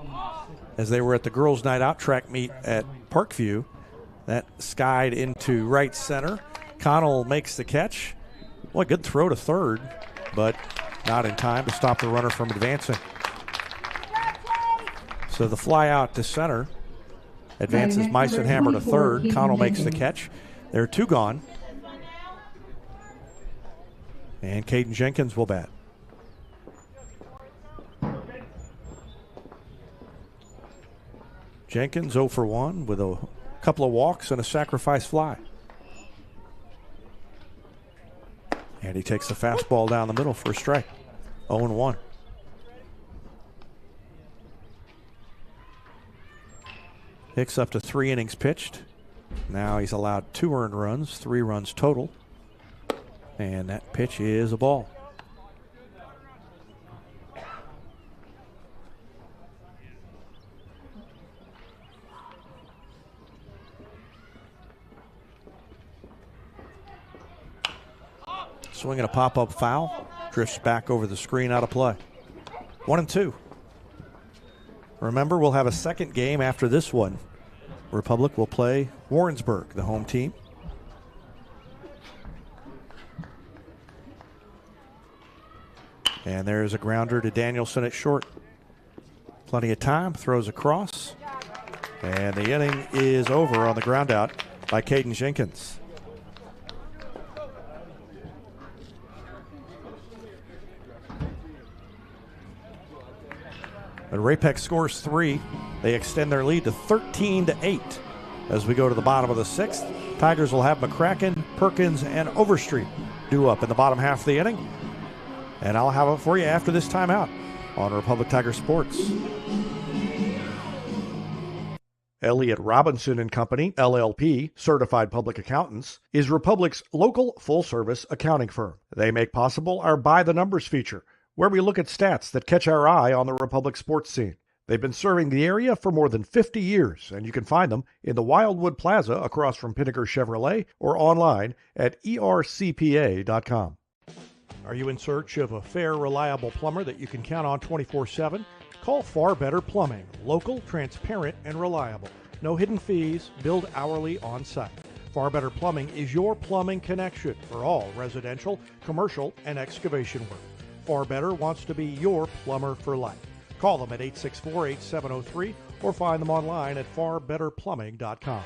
Speaker 1: As they were at the girls' night out track meet at Parkview, that skied into right center. Connell makes the catch. Boy, good throw to third, but not in time to stop the runner from advancing. So the fly out to center advances Meisenhammer to third. Connell makes the catch. There are 2 gone. And Caden Jenkins will bat. Jenkins 0 for 1 with a couple of walks and a sacrifice fly. And he takes the fastball down the middle for a strike. 0-1. Hicks up to 3 innings pitched. Now he's allowed 2 earned runs, 3 runs total. And that pitch is a ball. Swinging a pop-up foul. Drifts back over the screen, out of play. 1-2. Remember, we'll have a second game after this one. Republic will play Warrensburg, the home team. And there's a grounder to Danielson at short. Plenty of time, throws across. And the inning is over on the ground out by Caden Jenkins. But Ray-Pec scores 3. They extend their lead to 13-8. As we go to the bottom of the 6th, Tigers will have McCracken, Perkins, and Overstreet due up in the bottom half of the inning. And I'll have it for you after this timeout on Republic Tiger Sports.
Speaker 5: Elliott Robinson and Company, LLP, Certified Public Accountants, is Republic's local full-service accounting firm. They make possible our By the Numbers feature, where we look at stats that catch our eye on the Republic sports scene. They've been serving the area for more than 50 years, and you can find them in the Wildwood Plaza across from Pinnaker Chevrolet or online at ercpa.com. Are you in search of a fair, reliable plumber that you can count on 24/7? Call Far Better Plumbing. Local, transparent, and reliable. No hidden fees, billed hourly on site. Far Better Plumbing is your plumbing connection for all residential, commercial, and excavation work. Far Better wants to be your plumber for life. Call them at 864-8703 or find them online at farbetterplumbing.com.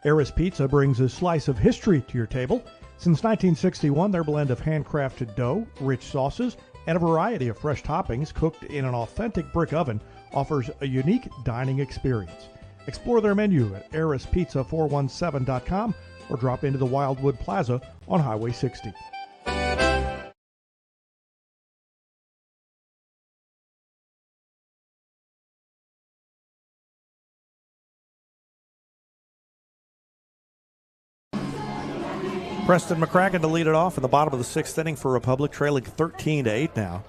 Speaker 5: Eris Pizza brings a slice of history to your table. Since 1961, their blend of handcrafted dough, rich sauces, and a variety of fresh toppings cooked in an authentic brick oven offers a unique dining experience. Explore their menu at erispizza417.com or drop into the Wildwood Plaza on Highway 60.
Speaker 1: Preston McCracken to lead it off in the bottom of the 6th inning for Republic, trailing 13-8 now.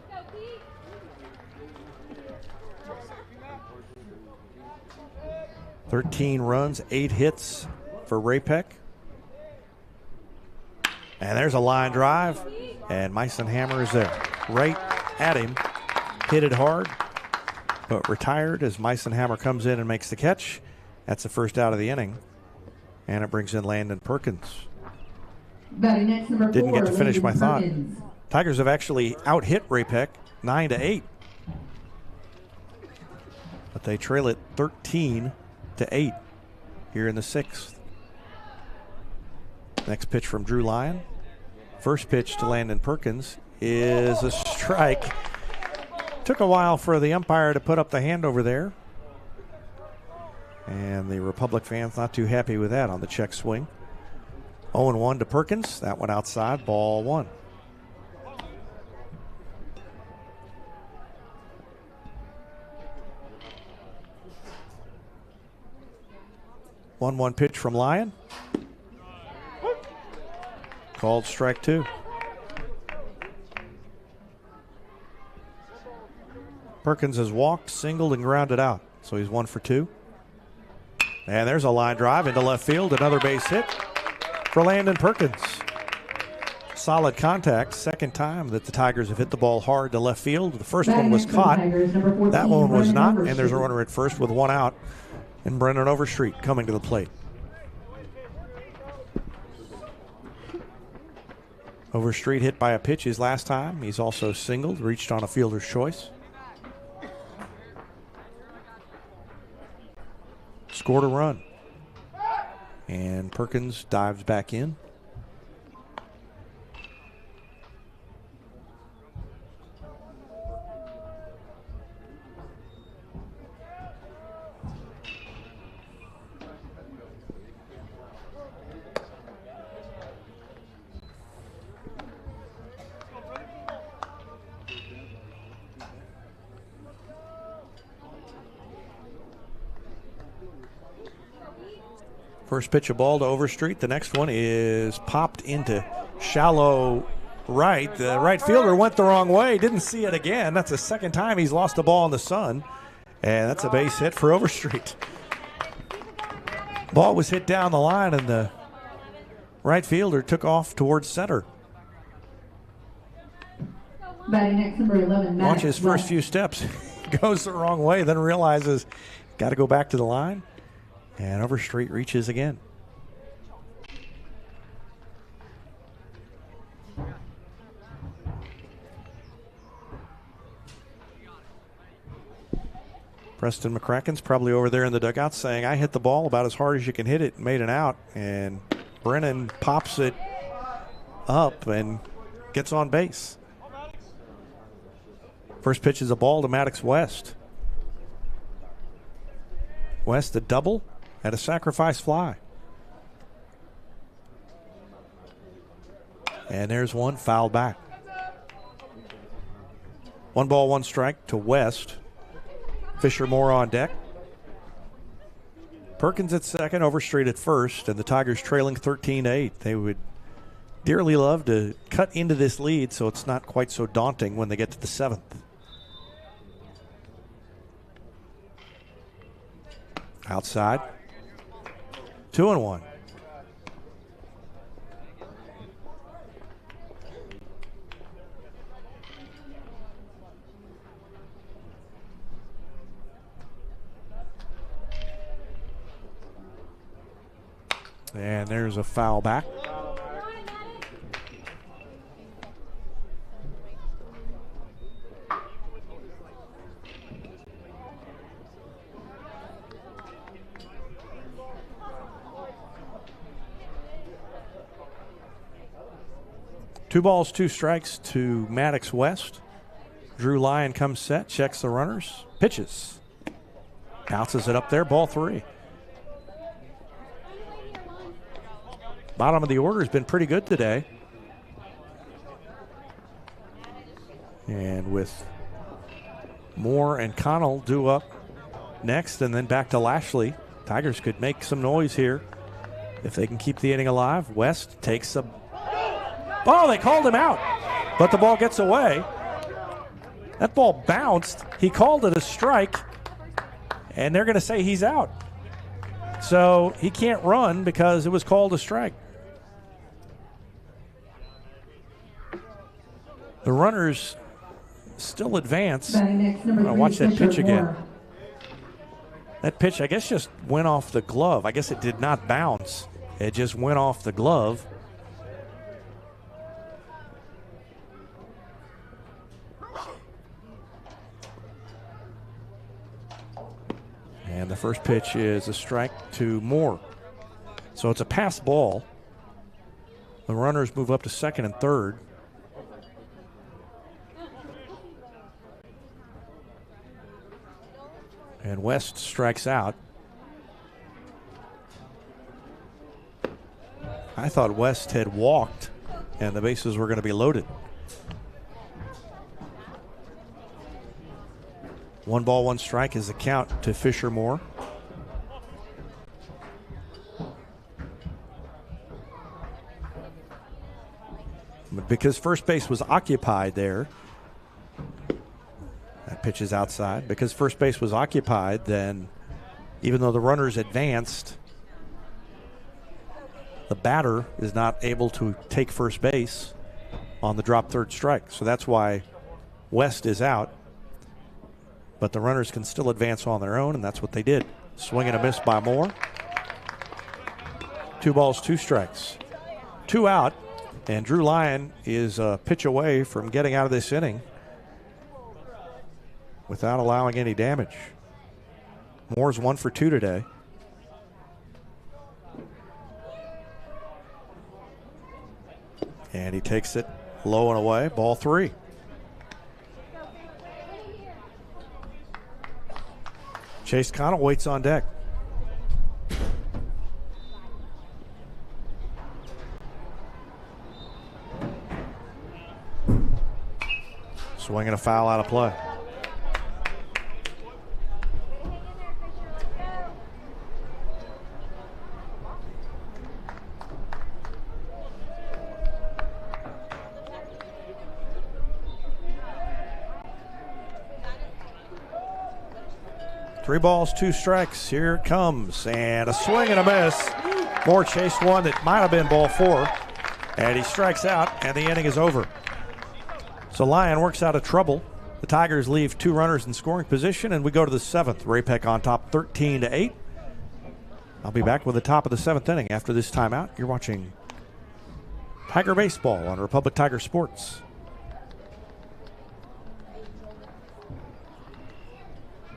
Speaker 1: "13 runs, 8 hits for Ray-Pec. And there's a line drive, and Meisenhammer is there. Right at him, hit it hard, but retired as Meisenhammer comes in and makes the catch. That's the first out of the inning, and it brings in Landon Perkins. Didn't get to finish my thought. Tigers have actually out-hit Ray-Pec 9-8. But they trail it 13-8 here in the 6th. Next pitch from Drew Lyon. First pitch to Landon Perkins is a strike. Took a while for the umpire to put up the hand over there. And the Republic fans not too happy with that on the check swing. 0-1 to Perkins. That one outside, ball 1. One pitch from Lyon. Called strike 2. Perkins has walked, singled, and grounded out. So he's 1 for 2. And there's a line drive into left field. Another base hit for Landon Perkins. Solid contact. Second time that the Tigers have hit the ball hard to left field. The first one was caught. That one was not. And there's a runner at first with 1 out. And Brendan Overstreet coming to the plate. Overstreet hit by a pitch his last time. He's also singled, reached on a fielder's choice. Scored a run. And Perkins dives back in. First pitch of ball to Overstreet. The next one is popped into shallow right. The right fielder went the wrong way. Didn't see it again. That's the second time he's lost the ball in the sun. And that's a base hit for Overstreet. Ball was hit down the line, and the right fielder took off towards center.
Speaker 3: Batting next, number 11,
Speaker 1: Watch his first few steps. Goes the wrong way, then realizes got to go back to the line. And Overstreet reaches again. Preston McCracken's probably over there in the dugout saying, I hit the ball about as hard as you can hit it, made an out. And Brennan pops it up and gets on base. First pitch is a ball to Maddox West. West a double and a sacrifice fly. And there's one fouled back. 1 ball, 1 strike to West. Fisher Moore on deck. Perkins at second, Overstreet at first, and the Tigers trailing 13-8. They would dearly love to cut into this lead so it's not quite so daunting when they get to the 7th. Outside. 2-1. And there's a foul back. Two balls, 2 strikes to Maddox West. Drew Lyon comes set, checks the runners, pitches. Bounces it up there, ball 3. Bottom of the order has been pretty good today. And with Moore and Connell due up next and then back to Lashley, Tigers could make some noise here if they can keep the inning alive. West takes a... Oh, they called him out, but the ball gets away. That ball bounced. He called it a strike, and they're going to say he's out. So he can't run because it was called a strike. The runners still advance. Watch that pitch again. That pitch, I guess, just went off the glove. I guess it did not bounce. It just went off the glove. And the first pitch is a strike to Moore. So it's a pass ball. The runners move up to second and third. And West strikes out. I thought West had walked and the bases were going to be loaded. 1 ball, 1 strike is the count to Fisher Moore. But because first base was occupied there, that pitch is outside. Because first base was occupied, then even though the runners advanced, the batter is not able to take first base on the drop third strike. So that's why West is out. But the runners can still advance on their own, and that's what they did. Swing and a miss by Moore. 2 balls, 2 strikes. 2 out, and Drew Lyon is a pitch away from getting out of this inning without allowing any damage. Moore's 1 for 2 today. And he takes it low and away, ball 3. Chase Connell waits on deck. Swinging a foul out of play. 3 balls, 2 strikes. Here it comes. And a swing and a miss. Moore chased one that might have been ball 4. And he strikes out, and the inning is over. So Lyon works out of trouble. The Tigers leave 2 runners in scoring position, and we go to the 7th. Ray-Pec on top 13-8. I'll be back with the top of the 7th inning after this timeout. You're watching Tiger Baseball on Republic Tiger Sports.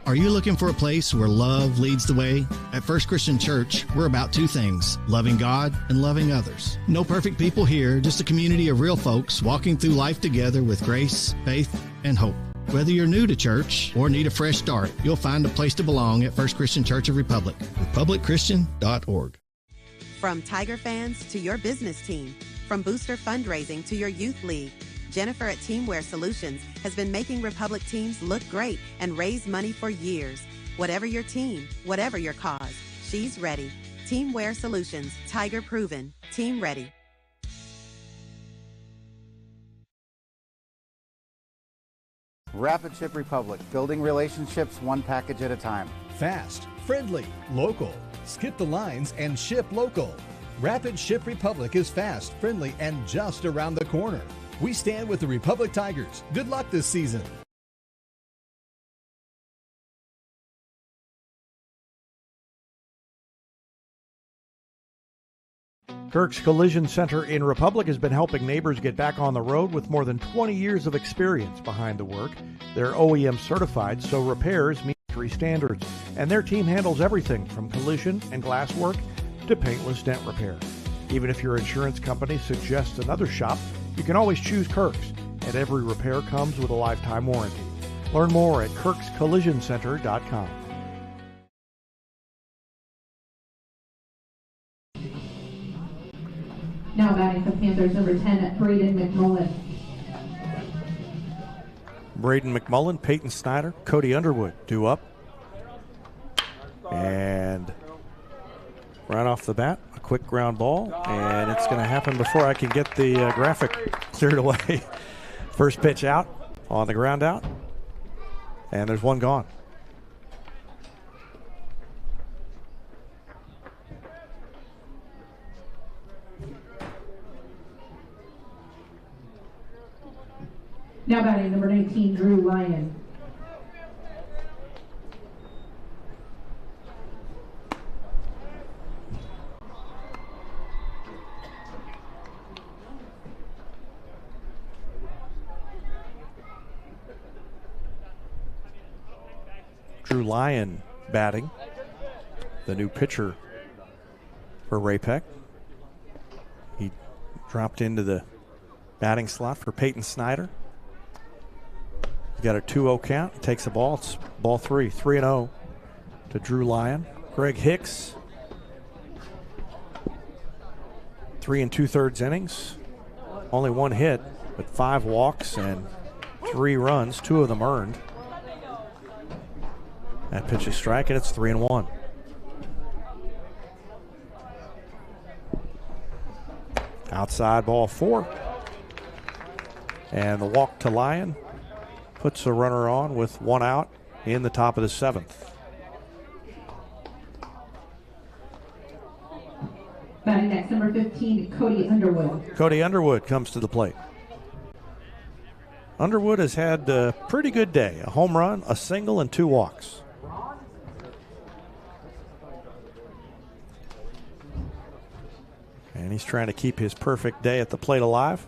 Speaker 19: Are you looking for a place where love leads the way? At First Christian Church, we're about 2 things, loving God and loving others. No perfect people here, just a community of real folks walking through life together with grace, faith, and hope. Whether you're new to church or need a fresh start, you'll find a place to belong at First Christian Church of Republic, republicchristian.org.
Speaker 20: From Tiger fans to your business team, from booster fundraising to your youth league, Jennifer at Teamwear Solutions has been making Republic teams look great and raise money for years. Whatever your team, whatever your cause, she's ready. Teamwear Solutions, Tiger proven, team ready.
Speaker 6: Rapid Ship Republic, building relationships one package at a time.
Speaker 7: Fast, friendly, local. Skip the lines and ship local. Rapid Ship Republic is fast, friendly, and just around the corner. We stand with the Republic Tigers. Good luck this season.
Speaker 5: Kirk's Collision Center in Republic has been helping neighbors get back on the road with more than 20 years of experience behind the work. They're OEM certified, so repairs meet industry standards. And their team handles everything from collision and glass work to paintless dent repair. Even if your insurance company suggests another shop, you can always choose Kirk's, and every repair comes with a lifetime warranty. Learn more at kirkscollisioncenter.com.
Speaker 3: Now batting for Panthers, number 10, Braden McMullen.
Speaker 1: Braden McMullen, Peyton Snyder, Cody Underwood due up. And right off the bat, a quick ground ball, and it's going to happen before I can get the graphic cleared away. First pitch out on the ground out, and there's one gone.
Speaker 3: Now batting, number 19, Drew Lyon.
Speaker 1: Drew Lyon batting, the new pitcher for Ray-Pec. He dropped into the batting slot for Peyton Snyder. He got a 2-0 count, takes the ball. It's ball 3, 3-0 to Drew Lyon. Greg Hicks, 3 2/3 innings. Only 1 hit, but 5 walks and 3 runs, 2 of them earned. That pitch is strike, and it's 3-1. Outside ball 4. And the walk to Lyon puts a runner on with 1 out in the top of the 7th.
Speaker 3: Batting next, number 15, Cody Underwood.
Speaker 1: Cody Underwood comes to the plate. Underwood has had a pretty good day. A home run, a single, and 2 walks. And he's trying to keep his perfect day at the plate alive.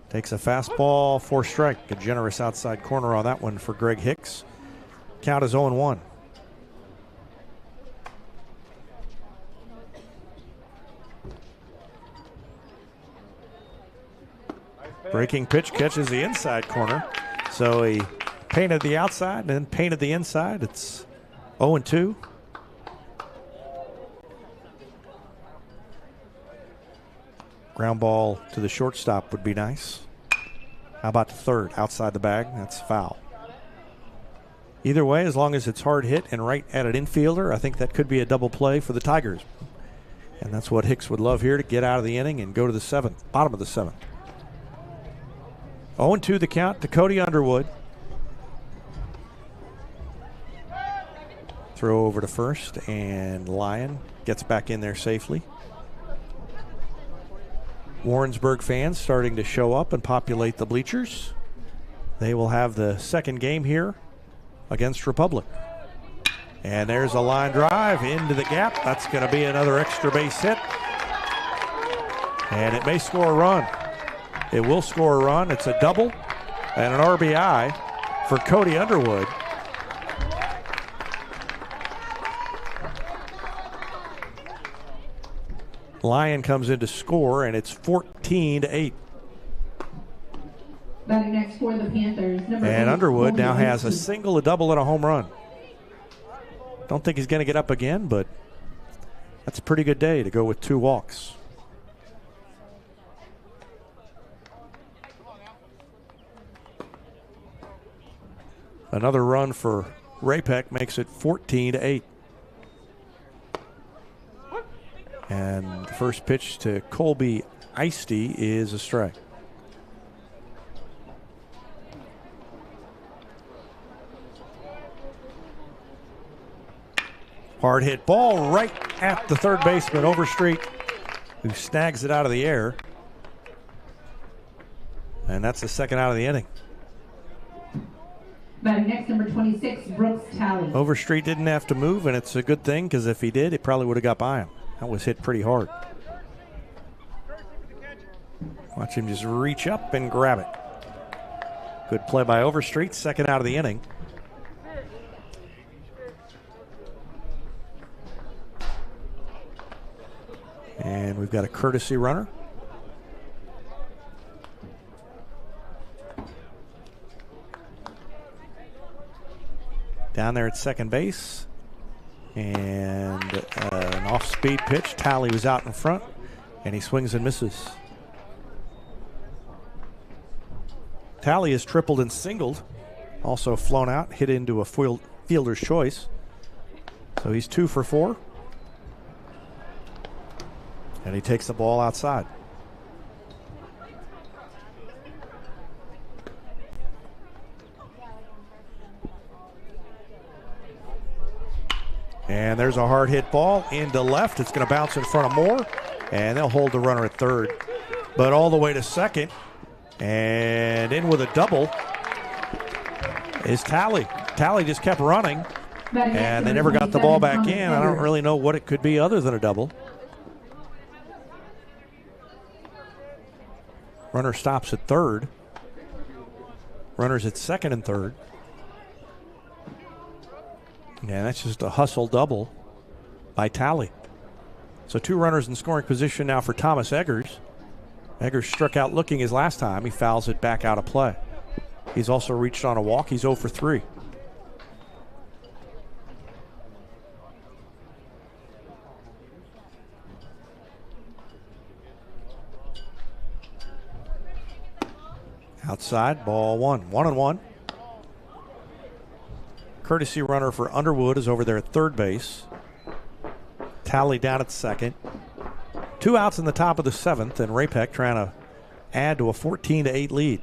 Speaker 1: Takes a fastball for strike. A generous outside corner on that one for Greg Hicks. Count is 0-1. Breaking pitch catches the inside corner. So he painted the outside and then painted the inside. It's 0-2. Ground ball to the shortstop would be nice. How about the third? Outside the bag. That's foul. Either way, as long as it's hard hit and right at an infielder, I think that could be a double play for the Tigers. And that's what Hicks would love here, to get out of the inning and go to the 7th, bottom of the 7th. 0-2 the count to Cody Underwood. Throw over to first, and Lyon gets back in there safely. Warrensburg fans starting to show up and populate the bleachers. They will have the second game here against Republic. And there's a line drive into the gap. That's going to be another extra base hit. And it may score a run. It will score a run. It's a double and an RBI for Cody Underwood. Lyon comes in to score, and it's 14-8.
Speaker 3: Batting next for the Panthers.
Speaker 1: And Underwood now has a single, a double, and a home run. Don't think he's going to get up again, but that's a pretty good day to go with 2 walks. Another run for Ray-Pec makes it 14-8. And the first pitch to Colby Eisty is a strike. Hard hit ball right at the third baseman, Overstreet, who snags it out of the air. And that's the second out of the inning.
Speaker 3: Batting next, number 26, Brooks Talley.
Speaker 1: Overstreet didn't have to move, and it's a good thing, because if he did, it probably would have got by him. That was hit pretty hard. Watch him just reach up and grab it. Good play by Overstreet, second out of the inning. And we've got a courtesy runner. Down there at second base. And an off-speed pitch. Talley was out in front, and he swings and misses. Talley is tripled and singled. Also flown out, hit into a fielder's choice. So he's 2 for 4. And he takes the ball outside. And there's a hard hit ball into left. It's going to bounce in front of Moore, and they'll hold the runner at third. But all the way to second, and in with a double is Talley. Talley just kept running, and they never got the ball back in. I don't really know what it could be other than a double. Runner stops at third. Runners at second and third. Yeah, that's just a hustle double by Talley. So 2 runners in scoring position now for Thomas Eggers. Eggers struck out looking his last time. He fouls it back out of play. He's also reached on a walk. He's 0 for 3. Outside, ball 1. 1-1. Courtesy runner for Underwood is over there at third base. Talley down at second. 2 outs in the top of the 7th, and Ray-Pec trying to add to a 14-8 lead.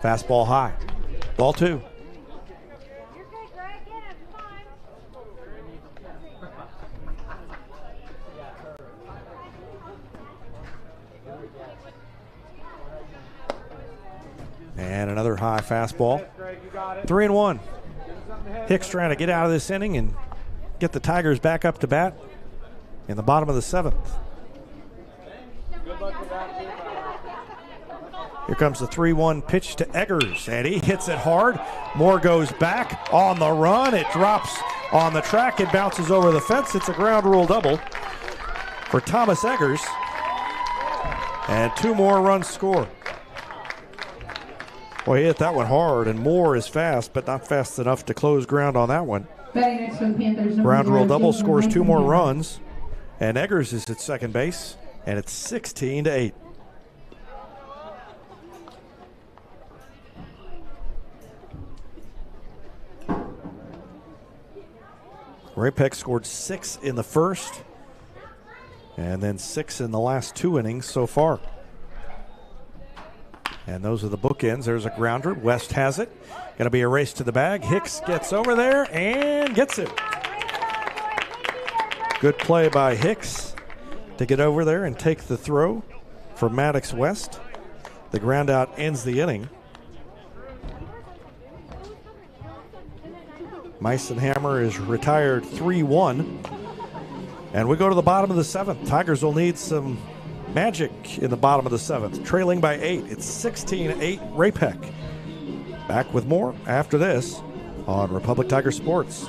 Speaker 1: Fastball high. Ball 2. And another high fastball. 3-1. Hicks trying to get out of this inning and get the Tigers back up to bat in the bottom of the 7th. Here comes the 3-1 pitch to Eggers, and he hits it hard. Moore goes back on the run. It drops on the track. It bounces over the fence. It's a ground rule double for Thomas Eggers, and 2 more runs score. Boy, he hit that one hard, and Moore is fast, but not fast enough to close ground on that one.
Speaker 3: Batting next for the Panthers.
Speaker 1: Ground rule double scores 2 more runs, and Eggers is at second base, and it's 16-8. Ray-Pec scored 6 in the first, and then 6 in the last 2 innings so far. And those are the bookends. There's a grounder. West has it. Going to be a race to the bag. Hicks gets over there and gets it. Good play by Hicks to get over there and take the throw for Maddox West. The ground out ends the inning. Meisenhammer is retired 3-1. And we go to the bottom of the 7th. Tigers will need some magic in the bottom of the 7th. Trailing by 8. It's 16-8 Ray-Pec. Back with more after this on Republic Tiger Sports.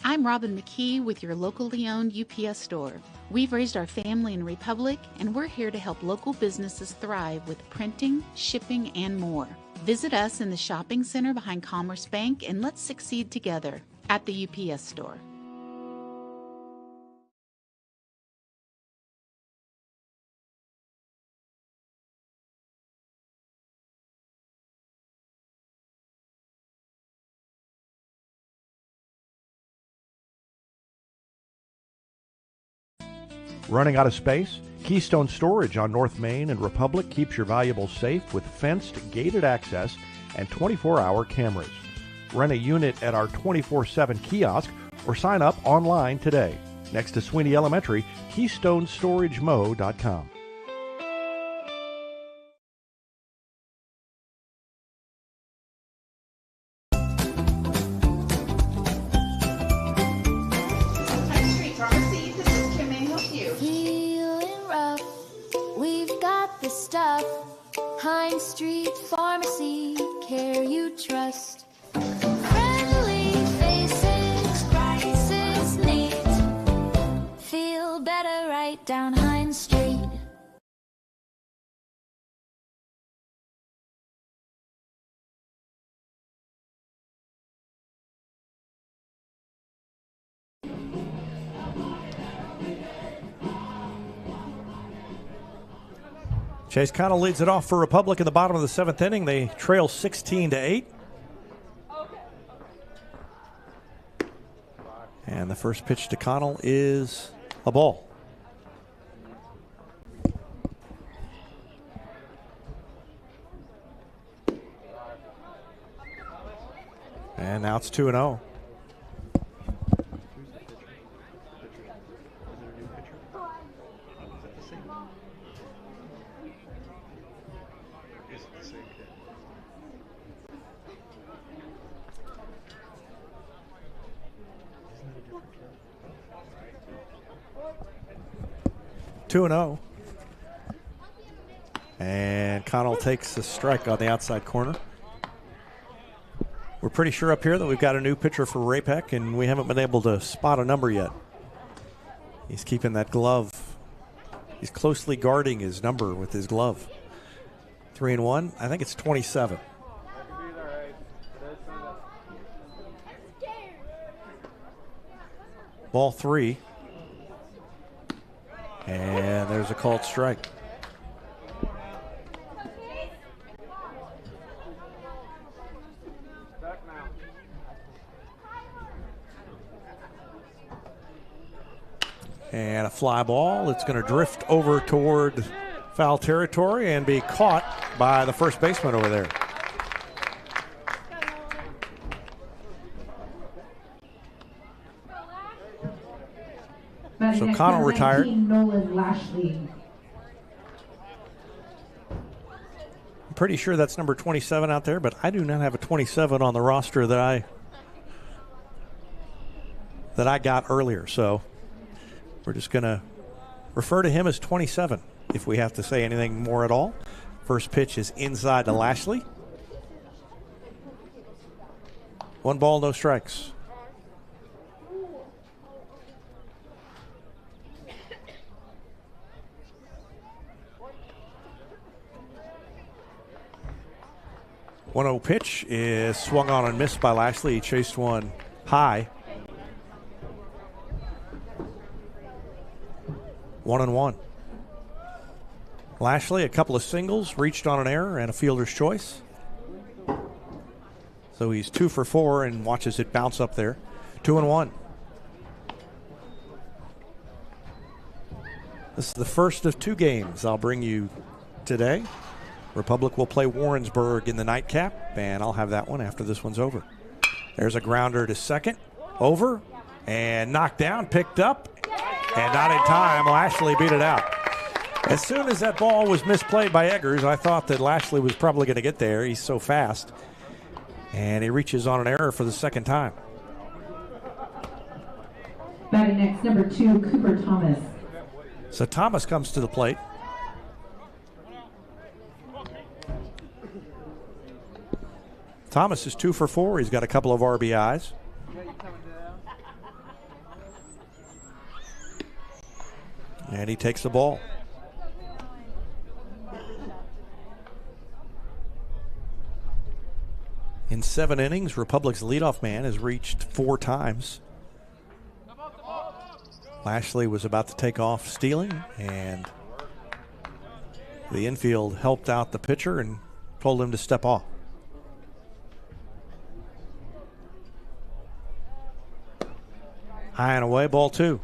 Speaker 10: I'm Robin McKee with your locally owned UPS store. We've raised our family in Republic, and we're here to help local businesses thrive with printing, shipping, and more. Visit us in the shopping center behind Commerce Bank, and let's succeed together at the UPS store.
Speaker 5: Running out of space? Keystone Storage on North Main and Republic keeps your valuables safe with fenced, gated access and 24-hour cameras. Rent a unit at our 24/7 kiosk or sign up online today. Next to Sweeney Elementary, KeystoneStorageMo.com.
Speaker 12: Street Pharmacy, care you trust. Friendly faces, prices neat. Feel better right down Hines Street.
Speaker 1: Chase Connell leads it off for Republic in the bottom of the 7th inning. They trail 16-8. And the first pitch to Connell is a ball. And now it's 2-0. And Connell takes a strike on the outside corner. We're pretty sure up here that we've got a new pitcher for Ray-Pec, and we haven't been able to spot a number yet. He's keeping that glove. He's closely guarding his number with his glove. 3-1. I think it's 27. Ball 3. And there's a called strike. And a fly ball. It's going to drift over toward foul territory and be caught by the first baseman over there. So Connell retired.
Speaker 3: Nolan Lashley.
Speaker 1: I'm pretty sure that's number 27 out there, but I do not have a 27 on the roster that I got earlier. So we're just going to refer to him as 27 if we have to say anything more at all. First pitch is inside to Lashley. 1 ball, no strikes. One 1-0 pitch is swung on and missed by Lashley. He chased one high. 1-1. Lashley, a couple of singles, reached on an error and a fielder's choice. So he's 2 for 4 and watches it bounce up there. 2-1. This is the first of 2 games I'll bring you today. Republic will play Warrensburg in the nightcap, and I'll have that one after this one's over. There's a grounder to second. Over and knocked down, picked up, and not in time. Lashley beat it out. As soon as that ball was misplayed by Eggers, I thought that Lashley was probably going to get there. He's so fast. And he reaches on an error for the second time.
Speaker 3: Batting next, number 2, Cooper Thomas.
Speaker 1: So Thomas comes to the plate. Thomas is 2 for 4. He's got a couple of RBIs. And he takes the ball. In 7 innings, Republic's leadoff man has reached 4 times. Lashley was about to take off stealing, and the infield helped out the pitcher and told him to step off. High and away, ball 2.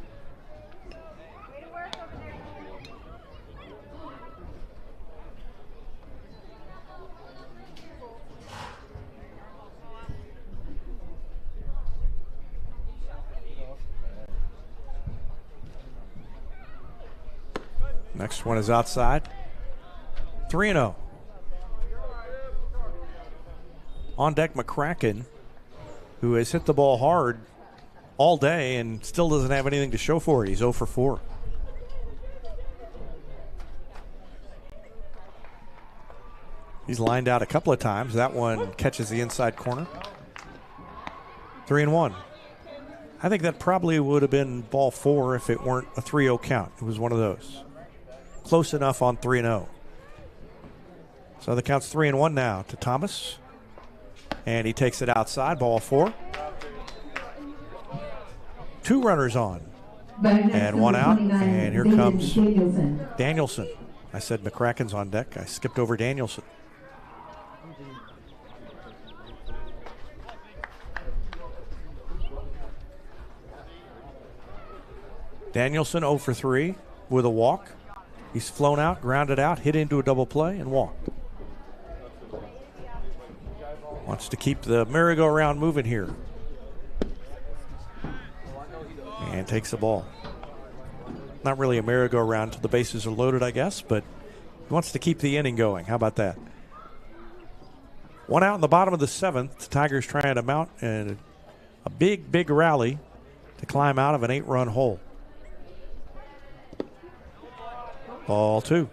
Speaker 1: Next one is outside. 3-0. On deck, McCracken, who has hit the ball hard all day and still doesn't have anything to show for it. He's 0 for 4. He's lined out a couple of times. That one catches the inside corner. 3-1. I think that probably would have been ball 4 if it weren't a 3-0 count. It was one of those. Close enough on 3-0. So the count's 3-1 now to Thomas. And he takes it outside, ball 4. 2 runners on. And 1 out. And here comes Danielson. I said McCracken's on deck. I skipped over Danielson. Danielson 0 for 3 with a walk. He's flown out, grounded out, hit into a double play, and walked. Wants to keep the merry-go-round moving here. And takes the ball. Not really a merry-go-round until the bases are loaded, I guess, but he wants to keep the inning going. How about that? 1 out in the bottom of the 7th. The Tigers trying to mount a big, big rally to climb out of an 8-run hole. Ball 2.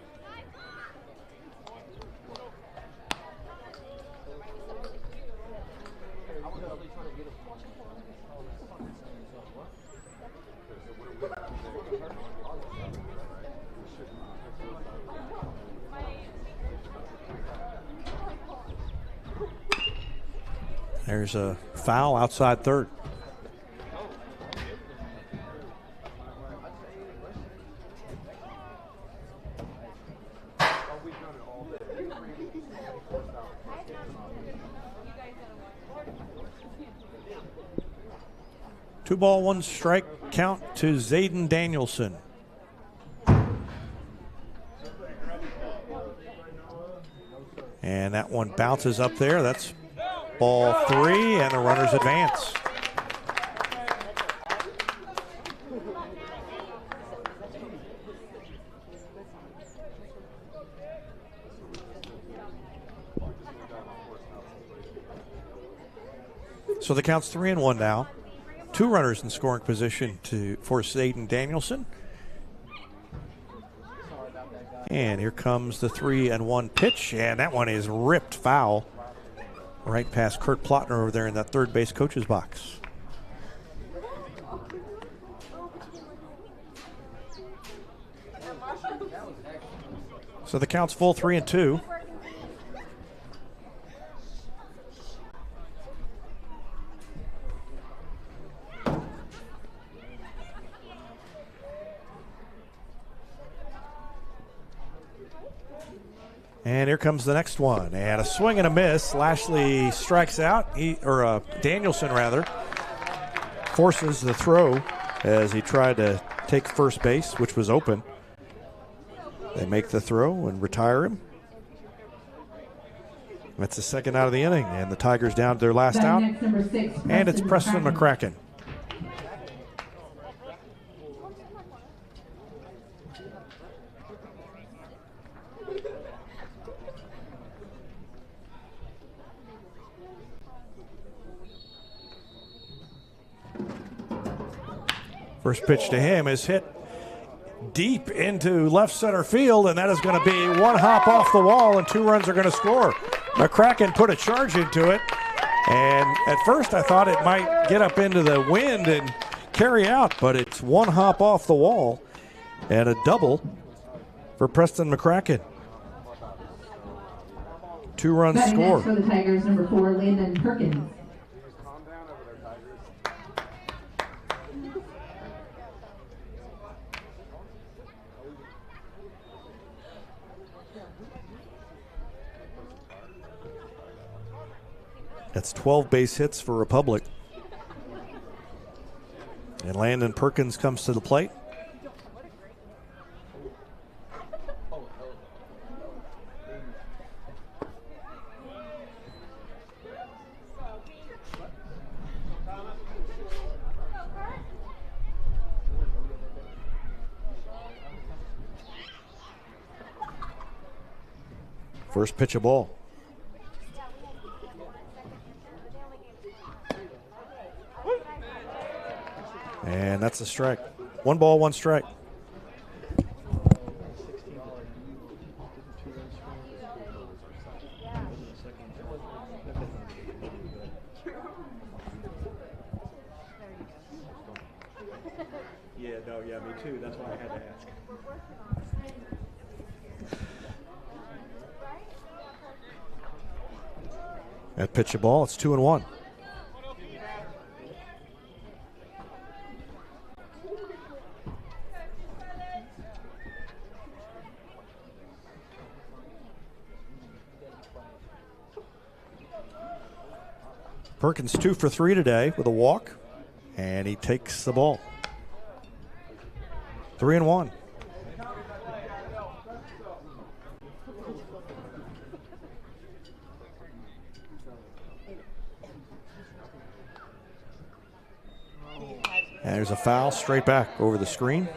Speaker 1: There's a foul outside third. Two ball, 1 strike count to Zayden Danielson. And that one bounces up there. That's ball 3, and the runners advance. So the count's 3-1 now. 2 runners in scoring position for Zayden Danielson. And here comes the 3-1 pitch, and that one is ripped foul right past Kurt Plotner over there in that third base coach's box. So the count's full 3-2. And here comes the next one. And a swing and a miss. Lashley strikes out. Danielson, rather, forces the throw as he tried to take first base, which was open. They make the throw and retire him. That's the second out of the inning, and the Tigers down to their last out. And it's Preston McCracken. First pitch to him is hit deep into left center field, and that is going to be one hop off the wall, and 2 runs are going to score. McCracken put a charge into it, and at first I thought it might get up into the wind and carry out, but it's one hop off the wall and a double for Preston McCracken. 2 runs scored.
Speaker 3: For the Tigers, number 4, Landon Perkins.
Speaker 1: That's 12 base hits for Republic. And Landon Perkins comes to the plate. First pitch of ball. And that's a strike. 1 ball, 1 strike.
Speaker 5: Yeah, me too. That's why I had to ask.
Speaker 1: That pitch of ball, it's 2-1. Perkins 2 for 3 today with a walk, and he takes the ball. 3-1. And there's a foul straight back over the screen.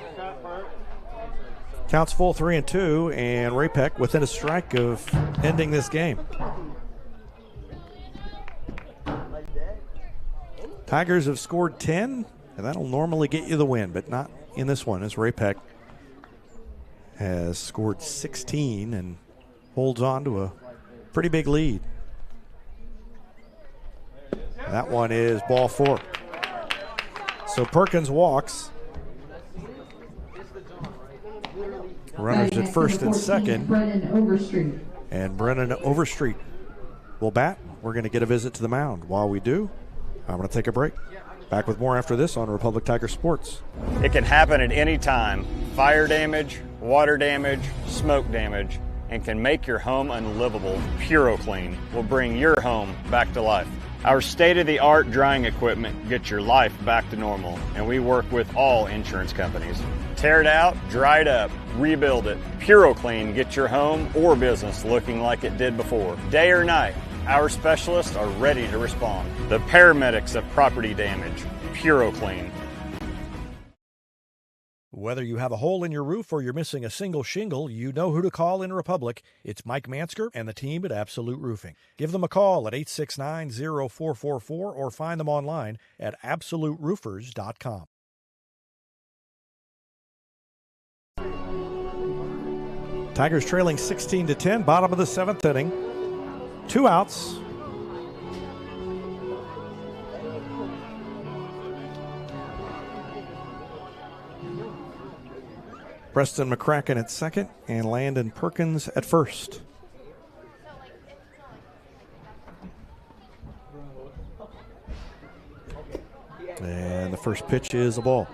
Speaker 1: Counts full 3-2, and Ray-Pec within a strike of ending this game. Tigers have scored 10, and that'll normally get you the win, but not in this one, as Ray-Pec has scored 16 and holds on to a pretty big lead. That one is ball 4. So Perkins walks. Runners at first and second. And Brennan Overstreet will bat. We're going to get a visit to the mound. While we do, I'm going to take a break. Back with more after this on Republic Tiger Sports.
Speaker 13: It can happen at any time. Fire damage, water damage, smoke damage, and can make your home unlivable. PuroClean will bring your home back to life. Our state-of-the-art drying equipment gets your life back to normal, and we work with all insurance companies. Tear it out, dry it up, rebuild it. PuroClean gets your home or business looking like it did before. Day or night, our specialists are ready to respond. The paramedics of property damage. PuroClean.
Speaker 1: Whether you have a hole in your roof or you're missing a single shingle, you know who to call in Republic. It's Mike Mansker and the team at Absolute Roofing. Give them a call at 869-0444 or find them online at absoluteroofers.com. Tigers trailing 16-10, bottom of the 7th inning. 2 outs. Preston McCracken at second and Landon Perkins at first. And the first pitch is a ball.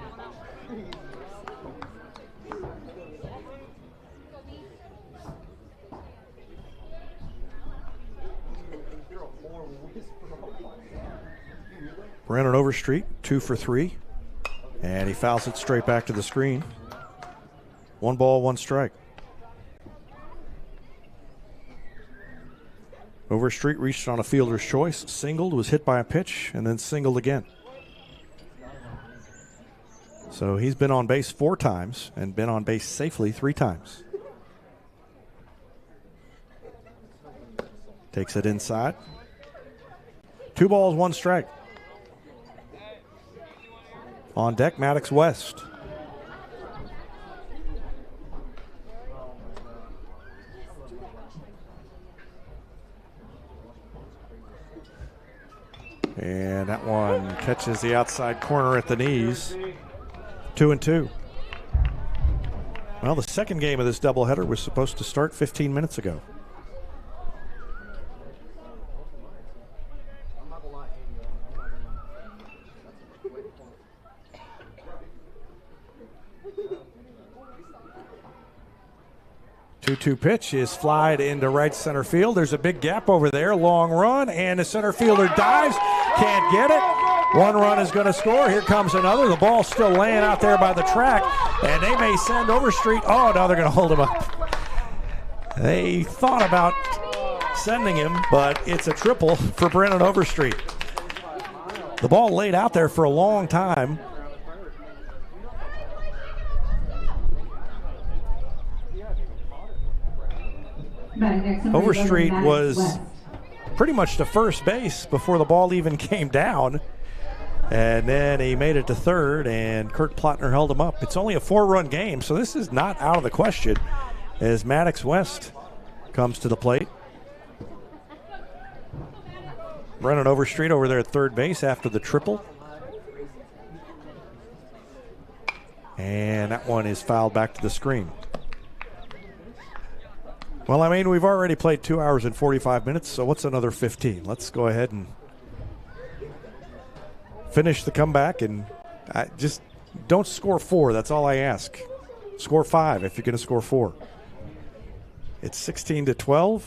Speaker 1: Brennan Overstreet, 2 for 3. And he fouls it straight back to the screen. 1 ball, 1 strike. Overstreet reached on a fielder's choice, singled, was hit by a pitch, and then singled again. So he's been on base 4 times and been on base safely 3 times. Takes it inside. 2 balls, 1 strike. On deck, Maddox West. And that one catches the outside corner at the knees. 2-2. Well, the second game of this doubleheader was supposed to start 15 minutes ago. Two pitch is flied into right center field. There's a big gap over there. Long run, and the center fielder dives. Can't get it. 1 run is going to score. Here comes another. The ball's still laying out there by the track, and they may send Overstreet. Oh, no, they're going to hold him up. They thought about sending him, but it's a triple for Brennan Overstreet. The ball laid out there for a long time. Overstreet was pretty much to first base before the ball even came down. And then he made it to third, and Kurt Plotner held him up. It's only a 4-run game, so this is not out of the question as Maddox West comes to the plate. Brennan Overstreet over there at third base after the triple. And that one is fouled back to the screen. Well, I mean, we've already played 2 hours and 45 minutes, so what's another 15? Let's go ahead and finish the comeback, and just don't score 4. That's all I ask. Score 5 if you're going to score 4. It's 16-12,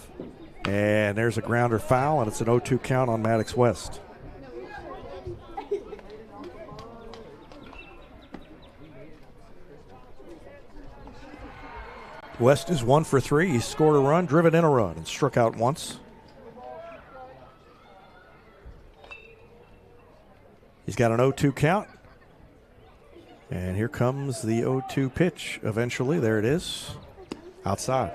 Speaker 1: and there's a grounder foul, and it's an 0-2 count on Maddox West. West is 1 for 3. He scored a run, driven in a run, and struck out once. He's got an 0-2 count. And here comes the 0-2 pitch eventually. There it is. Outside.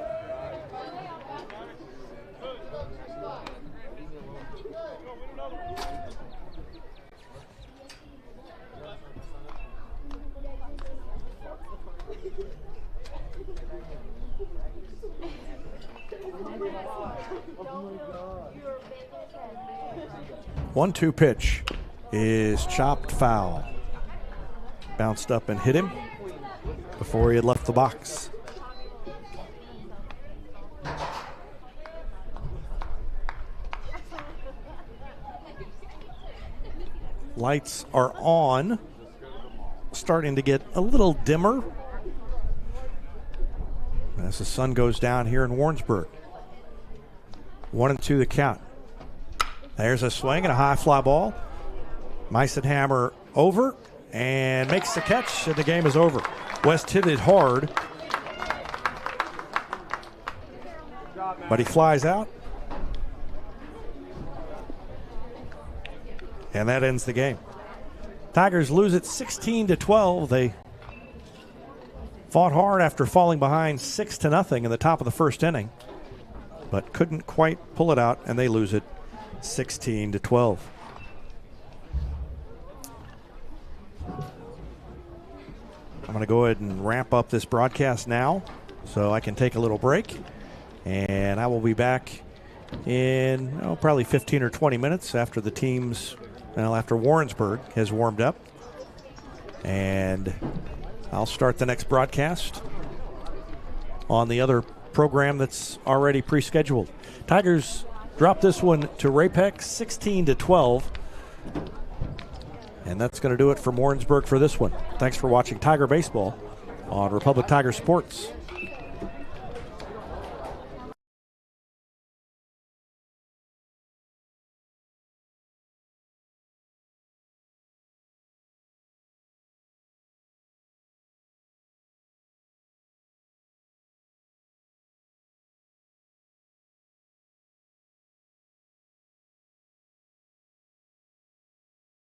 Speaker 1: One-two pitch is chopped foul. Bounced up and hit him before he had left the box. Lights are on. Starting to get a little dimmer as the sun goes down here in Warrensburg. 1-2 the count. There's a swing and a high fly ball. Meisenhammer over and makes the catch, and the game is over. West hit it hard, but he flies out, and that ends the game. Tigers lose it 16-12. They fought hard after falling behind 6-0 in the top of the first inning, but couldn't quite pull it out, and they lose it 16-12. I'm going to go ahead and wrap up this broadcast now so I can take a little break, and I will be back in probably 15 or 20 minutes after the teams, after Warrensburg has warmed up, and I'll start the next broadcast on the other program that's already pre-scheduled. Tigers drop this one to Ray-Pec 16-12. And that's going to do it for Warrensburg for this one. Thanks for watching Tiger Baseball on Republic Tiger Sports.